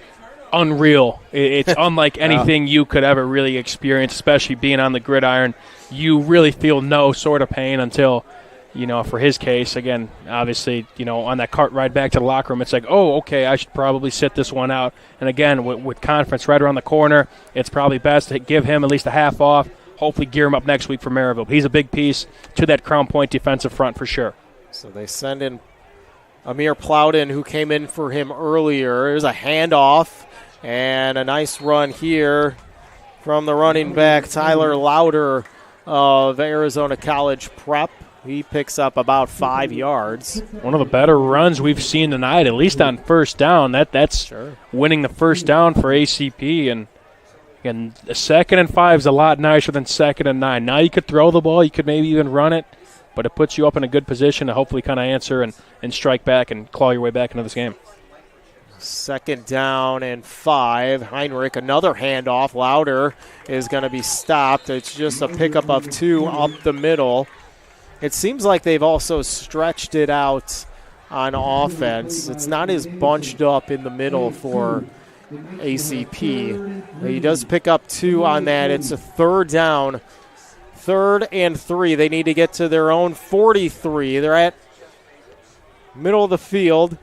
unreal. It's unlike anything you could ever really experience, especially being on the gridiron. You really feel no sort of pain until, for his case, again, obviously, on that cart ride back to the locker room, it's like, oh, okay, I should probably sit this one out. And again, with conference right around the corner, it's probably best to give him at least a half off, hopefully gear him up next week for Maryville. He's a big piece to that Crown Point defensive front for sure. So they send in Amir Plowden, who came in for him earlier. There's a handoff and a nice run here from the running back, Tyler Lauder of Arizona College Prep. He picks up about 5 yards. One of the better runs we've seen tonight, at least on first down. That's sure winning the first down for ACP. And again, 2nd and 5 is a lot nicer than 2nd and 9. Now you could throw the ball, you could maybe even run it, but it puts you up in a good position to hopefully kind of answer and strike back and claw your way back into this game. 2nd down and 5. Heinrich, another handoff. Lauder is going to be stopped. It's just a pickup of 2 up the middle. It seems like they've also stretched it out on offense. It's not as bunched up in the middle for ACP. He does pick up 2 on that. It's a 3rd down, 3rd and 3. They need to get to their own 43. They're at middle of the field.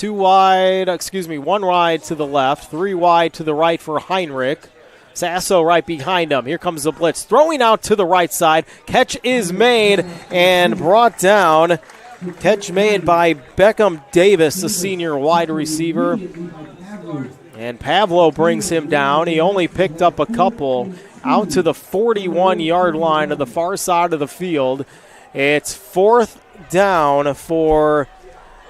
One wide to the left, 3 wide to the right for Heinrich. Sasso right behind him. Here comes the blitz. Throwing out to the right side. Catch is made and brought down. Catch made by Beckham Davis, the senior wide receiver. And Pavlo brings him down. He only picked up a couple out to the 41-yard line to the far side of the field. It's 4th down for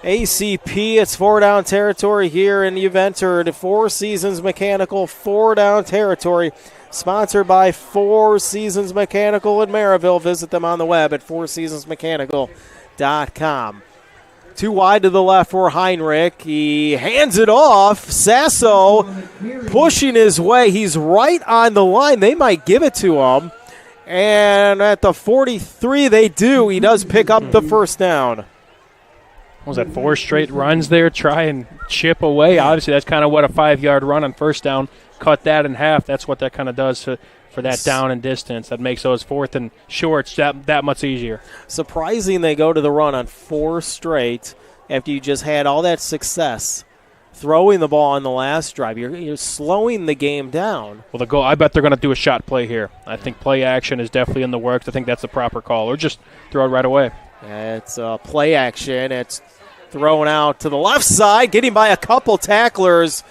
ACP. It's 4-down territory here, and you've entered Four Seasons Mechanical 4-down territory, sponsored by Four Seasons Mechanical in Maryville. Visit them on the web at fourseasonsmechanical.com. 2 wide to the left for Heinrich. He hands it off. Sasso pushing his way. He's right on the line. They might give it to him. And at the 43, they do. He does pick up the first down. What was that, 4 straight runs there? Try and chip away. Obviously, that's kind of what a 5-yard run on first down. Cut that in half. That's what that kind of does for that down and distance. That makes those 4th and shorts that much easier. Surprising they go to the run on 4 straight after you just had all that success throwing the ball on the last drive. You're slowing the game down. Well, I bet they're going to do a shot play here. I think play action is definitely in the works. I think that's the proper call. Or just throw it right away. It's play action. It's thrown out to the left side. Getting by a couple tacklers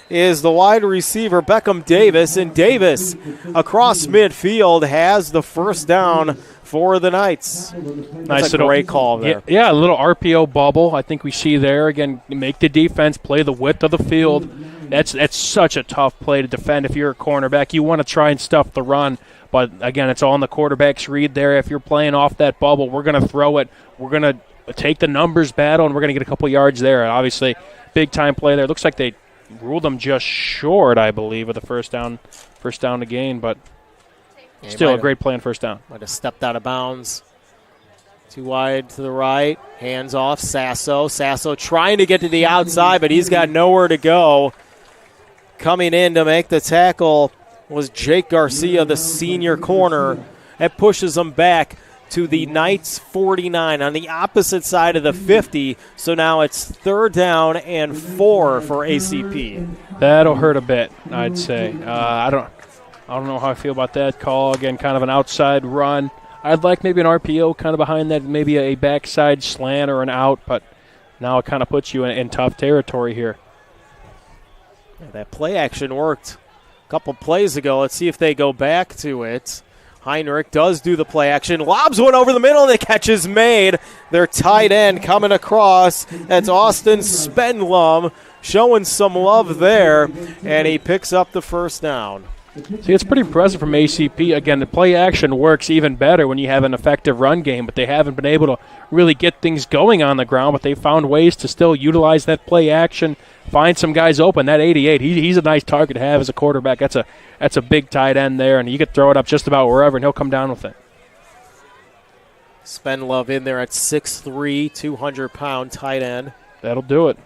is the wide receiver, Beckham Davis. And Davis, across midfield, has the first down for the Knights. That's a great call there. Yeah, a little RPO bubble I think we see there. Again, make the defense play the width of the field. That's such a tough play to defend if you're a cornerback. You want to try and stuff the run, but, again, it's all in the quarterback's read there. If you're playing off that bubble, we're going to throw it. We're going to take the numbers battle, and we're going to get a couple yards there. Obviously, big-time play there. It looks like they ruled them just short, I believe, of the first down to gain, but still a great play on first down. Might have stepped out of bounds. 2 wide to the right. Hands off. Sasso. Sasso trying to get to the outside, but he's got nowhere to go. Coming in to make the tackle was Jake Garcia, the senior corner. That pushes him back to the Knights 49 on the opposite side of the 50. So now it's 3rd down and 4 for ACP. That'll hurt a bit, I'd say. I don't know how I feel about that call. Again, kind of an outside run. I'd like maybe an RPO kind of behind that, maybe a backside slant or an out, but now it kind of puts you in tough territory here. Yeah, that play action worked a couple plays ago. Let's see if they go back to it. Heinrich does do the play action, lobs one over the middle, and the catch is made. Their tight end coming across. That's Austin Spendlum showing some love there, and he picks up the first down. See, it's pretty impressive from ACP. Again, the play action works even better when you have an effective run game, but they haven't been able to really get things going on the ground, but they found ways to still utilize that play action, find some guys open. That 88, he's a nice target to have as a quarterback. That's a big tight end there, and you could throw it up just about wherever, and he'll come down with it. Spendlove in there at 6'3", 200-pound tight end. That'll do it.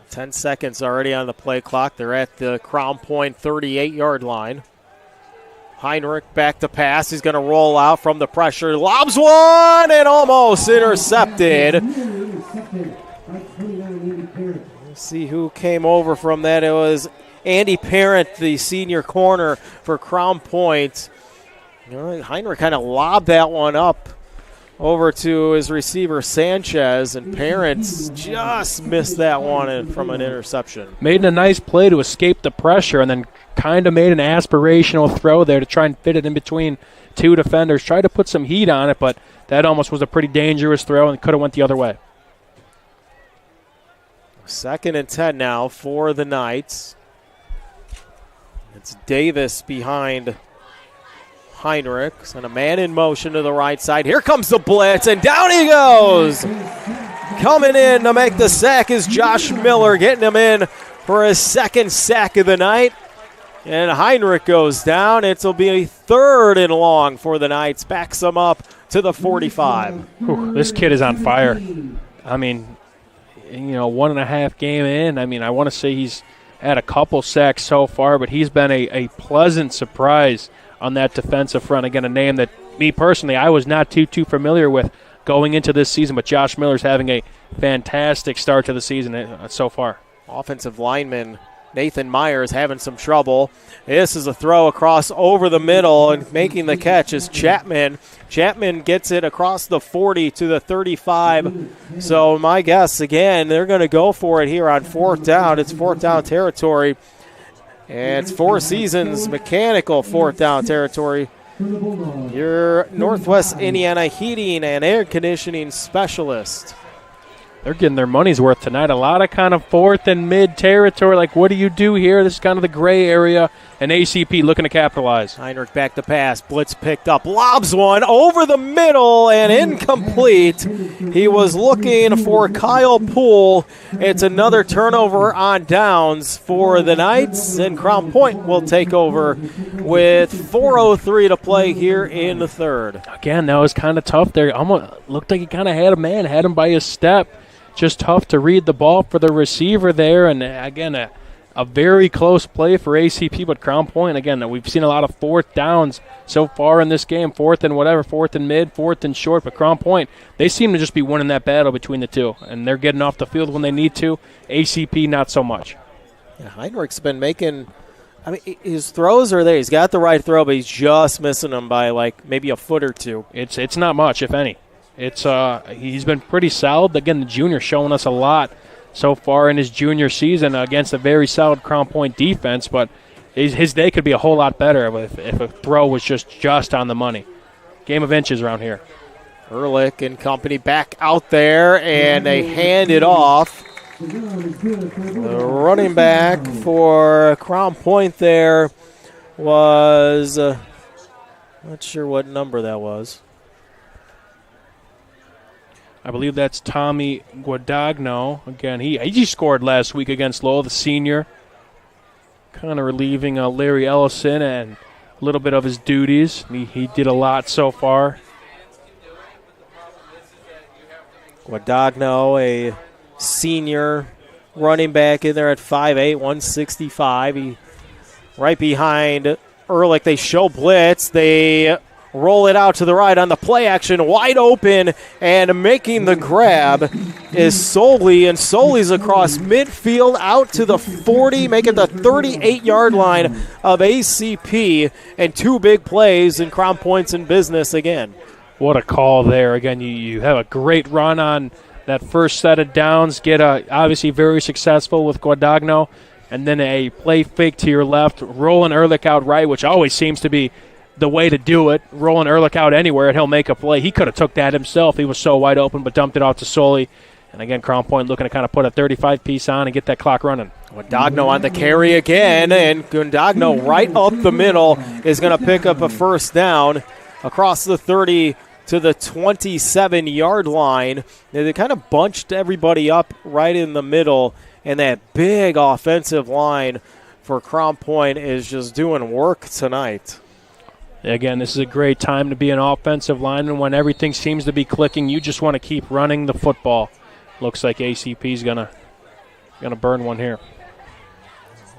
10 seconds already on the play clock. They're at the Crown Point 38-yard line. Heinrich back to pass. He's going to roll out from the pressure. Lobs one and almost intercepted. Let's see who came over from that. It was Andy Parent, the senior corner for Crown Point. Heinrich kind of lobbed that one up over to his receiver Sanchez, and Parents just missed that one from an interception. Made a nice play to escape the pressure, and then kind of made an aspirational throw there to try and fit it in between 2 defenders. Tried to put some heat on it, but that almost was a pretty dangerous throw and could have went the other way. 2nd and 10 now for the Knights. It's Davis behind Heinrich, and a man in motion to the right side. Here comes the blitz, and down he goes. Coming in to make the sack is Josh Miller, getting him in for his 2nd sack of the night. And Heinrich goes down. It'll be a 3rd and long for the Knights. Backs them up to the 45. This kid is on fire. I mean, 1.5 game in. I mean, I want to say he's had a couple sacks so far, but he's been a pleasant surprise on that defensive front. Again, a name that me personally I was not too familiar with going into this season, but Josh Miller's having a fantastic start to the season so far. Offensive lineman Nathan Myers having some trouble. This is a throw across over the middle, and making the catch is Chapman. Chapman gets it across the 40 to the 35. So my guess, again, they're going to go for it here on fourth down. It's fourth down territory. And it's Four Seasons mechanical fourth down territory. Your Northwest Indiana heating and air conditioning specialist. They're getting their money's worth tonight. A lot of kind of fourth and mid territory. Like, what do you do here? This is kind of the gray area. And ACP looking to capitalize. Heinrich back to pass. Blitz picked up. Lobs one over the middle and incomplete. He was looking for Kyle Poole. It's another turnover on downs for the Knights. And Crown Point will take over with 4:03 to play here in the third. Again, that was kind of tough there. Almost looked like he kind of had a man, had him by his step. Just tough to read the ball for the receiver there. And, again, a very close play for ACP, but Crown Point, again, we've seen a lot of fourth downs so far in this game, fourth and whatever, fourth and mid, fourth and short, but Crown Point, they seem to just be winning that battle between the two, and they're getting off the field when they need to. ACP, not so much. Yeah, Heinrich's been making – I mean, his throws are there. He's got the right throw, but he's just missing them by, like, maybe a foot or two. It's not much, if any. He's been pretty solid. Again, the junior showing us a lot so far in his junior season against a very solid Crown Point defense, but his day could be a whole lot better if a throw was just on the money. Game of inches around here. Ehrlich and company back out there, and they hand it off. The running back for Crown Point there was, not sure what number that was. I believe that's Tommy Guadagno. Again, he scored last week against Lowell, the senior. Kind of relieving Larry Ellison and a little bit of his duties. He did a lot so far. Guadagno, a senior running back in there at 5'8", 165. He right behind Ehrlich. They show blitz. They roll it out to the right on the play action, wide open, and making the grab is Soley, and Soley's across midfield out to the 40, making the 38-yard line of ACP, and two big plays, and Crown Point's in business again. What a call there. Again, you have a great run on that first set of downs, get obviously very successful with Guadagno, and then a play fake to your left, rolling Ehrlich out right, which always seems to be the way to do it, rolling Ehrlich out anywhere, and he'll make a play. He could have took that himself. He was so wide open, but dumped it off to Soley. And again, Crown Point looking to kind of put a 35-piece on and get that clock running. Guadagno on the carry again, and Guadagno right up the middle is going to pick up a first down across the 30 to the 27-yard line. They kind of bunched everybody up right in the middle, and that big offensive line for Crown Point is just doing work tonight. Again, this is a great time to be an offensive lineman. When everything seems to be clicking, you just want to keep running the football. Looks like ACP's gonna burn one here.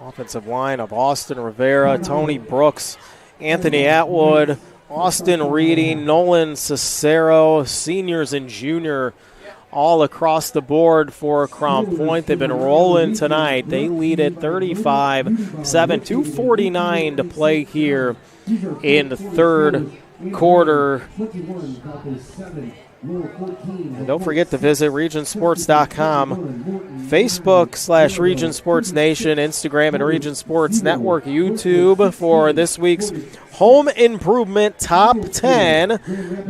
Offensive line of Austin Rivera, Tony Brooks, Anthony Atwood, Austin Reading, Nolan Cicero, seniors and junior all across the board for Crown Point. They've been rolling tonight. They lead at 35-7, 2:49 to play here in the third quarter. And don't forget to visit regionsports.com, Facebook /Region Sports Nation, Instagram at Region Sports Network, YouTube for this week's Home Improvement Top 10.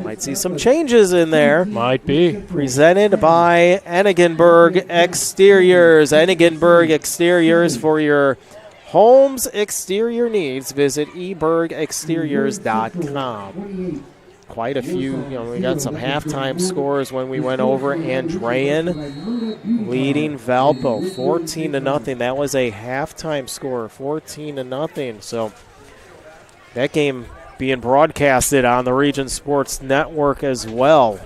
Might see some changes in there. Might be. Presented by Enigenberg Exteriors. Enigenberg Exteriors for your home's exterior needs. Visit ebergexteriors.com. Quite a few, we got some halftime scores when we went over. Andrean leading Valpo 14-0. That was a halftime score, 14-0. So that game being broadcasted on the Region Sports Network as well.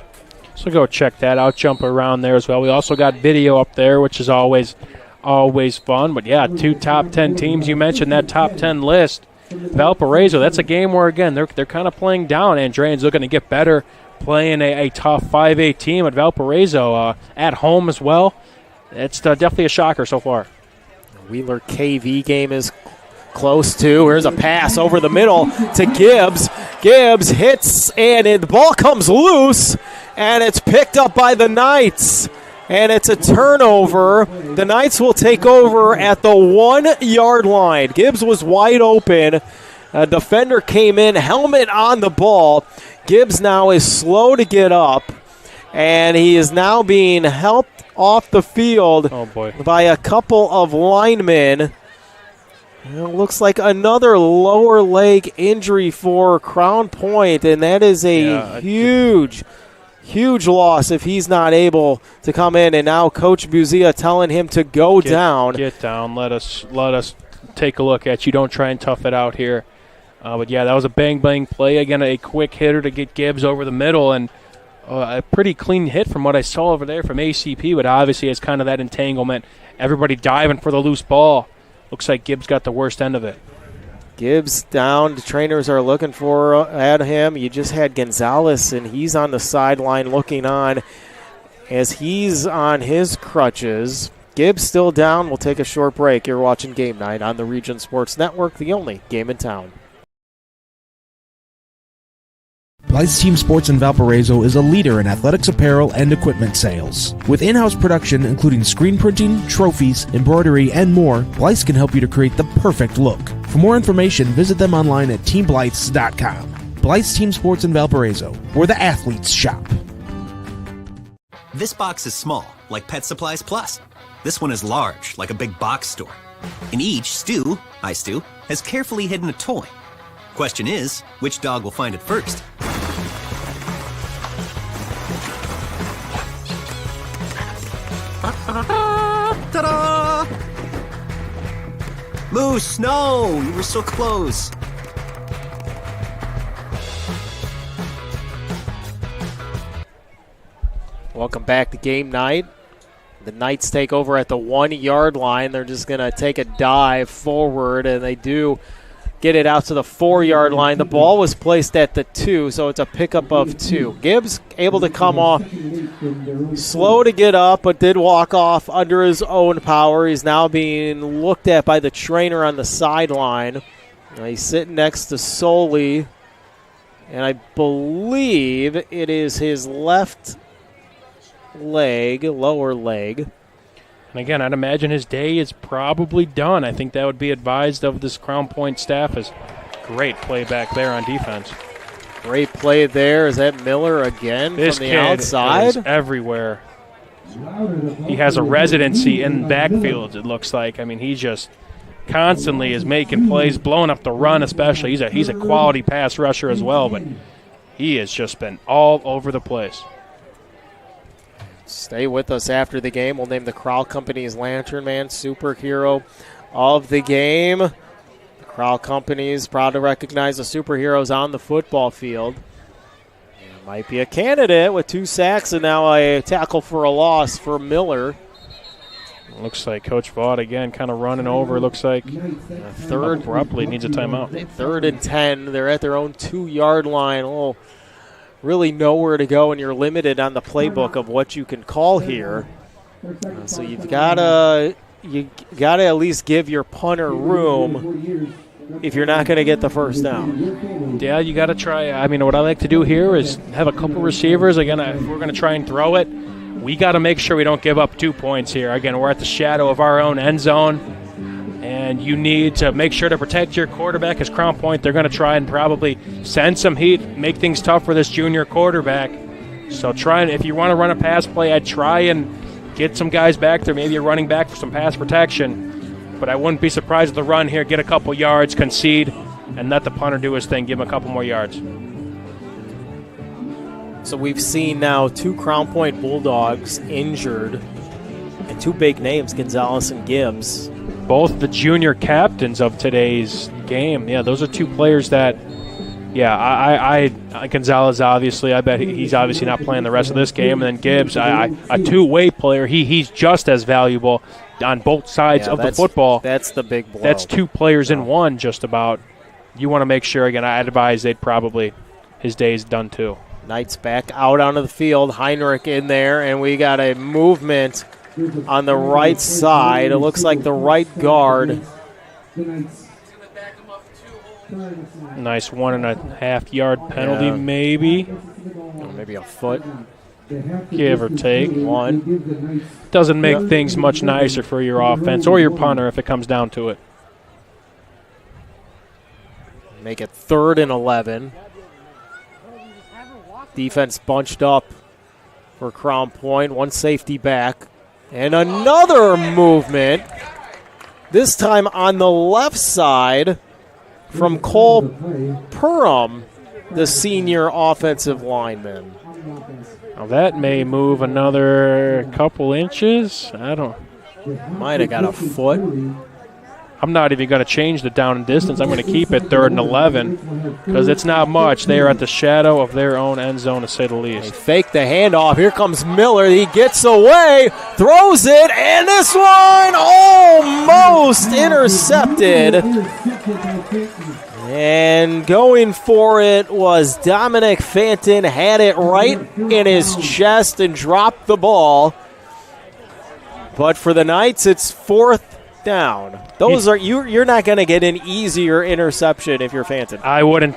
So go check that out, jump around there as well. We also got video up there, which is always fun. But yeah, two top 10 teams. You mentioned that top 10 list. Valparaiso, that's a game where, again, they're kind of playing down. Andrean's looking to get better playing a tough 5A team at Valparaiso at home as well. It's definitely a shocker so far. Wheeler KV game is close to. Here's a pass over the middle to Gibbs. Gibbs hits, and the ball comes loose, and it's picked up by the Knights. And it's a turnover. The Knights will take over at the 1 yard line. Gibbs was wide open. A defender came in, helmet on the ball. Gibbs now is slow to get up, and he is now being helped off the field by a couple of linemen. It looks like another lower leg injury for Crown Point, and that is a huge loss if he's not able to come in. And now Coach Buzia telling him to go down. Get down. Let us take a look at you. Don't try and tough it out here. But, yeah, that was a bang-bang play. Again, a quick hitter to get Gibbs over the middle, and a pretty clean hit from what I saw over there from ACP, but obviously it's kind of that entanglement. Everybody diving for the loose ball. Looks like Gibbs got the worst end of it. Gibbs down. The trainers are looking at him. You just had Gonzalez, and he's on the sideline looking on as he's on his crutches. Gibbs still down. We'll take a short break. You're watching Game Night on the Region Sports Network, the only game in town. Blythe's Team Sports in Valparaiso is a leader in athletics apparel and equipment sales. With in-house production including screen printing, trophies, embroidery, and more, Blythe's can help you to create the perfect look. For more information, visit them online at teamblythes.com. Blythe's Team Sports in Valparaiso, where the athletes shop. This box is small, like Pet Supplies Plus. This one is large, like a big box store. In each, Stu, has carefully hidden a toy. Question is, which dog will find it first? Ta-da! Moose, no! You were so close. Welcome back to Game Night. The Knights take over at the 1 yard line. They're just going to take a dive forward, and they do get it out to the 4 yard line. The ball was placed at the 2, so it's a pickup of 2. Gibbs able to come off, slow to get up, but did walk off under his own power. He's now being looked at by the trainer on the sideline. He's sitting next to Soley, and I believe it is his left leg, lower leg. And again, I'd imagine his day is probably done. I think that would be advised of this Crown Point staff. Is great play back there on defense. Great play there. Is that Miller again This from the kid outside? Is everywhere. He has a residency in backfields, it looks like. I mean, he just constantly is making plays, blowing up the run especially. He's a quality pass rusher as well, but he has just been all over the place. Stay with us after the game. We'll name the Crowell Company's Lantern Man superhero of the game. The Crowell Company is proud to recognize the superheroes on the football field. It might be a candidate with 2 sacks and now a tackle for a loss for Miller. Looks like Coach Vaught again kind of running over. Looks like third abruptly needs a timeout. 3rd and 10. They're at their own 2 yard line. Oh, really nowhere to go, and you're limited on the playbook of what you can call here. So you've got to at least give your punter room if you're not going to get the first down. Yeah, you got to try. I mean, what I like to do here is have a couple receivers. Again, if we're going to try and throw it, we got to make sure we don't give up 2 points here. Again, we're at the shadow of our own end zone. And you need to make sure to protect your quarterback. As Crown Point, they're going to try and probably send some heat, make things tough for this junior quarterback. So if you want to run a pass play, I'd try and get some guys back there, maybe a running back for some pass protection. But I wouldn't be surprised if the run here, get a couple yards, concede, and let the punter do his thing, give him a couple more yards. So we've seen now 2 Crown Point Bulldogs injured and 2 big names, Gonzalez and Gibbs. Both the junior captains of today's game. Yeah, those are 2 players that, I Gonzalez, obviously, I bet he's obviously not playing the rest of this game. And then Gibbs, a 2-way player, he's just as valuable on both sides of the football. That's the big blow. That's 2 players in one, just about. You want to make sure, again, I advise his day is done too. Knights back out onto the field. Heinrich in there, and we got a movement on the right side. It looks like the right guard. Nice 1.5 yard penalty, maybe. Maybe a foot. Give or take. One. Doesn't make things much nicer for your offense or your punter if it comes down to it. Make it 3rd and 11. Defense bunched up for Crown Point. One safety back. And another movement. This time on the left side from Cole Perham, the senior offensive lineman. Now that may move another couple inches. Might have got a foot. I'm not even going to change the down and distance. I'm going to keep it 3rd and 11 because it's not much. They are at the shadow of their own end zone, to say the least. They fake the handoff. Here comes Miller. He gets away, throws it, and this one almost intercepted. And going for it was Dominic Fanton. Had it right in his chest and dropped the ball. But for the Knights, it's 4th down. Those are you're not going to get an easier interception if you're Fanton. I would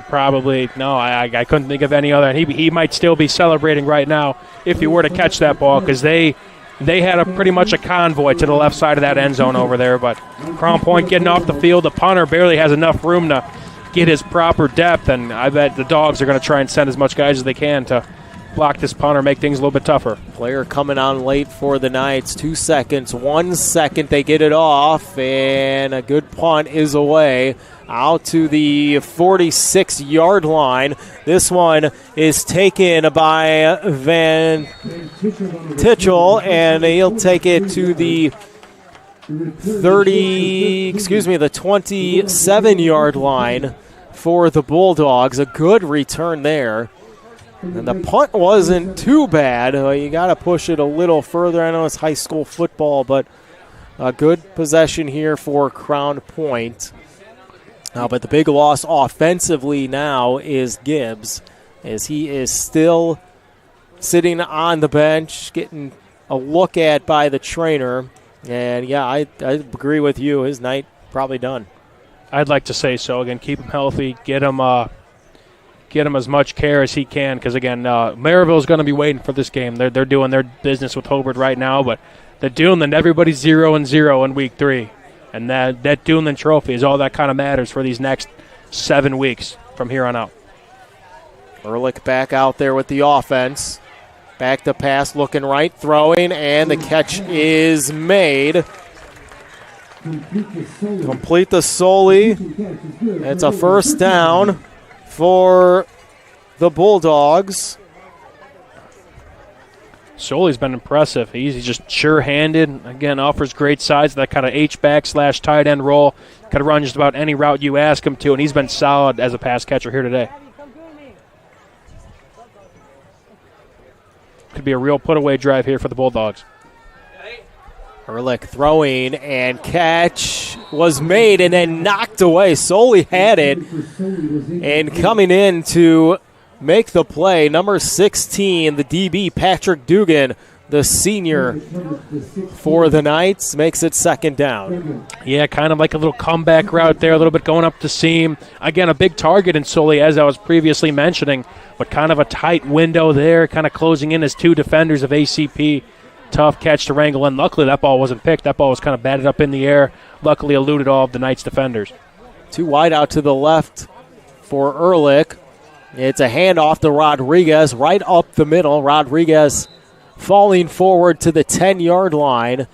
probably no. I couldn't think of any other. He might still be celebrating right now if he were to catch that ball because they had pretty much a convoy to the left side of that end zone over there. But Crown Point getting off the field, the punter barely has enough room to get his proper depth, and I bet the Dogs are going to try and send as much guys as they can to block this punter, make things a little bit tougher. Player coming on late for the Knights. 2 seconds, 1 second. They get it off, and a good punt is away out to the 46-yard line. This one is taken by Van Tichel, and he'll take it to the the 27-yard line for the Bulldogs. A good return there. And the punt wasn't too bad. You got to push it a little further. I know it's high school football, but a good possession here for Crown Point. But the big loss offensively now is Gibbs, as he is still sitting on the bench, getting a look at by the trainer. And, yeah, I agree with you. His night probably done. I'd like to say so. Again, keep him healthy, get him as much care as he can, because, again, Maryville's going to be waiting for this game. They're doing their business with Hobart right now, but the Duneland, everybody's 0-0 in week 3. And that Duneland trophy is all that kind of matters for these next 7 weeks from here on out. Ehrlich back out there with the offense. Back to pass, looking right, throwing, and the catch is made. Complete the Soli. It's a first down for the Bulldogs. Soli's been impressive. He's just sure-handed. Again, offers great size, that kind of H-back / tight end role. Could run just about any route you ask him to, and he's been solid as a pass catcher here today. Could be a real put-away drive here for the Bulldogs. Ehrlich throwing, and catch was made and then knocked away. Soli had it, and coming in to make the play, number 16, the DB, Patrick Dugan, the senior for the Knights, makes it second down. Yeah, kind of like a little comeback route there, a little bit going up the seam. Again, a big target in Soli, as I was previously mentioning, but kind of a tight window there, kind of closing in as 2 defenders of ACP. Tough catch to wrangle in. Luckily, that ball wasn't picked. That ball was kind of batted up in the air. Luckily, eluded all of the Knights defenders. 2 wide out to the left for Ehrlich. It's a handoff to Rodriguez right up the middle. Rodriguez falling forward to the 10-yard line.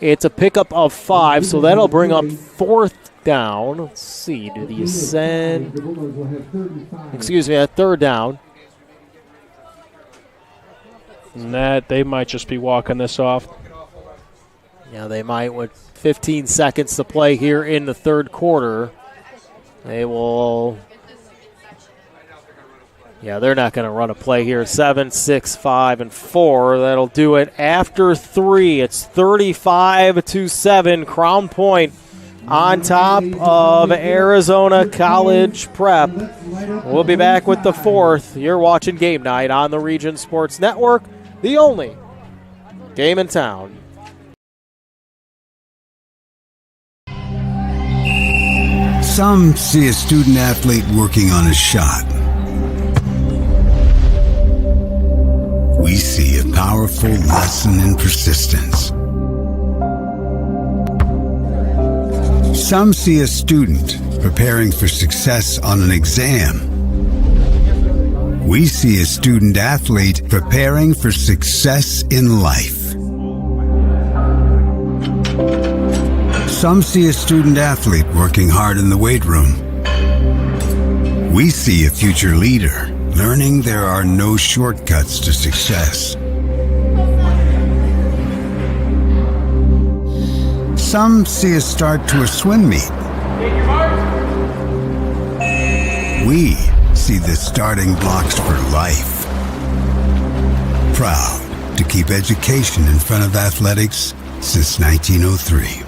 It's a pickup of 5, so that'll bring up 4th down. Let's see, did he send? Excuse me, a 3rd down. And that they might just be walking this off. Yeah, they might with 15 seconds to play here in the 3rd quarter. They will. Yeah, they're not going to run a play here. 7, 6, 5, and 4. That'll do it after 3. It's 35-7. Crown Point on top of Arizona College Prep. We'll be back with the fourth. You're watching Game Night on the Region Sports Network, the only game in town. Some see a student athlete working on a shot. We see a powerful lesson in persistence. Some see a student preparing for success on an exam. We see a student athlete preparing for success in life. Some see a student athlete working hard in the weight room. We see a future leader learning there are no shortcuts to success. Some see a start to a swim meet. We see the starting blocks for life. Proud to keep education in front of athletics since 1903.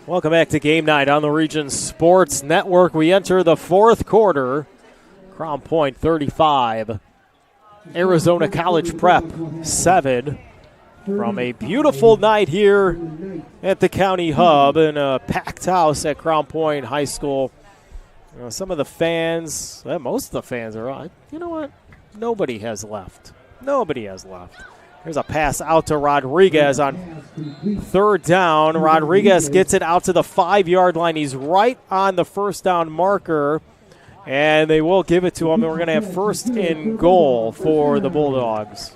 Welcome back to Game Night on the Region Sports Network. We enter the fourth quarter. Crown Point 35, Arizona College Prep 7. From a beautiful night here at the County Hub in a packed house at Crown Point High School. Some of the fans, most of the fans are on. You know what? Nobody has left. Nobody has left. Here's a pass out to Rodriguez on third down. Rodriguez gets it out to the 5-yard line. He's right on the first down marker, and they will give it to him. And we're going to have first and goal for the Bulldogs.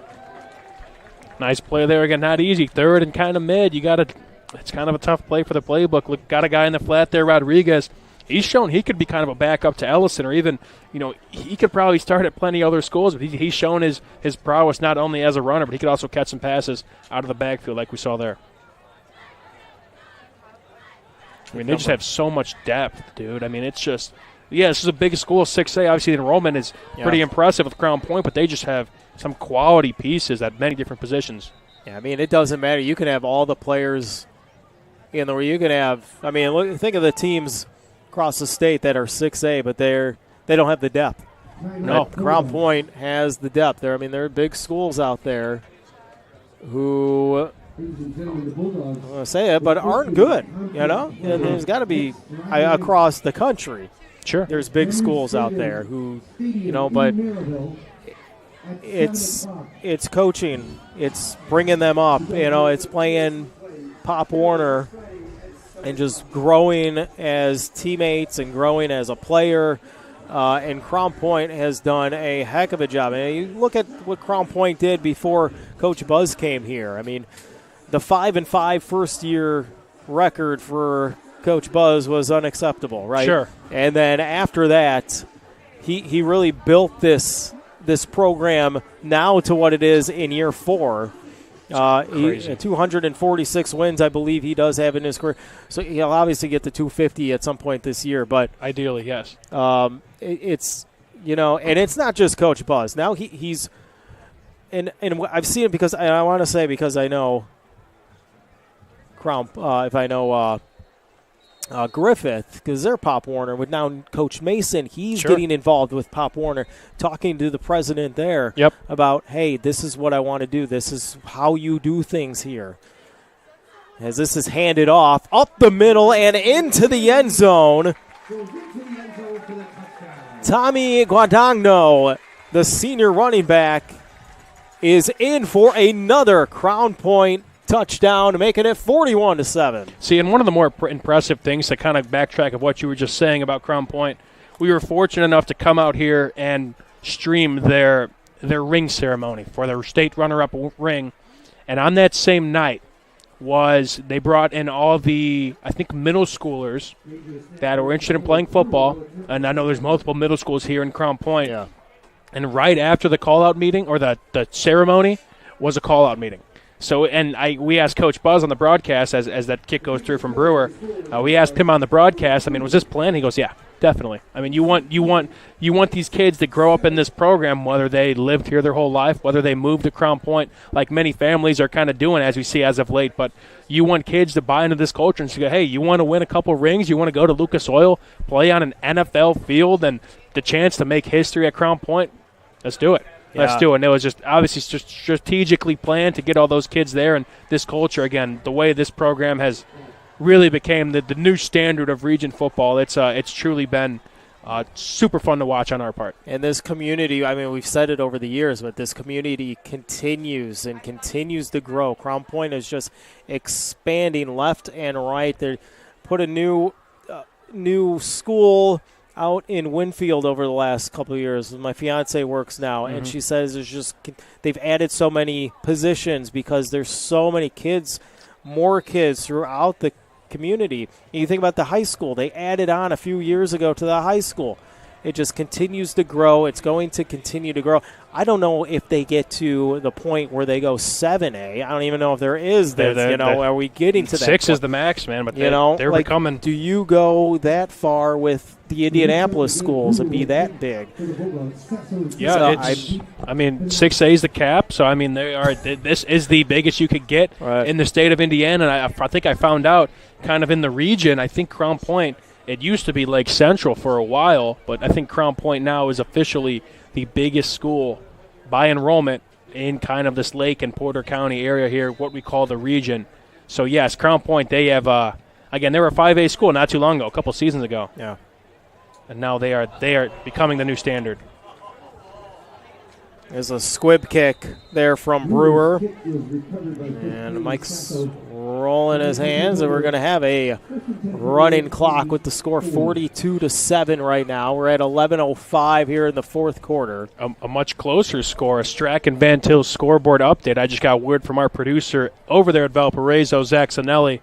Nice play there again. Not easy. Third and kind of mid. It's kind of a tough play for the playbook. Look, got a guy in the flat there, Rodriguez. He's shown he could be kind of a backup to Ellison, or even, he could probably start at plenty of other schools, but he's shown his prowess not only as a runner, but he could also catch some passes out of the backfield like we saw there. They just have so much depth, dude. It's just, this is a big school, 6A. Obviously, the enrollment is pretty impressive with Crown Point, but they just have some quality pieces at many different positions. Yeah, it doesn't matter. You can have all the players in the – you can have – think of the teams across the state that are 6A, but they don't have the depth. No. Crown Point has the depth there. There are big schools out there who – I want to say it, but aren't good, There's got to be across the country. Sure. There's big schools out there who, but it's coaching. It's bringing them up. It's playing Pop Warner and just growing as teammates and growing as a player. And Crown Point has done a heck of a job. You look at what Crown Point did before Coach Buzz came here. The 5-5 first-year record for Coach Buzz was unacceptable, right? Sure. And then after that, he really built this program now to what it is in year 4. 246 wins, I believe he does have in his career. So he'll obviously get to 250 at some point this year. But ideally, yes. It's and it's not just Coach Buzz. Now he's and I've seen it because I want to say because I know Crown. If I know. Griffith, because they're Pop Warner. With now Coach Mason, he's getting involved with Pop Warner, talking to the president there about, hey, this is what I want to do. This is how you do things here. As this is handed off, up the middle and into the end zone. Tommy Guadagno, the senior running back, is in for another Crown Point touchdown, making it 41-7. See, and one of the more impressive things to kind of backtrack of what you were just saying about Crown Point, we were fortunate enough to come out here and stream their ring ceremony for their state runner-up ring. And on that same night they brought in all the, I think, middle schoolers that were interested in playing football. And I know there's multiple middle schools here in Crown Point. Yeah. And right after the call-out meeting, or the ceremony, was a call-out meeting. So, we asked Coach Buzz on the broadcast as that kick goes through from Brewer. We asked him on the broadcast, was this planned? He goes, yeah. Definitely. I mean, you want these kids to grow up in this program, whether they lived here their whole life, whether they moved to Crown Point, like many families are kind of doing, as we see as of late. But you want kids to buy into this culture and say, hey, you want to win a couple rings, you want to go to Lucas Oil, play on an NFL field, and the chance to make history at Crown Point, let's do it. Yeah. Let's do it. And it was just obviously strategically planned to get all those kids there, and this culture, again, the way this program has really became the new standard of region football. It's truly been super fun to watch on our part. And this community, I mean, we've said it over the years, but this community continues to grow. Crown Point is just expanding left and right. They put a new school out in Winfield over the last couple of years. My fiance works now, and she says they've added so many positions because there's so many kids, more kids throughout the community. And you think about the high school. They added on a few years ago to the high school. It just continues to grow. It's going to continue to grow. I don't know if they get to the point where they go 7A. I don't even know if there is that. Are we getting to that 6 point? is the max, man, but they're becoming. Do you go that far with the Indianapolis schools and be that big? Yeah, I mean, 6A is the cap, so I mean, this is the biggest you could get in the state of Indiana. And I think I found out kind of in the region, I think Crown Point, it used to be Lake Central for a while, but I think Crown Point now is officially the biggest school by enrollment in kind of this Lake and Porter County area here, what we call the region. So, yes, Crown Point, they have, again, they were a 5A school not too long ago, a couple seasons ago. Yeah. And now they are becoming the new standard. There's a squib kick there from Brewer. And Mike's rolling his hands, and we're going to have a running clock with the score 42-7 right now. We're at 11:05 here in the fourth quarter. A much closer score, a Strachan Van Til scoreboard update. I just got word from our producer over there at Valparaiso, Zach Zanelli.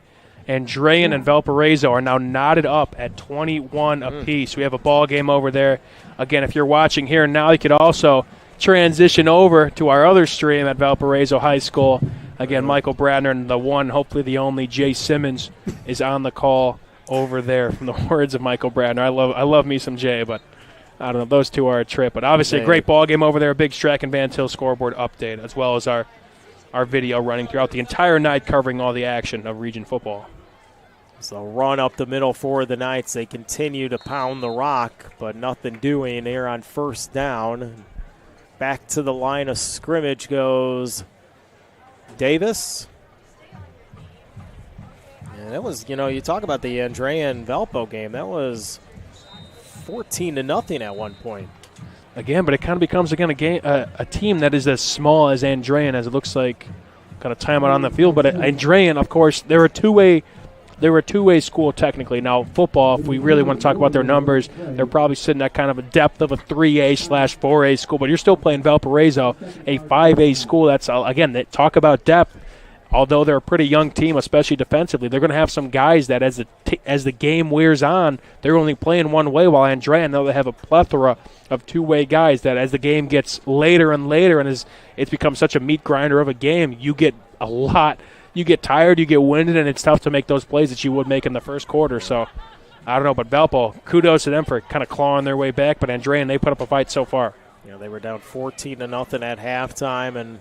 Andrean and Valparaiso are now knotted up at 21 apiece. We have a ball game over there. Again, if you're watching here now, you could also transition over to our other stream at Valparaiso High School. Again, Michael Bradner and the one, hopefully the only, Jay Simmons is on the call over there. From the words of Michael Bradner, I love me some Jay, but I don't know, those two are a trip. But obviously a great ball game over there, a big Strachan Van Til scoreboard update, as well as our video running throughout the entire night covering all the action of region football. So run up the middle for the Knights. They continue to pound the rock, but nothing doing here on first down. Back to the line of scrimmage goes Davis. And that was, you talk about the Andrea and Valpo game. That was 14-0 at one point. Again, but it kind of becomes, again, a team that is as small as Andrean as it looks like. Kind of time out on the field. But Andrean, of course, they're a two-way school technically. Now, football, if we really want to talk about their numbers, they're probably sitting at kind of a depth of a 3A/4A school. But you're still playing Valparaiso, a 5A school. That's, again, they talk about depth. Although they're a pretty young team, especially defensively, they're going to have some guys that as the game wears on, they're only playing one way, while Andrea, now they have a plethora of two-way guys that as the game gets later and later and as it's become such a meat grinder of a game, you get tired, you get winded, and it's tough to make those plays that you would make in the first quarter. So, I don't know, but Valpo, kudos to them for kind of clawing their way back, but Andrea, and they put up a fight so far. They were down 14-0 at halftime, and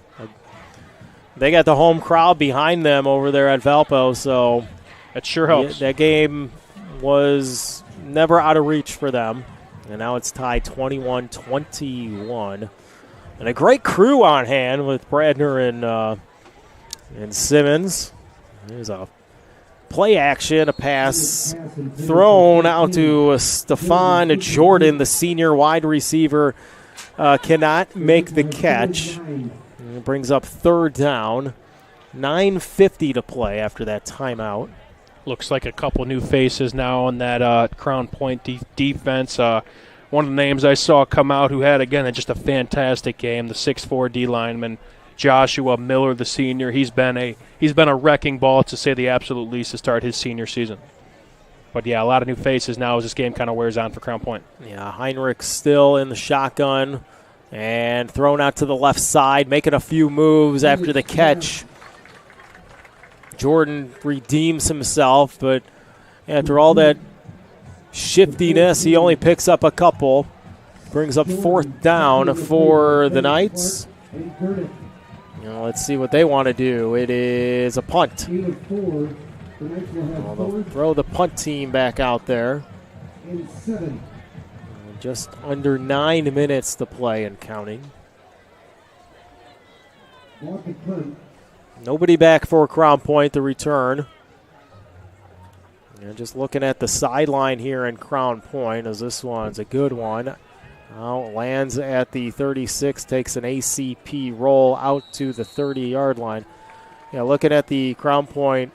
they got the home crowd behind them over there at Valpo, so it sure helps. That game was never out of reach for them, and now it's tied 21-21. And a great crew on hand with Bradner and Simmons. There's a play action, a pass thrown out to Stephon Jordan, the senior wide receiver, cannot make the catch. It brings up third down. 9:50 to play after that timeout. Looks like a couple new faces now on that Crown Point defense. One of the names I saw come out who had, again, just a fantastic game, the 6'4" D lineman, Joshua Miller, the senior. He's been a wrecking ball, to say the absolute least, to start his senior season. But, yeah, a lot of new faces now as this game kind of wears on for Crown Point. Yeah, Heinrich still in the shotgun. And thrown out to the left side, making a few moves after the catch. Jordan redeems himself, but after all that shiftiness. He only picks up a couple. Brings up 4th down for the Knights. Let's see what they want to do. It is a punt. They'll throw the punt team back out there. Just under 9 minutes to play and counting. Nobody back for Crown Point, the return. And just looking at the sideline here in Crown Point, as this one's a good one. Lands at the 36, takes an ACP roll out to the 30-yard line. Yeah, looking at the Crown Point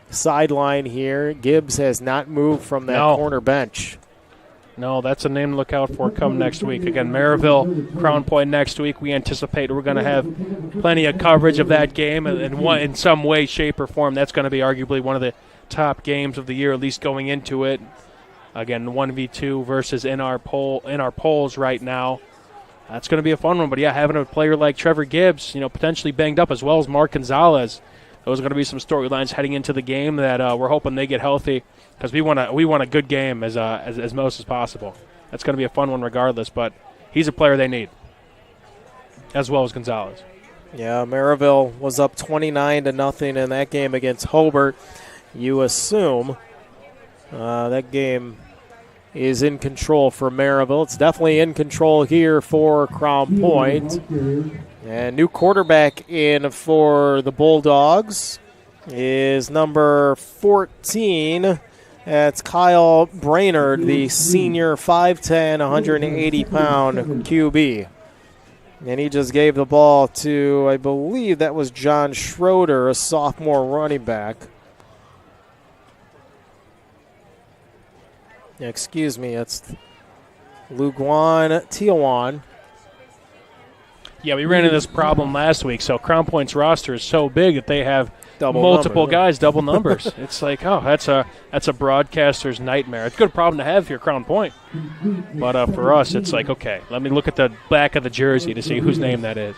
sideline here, Gibbs has not moved from that corner bench. No, that's a name to look out for come next week. Again, Maryville, Crown Point next week. We anticipate we're going to have plenty of coverage of that game in some way, shape, or form. That's going to be arguably one of the top games of the year, at least going into it. Again, 1v2 versus in our polls right now. That's going to be a fun one. But, yeah, having a player like Trevor Gibbs, potentially banged up, as well as Mark Gonzalez, those are going to be some storylines heading into the game that we're hoping they get healthy, because we want a good game as most as possible. That's going to be a fun one regardless, but he's a player they need, as well as Gonzalez. Yeah, Maryville was up 29-0 in that game against Hobart. You assume that game is in control for Maryville. It's definitely in control here for Crown Point. And new quarterback in for the Bulldogs is number 14. That's Kyle Brainerd, the senior 5'10", 180-pound QB. And he just gave the ball to, I believe that was John Schroeder, a sophomore running back. Excuse me, it's Luguan Tiawan. Yeah, we ran into this problem last week. So Crown Point's roster is so big that they have multiple guys, double numbers. It's like, that's a broadcaster's nightmare. It's a good problem to have here, Crown Point. But for us, it's like, okay, let me look at the back of the jersey to see whose name that is.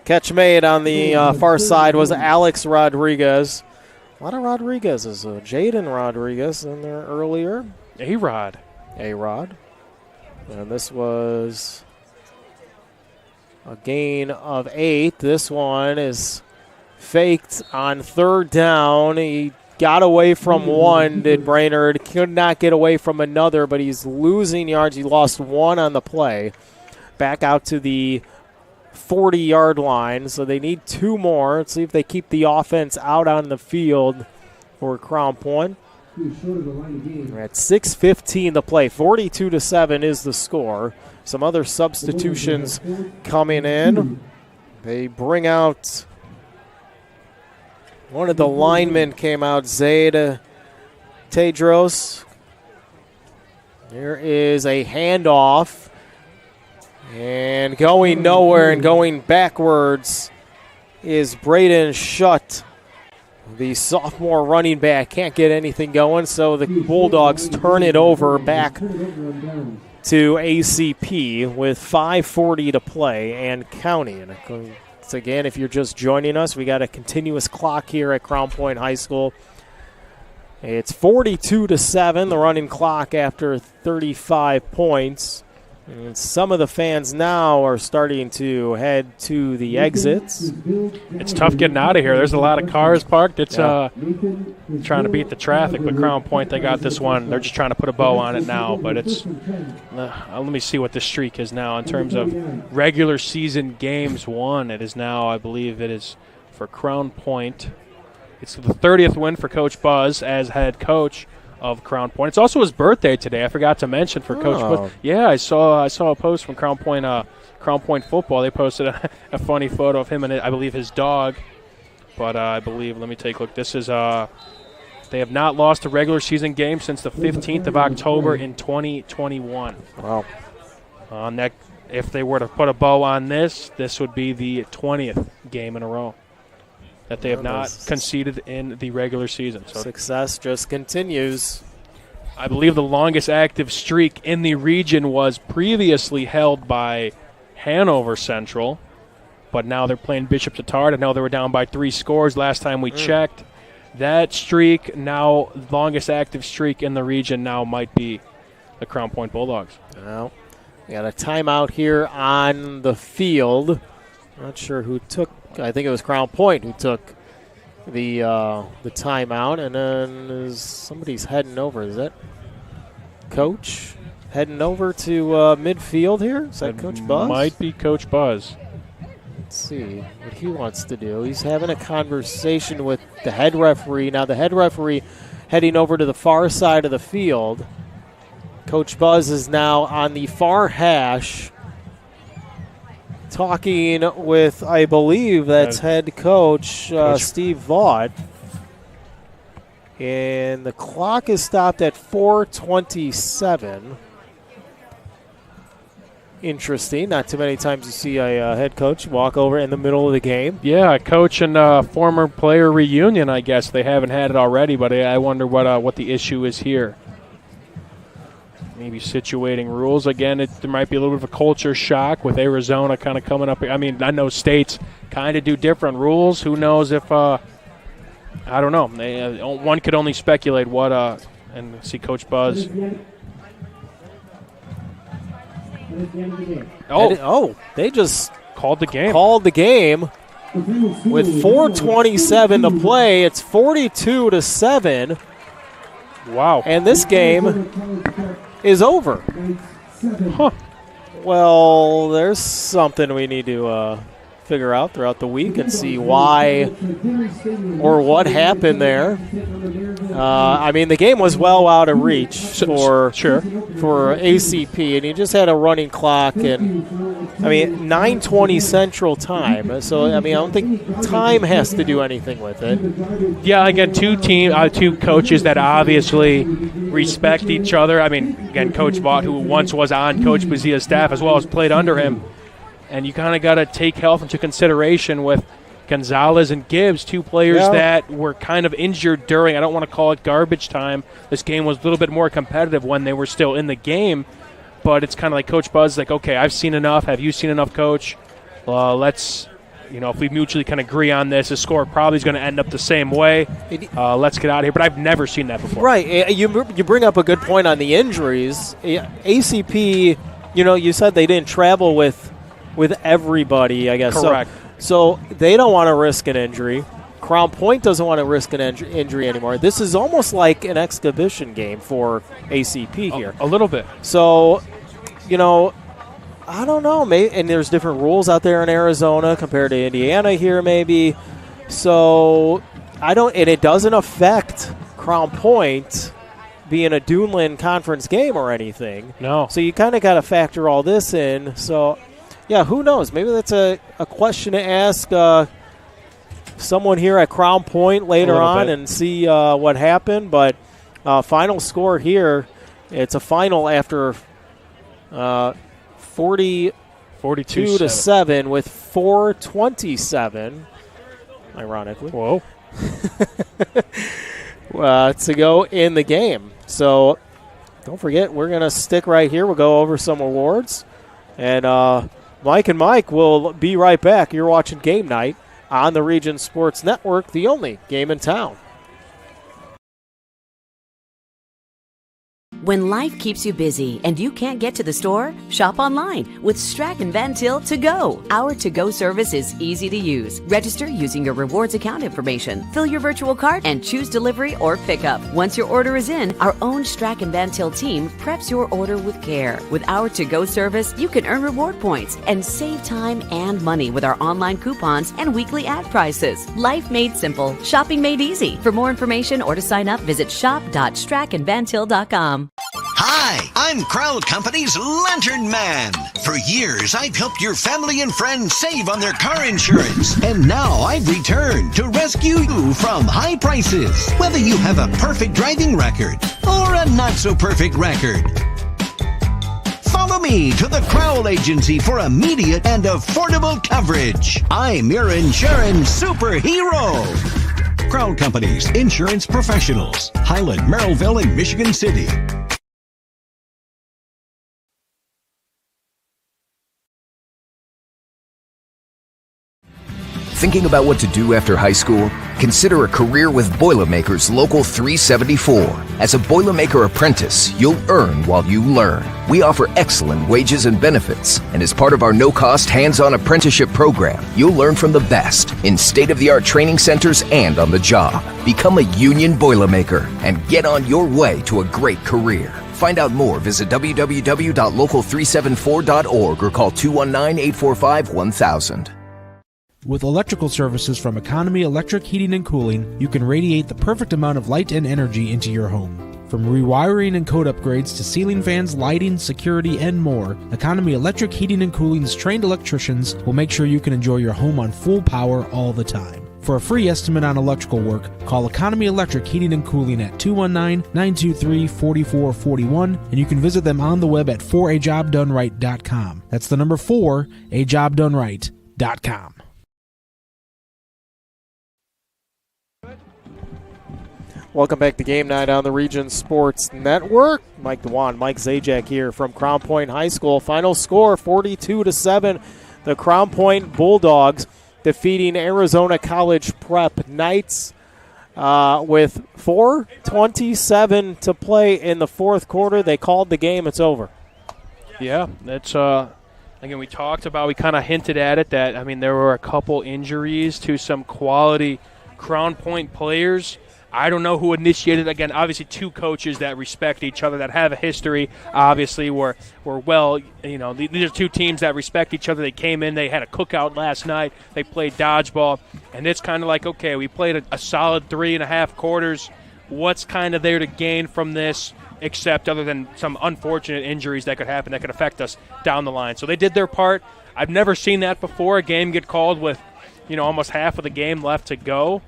Catch made on the far side was Alex Rodriguez. A lot of Rodriguez's. Jaden Rodriguez in there earlier. A-Rod. And this was a gain of 8. This one is faked on 3rd down. He got away from one, did Brainerd. Could not get away from another, but he's losing yards. He lost 1 on the play. Back out to the 40-yard line, so they need 2 more. Let's see if they keep the offense out on the field for Crown Point. We're at 6:15 to play. 42-7 is the score. Some other substitutions coming in. They bring out one of the linemen came out, Zaid Tedros. There is a handoff. And going nowhere and going backwards is Braden Shutt. The sophomore running back can't get anything going, so the Bulldogs turn it over back to ACP with 5:40 to play and counting. So again, if you're just joining us, we got a continuous clock here at Crown Point High School. It's 42-7, the running clock after 35 points. And some of the fans now are starting to head to the exits. It's tough getting out of here. There's a lot of cars parked. It's trying to beat the traffic, but Crown Point, they got this one. They're just trying to put a bow on it now, but it's let me see what the streak is now in terms of regular season games won. It is now, I believe it is for Crown Point. It's the 30th win for Coach Buzz as head coach of Crown Point. It's also his birthday today. I forgot to mention for Coach Buzz. Yeah, I saw a post from Crown Point football. They posted a funny photo of him and I believe his dog. But I believe, let me take a look. This is they have not lost a regular season game since the 15th of October in 2021. Wow. If they were to put a bow on this would be the 20th game in a row that they have not conceded in the regular season. So success just continues. I believe the longest active streak in the region was previously held by Hanover Central, but now they're playing Bishop Chatard. I know they were down by 3 scores last time we checked. that streak now, longest active streak in the region now might be the Crown Point Bulldogs. Well, we got a timeout here on the field. Not sure who took. I think it was Crown Point who took the timeout, and then somebody's heading over. Is that Coach heading over to midfield here? Is that Coach Buzz? Might be Coach Buzz. Let's see what he wants to do. He's having a conversation with the head referee. Now the head referee heading over to the far side of the field. Coach Buzz is now on the far hash talking with, I believe that's head coach Steve Vaught. And the clock is stopped at 4:27. Interesting. Not too many times you see a head coach walk over in the middle of the game. Yeah, coach and former player reunion, I guess. They haven't had it already, but I wonder what the issue is here. Maybe situating rules. Again, there might be a little bit of a culture shock with Arizona kind of coming up. I mean, I know states kind of do different rules. Who knows if, I don't know. One could only speculate what, and see Coach Buzz. They just called the game. With 4:27 to play. It's 42-7. Wow. And this game is over. Huh. Well, there's something we need to figure out throughout the week and see why or what happened there. I mean, the game was well out of reach for ACP, and you just had a running clock, and I mean 9:20 Central Time. So I mean, I don't think time has to do anything with it. Yeah, again, two coaches that obviously respect each other. I mean, again, Coach Vaught, who once was on Coach Bazia's staff as well as played under him, and you kind of got to take health into consideration with Gonzalez and Gibbs, two players that were kind of injured during, I don't want to call it garbage time. This game was a little bit more competitive when they were still in the game, but it's kind of like Coach Buzz, like, okay, I've seen enough. Have you seen enough, Coach? Let's, if we mutually can agree on this, the score probably is going to end up the same way. Let's get out of here. But I've never seen that before. Right. You bring up a good point on the injuries. ACP, you said they didn't travel with everybody, I guess. Correct. So they don't want to risk an injury. Crown Point doesn't want to risk an injury anymore. This is almost like an exhibition game for ACP here. A little bit. So, I don't know. And there's different rules out there in Arizona compared to Indiana here maybe. So, and it doesn't affect Crown Point being a Duneland Conference game or anything. No. So you kind of got to factor all this in. So, yeah, who knows? Maybe that's a question to ask someone here at Crown Point later on and see what happened. But final score here, it's a final after 42-7 with 4:27, ironically. Whoa. To go in the game. So don't forget, we're going to stick right here. We'll go over some awards. And Mike and Mike will be right back. You're watching Game Night on the Region Sports Network, the only game in town. When life keeps you busy and you can't get to the store, shop online with Strachan Van Til To Go. Our to-go service is easy to use. Register using your rewards account information, fill your virtual cart, and choose delivery or pickup. Once your order is in, our own Strachan Van Til team preps your order with care. With our to-go service, you can earn reward points and save time and money with our online coupons and weekly ad prices. Life made simple, shopping made easy. For more information or to sign up, visit shop.strachanvantil.com. Hi, I'm Crowd Company's Lantern Man. For years, I've helped your family and friends save on their car insurance. And now I've returned to rescue you from high prices. Whether you have a perfect driving record or a not-so-perfect record. Follow me to the Crowd Agency for immediate and affordable coverage. I'm your insurance superhero. Crowd Company's insurance professionals. Highland, Merrillville, and Michigan City. Thinking about what to do after high school? Consider a career with Boilermakers Local 374. As a Boilermaker apprentice, you'll earn while you learn. We offer excellent wages and benefits, and as part of our no-cost hands-on apprenticeship program, you'll learn from the best in state-of-the-art training centers and on the job. Become a union Boilermaker and get on your way to a great career. Find out more, visit www.local374.org or call 219-845-1000. With electrical services from Economy Electric Heating and Cooling, you can radiate the perfect amount of light and energy into your home. From rewiring and code upgrades to ceiling fans, lighting, security, and more, Economy Electric Heating and Cooling's trained electricians will make sure you can enjoy your home on full power all the time. For a free estimate on electrical work, call Economy Electric Heating and Cooling at 219-923-4441, and you can visit them on the web at 4ajobdoneright.com. That's the number 4ajobdoneright.com. Welcome back to Game Night on the Region Sports Network. Mike DeWan, Mike Zajac here from Crown Point High School. Final score 42-7. The Crown Point Bulldogs defeating Arizona College Prep Knights with 4:27 to play in the fourth quarter. They called the game. It's over. Yeah, that's again, we talked about, we kind of hinted at it, that, I mean, there were a couple injuries to some quality Crown Point players. I don't know who initiated. Again, obviously two coaches that respect each other, that have a history, obviously were well, these are two teams that respect each other. They came in, they had a cookout last night, they played dodgeball, and it's kind of like, okay, we played a solid 3.5 quarters. What's kind of there to gain from this, except other than some unfortunate injuries that could happen that could affect us down the line? So they did their part. I've never seen that before, a game get called with, almost half of the game left to go.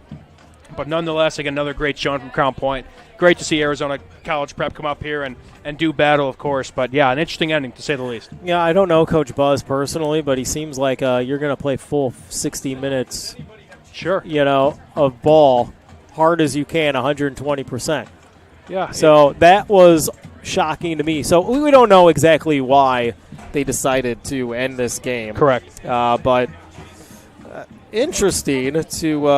But nonetheless, again, another great showing from Crown Point. Great to see Arizona College Prep come up here and do battle, of course. But, yeah, an interesting ending, to say the least. Yeah, I don't know Coach Buzz personally, but he seems like you're going to play full 60 minutes, sure, of ball, hard as you can, 120%. Yeah. So that was shocking to me. So we don't know exactly why they decided to end this game. Correct. But interesting to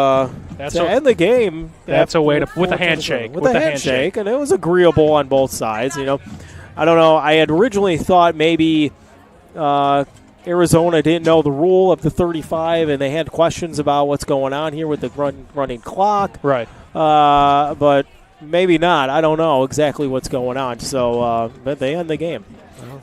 end the game. That's a way to with a handshake. With a handshake, and it was agreeable on both sides. I don't know. I had originally thought maybe Arizona didn't know the rule of the 35, and they had questions about what's going on here with the running clock. Right. But maybe not. I don't know exactly what's going on. So, but they end the game.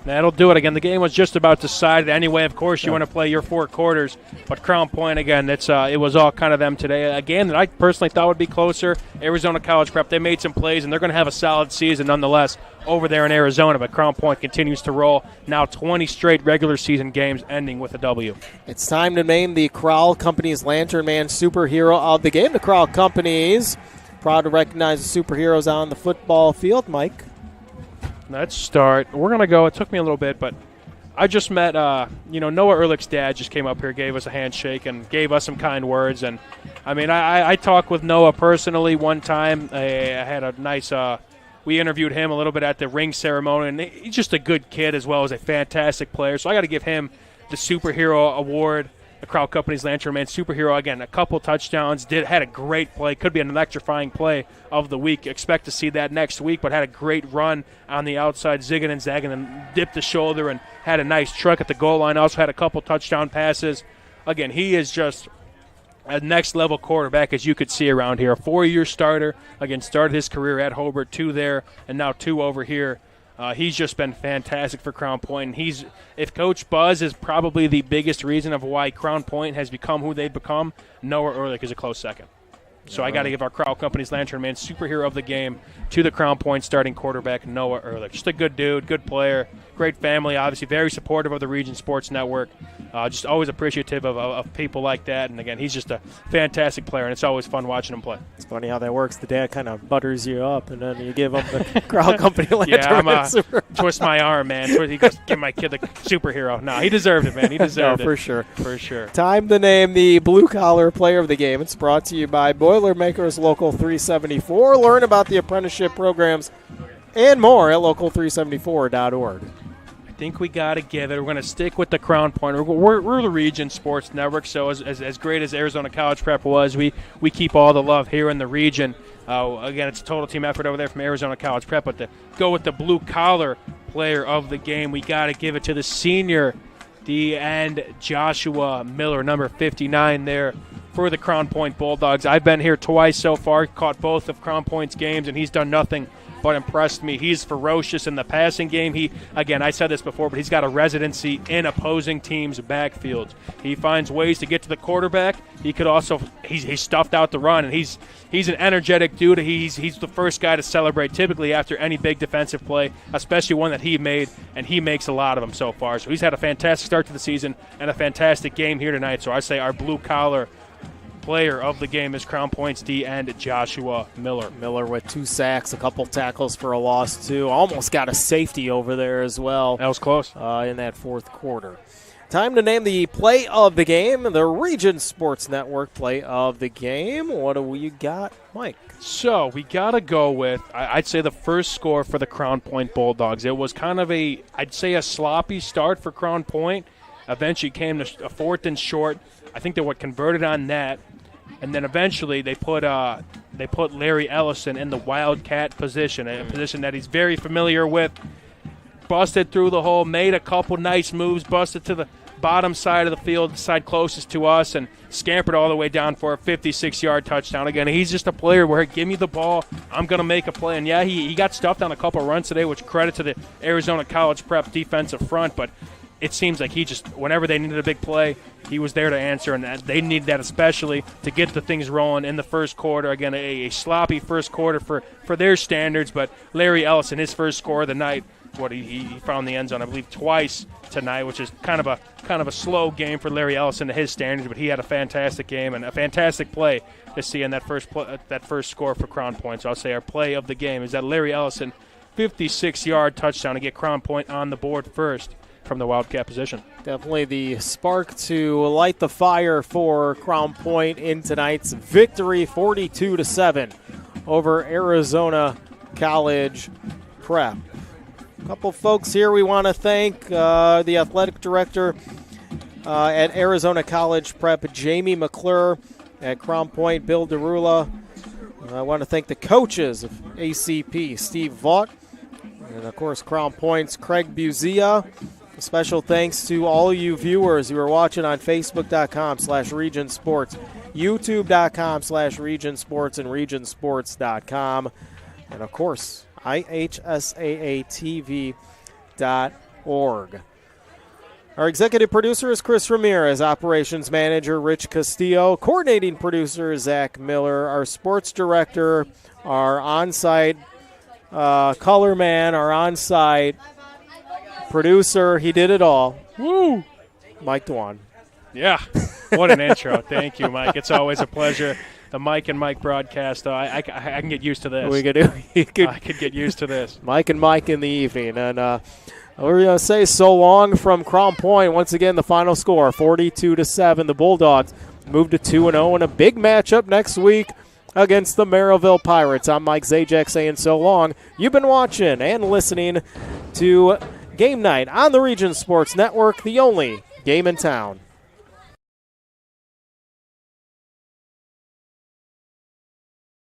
That'll do it. Again, the game was just about decided anyway. Of course, you want to play your 4 quarters, but Crown Point, again, it was all kind of them today. A game that I personally thought would be closer. Arizona College Prep, they made some plays, and they're going to have a solid season nonetheless over there in Arizona, but Crown Point continues to roll. Now 20 straight regular season games ending with a W. It's time to name the Crowell Companies Lantern Man superhero of the game. The Crowell Companies, proud to recognize the superheroes on the football field. Mike? Let's start. We're going to go. It took me a little bit, but I just met, Noah Ehrlich's dad just came up here, gave us a handshake, and gave us some kind words. And, I mean, I talked with Noah personally one time. I had a nice we interviewed him a little bit at the ring ceremony, and he's just a good kid as well as a fantastic player. So I got to give him the superhero award. The Crowell Company's Lantern Man superhero, again, a couple touchdowns, had a great play, could be an electrifying play of the week. Expect to see that next week, but had a great run on the outside, zigging and zagging, and dipped the shoulder and had a nice truck at the goal line. Also had a couple touchdown passes. Again, he is just a next-level quarterback, as you could see around here. A 4-year starter. Again, started his career at Hobart, 2 there, and now 2 over here. He's just been fantastic for Crown Point. And if Coach Buzz is probably the biggest reason of why Crown Point has become who they've become, Noah Ehrlich is a close second. So I got to give our Crowell Company's Lantern Man superhero of the game to the Crown Point starting quarterback, Noah Ehrlich. Just a good dude, good player, great family, obviously very supportive of the Region Sports Network. Just always appreciative of people like that. And, again, he's just a fantastic player, and it's always fun watching him play. It's funny how that works. The dad kind of butters you up, and then you give him the Crowell Company Lantern Man superhero. Twist my arm, man. He goes, give my kid the superhero. No, he deserved it, man. He deserved it. For sure. For sure. Time to name the blue-collar player of the game. It's brought to you by Boilermakers Local 374. Learn about the apprenticeship programs and more at local374.org. I think we got to give it. We're going to stick with the Crown Point. We're the Region Sports Network, so as great as Arizona College Prep was, we keep all the love here in the region. Again, it's a total team effort over there from Arizona College Prep, but to go with the blue-collar player of the game, we got to give it to the senior D-end Joshua Miller, number 59 there for the Crown Point Bulldogs. I've been here twice so far, caught both of Crown Point's games, and he's done nothing but impressed me. He's ferocious in the passing game. Again, I said this before, but he's got a residency in opposing teams' backfields. He finds ways to get to the quarterback. He could also he's stuffed out the run, and he's an energetic dude. He's the first guy to celebrate typically after any big defensive play, especially one that he made, and he makes a lot of them so far. So he's had a fantastic start to the season and a fantastic game here tonight. So I say our blue collar player of the game is Crown Point's D-end Joshua Miller. Miller with 2 sacks, a couple tackles for a loss, too. Almost got a safety over there as well. That was close. In that fourth quarter. Time to name the play of the game, the Region Sports Network play of the game. What do we got, Mike? So we got to go with, I'd say, the first score for the Crown Point Bulldogs. It was kind of a sloppy start for Crown Point. Eventually came to a 4th and short. I think they were converted on that. And then eventually they put Larry Ellison in the Wildcat position, a position that he's very familiar with. Busted through the hole, made a couple nice moves, busted to the bottom side of the field, the side closest to us, and scampered all the way down for a 56-yard touchdown. Again, he's just a player where, give me the ball, I'm going to make a play. And, yeah, he got stuffed on a couple runs today, which credit to the Arizona College Prep defensive front, but it seems like he just, whenever they needed a big play, he was there to answer, and they needed that especially to get the things rolling in the first quarter. Again, a sloppy first quarter for their standards, but Larry Ellison, his first score of the night, he found the end zone, I believe, twice tonight, which is kind of a slow game for Larry Ellison to his standards, but he had a fantastic game and a fantastic play to see in that first score for Crown Point. So I'll say our play of the game is that Larry Ellison 56-yard touchdown to get Crown Point on the board first from the Wildcat position. Definitely the spark to light the fire for Crown Point in tonight's victory, 42-7 over Arizona College Prep. A couple folks here we want to thank. The athletic director at Arizona College Prep, Jamie McClure. At Crown Point, Bill DeRula. I want to thank the coaches of ACP, Steve Vaught, and, of course, Crown Point's Craig Buzia. A special thanks to all you viewers who are watching on Facebook.com/Region Sports, YouTube.com/Region Sports, and RegionSports.com. And, of course, IHSAATV.org. Our executive producer is Chris Ramirez, operations manager Rich Castillo, coordinating producer Zach Miller, our sports director, our on-site color man, our on-site producer. He did it all. Woo! Mike Dwan. Yeah, what an intro. Thank you, Mike. It's always a pleasure. The Mike and Mike broadcast, I can get used to this. I could get used to this. Mike and Mike in the evening. And we're going to say so long from Crown Point. Once again, the final score, 42-7. The Bulldogs move to 2-0 in a big matchup next week against the Maryville Pirates. I'm Mike Zajac saying so long. You've been watching and listening to Game Night on the Region Sports Network, the only game in town.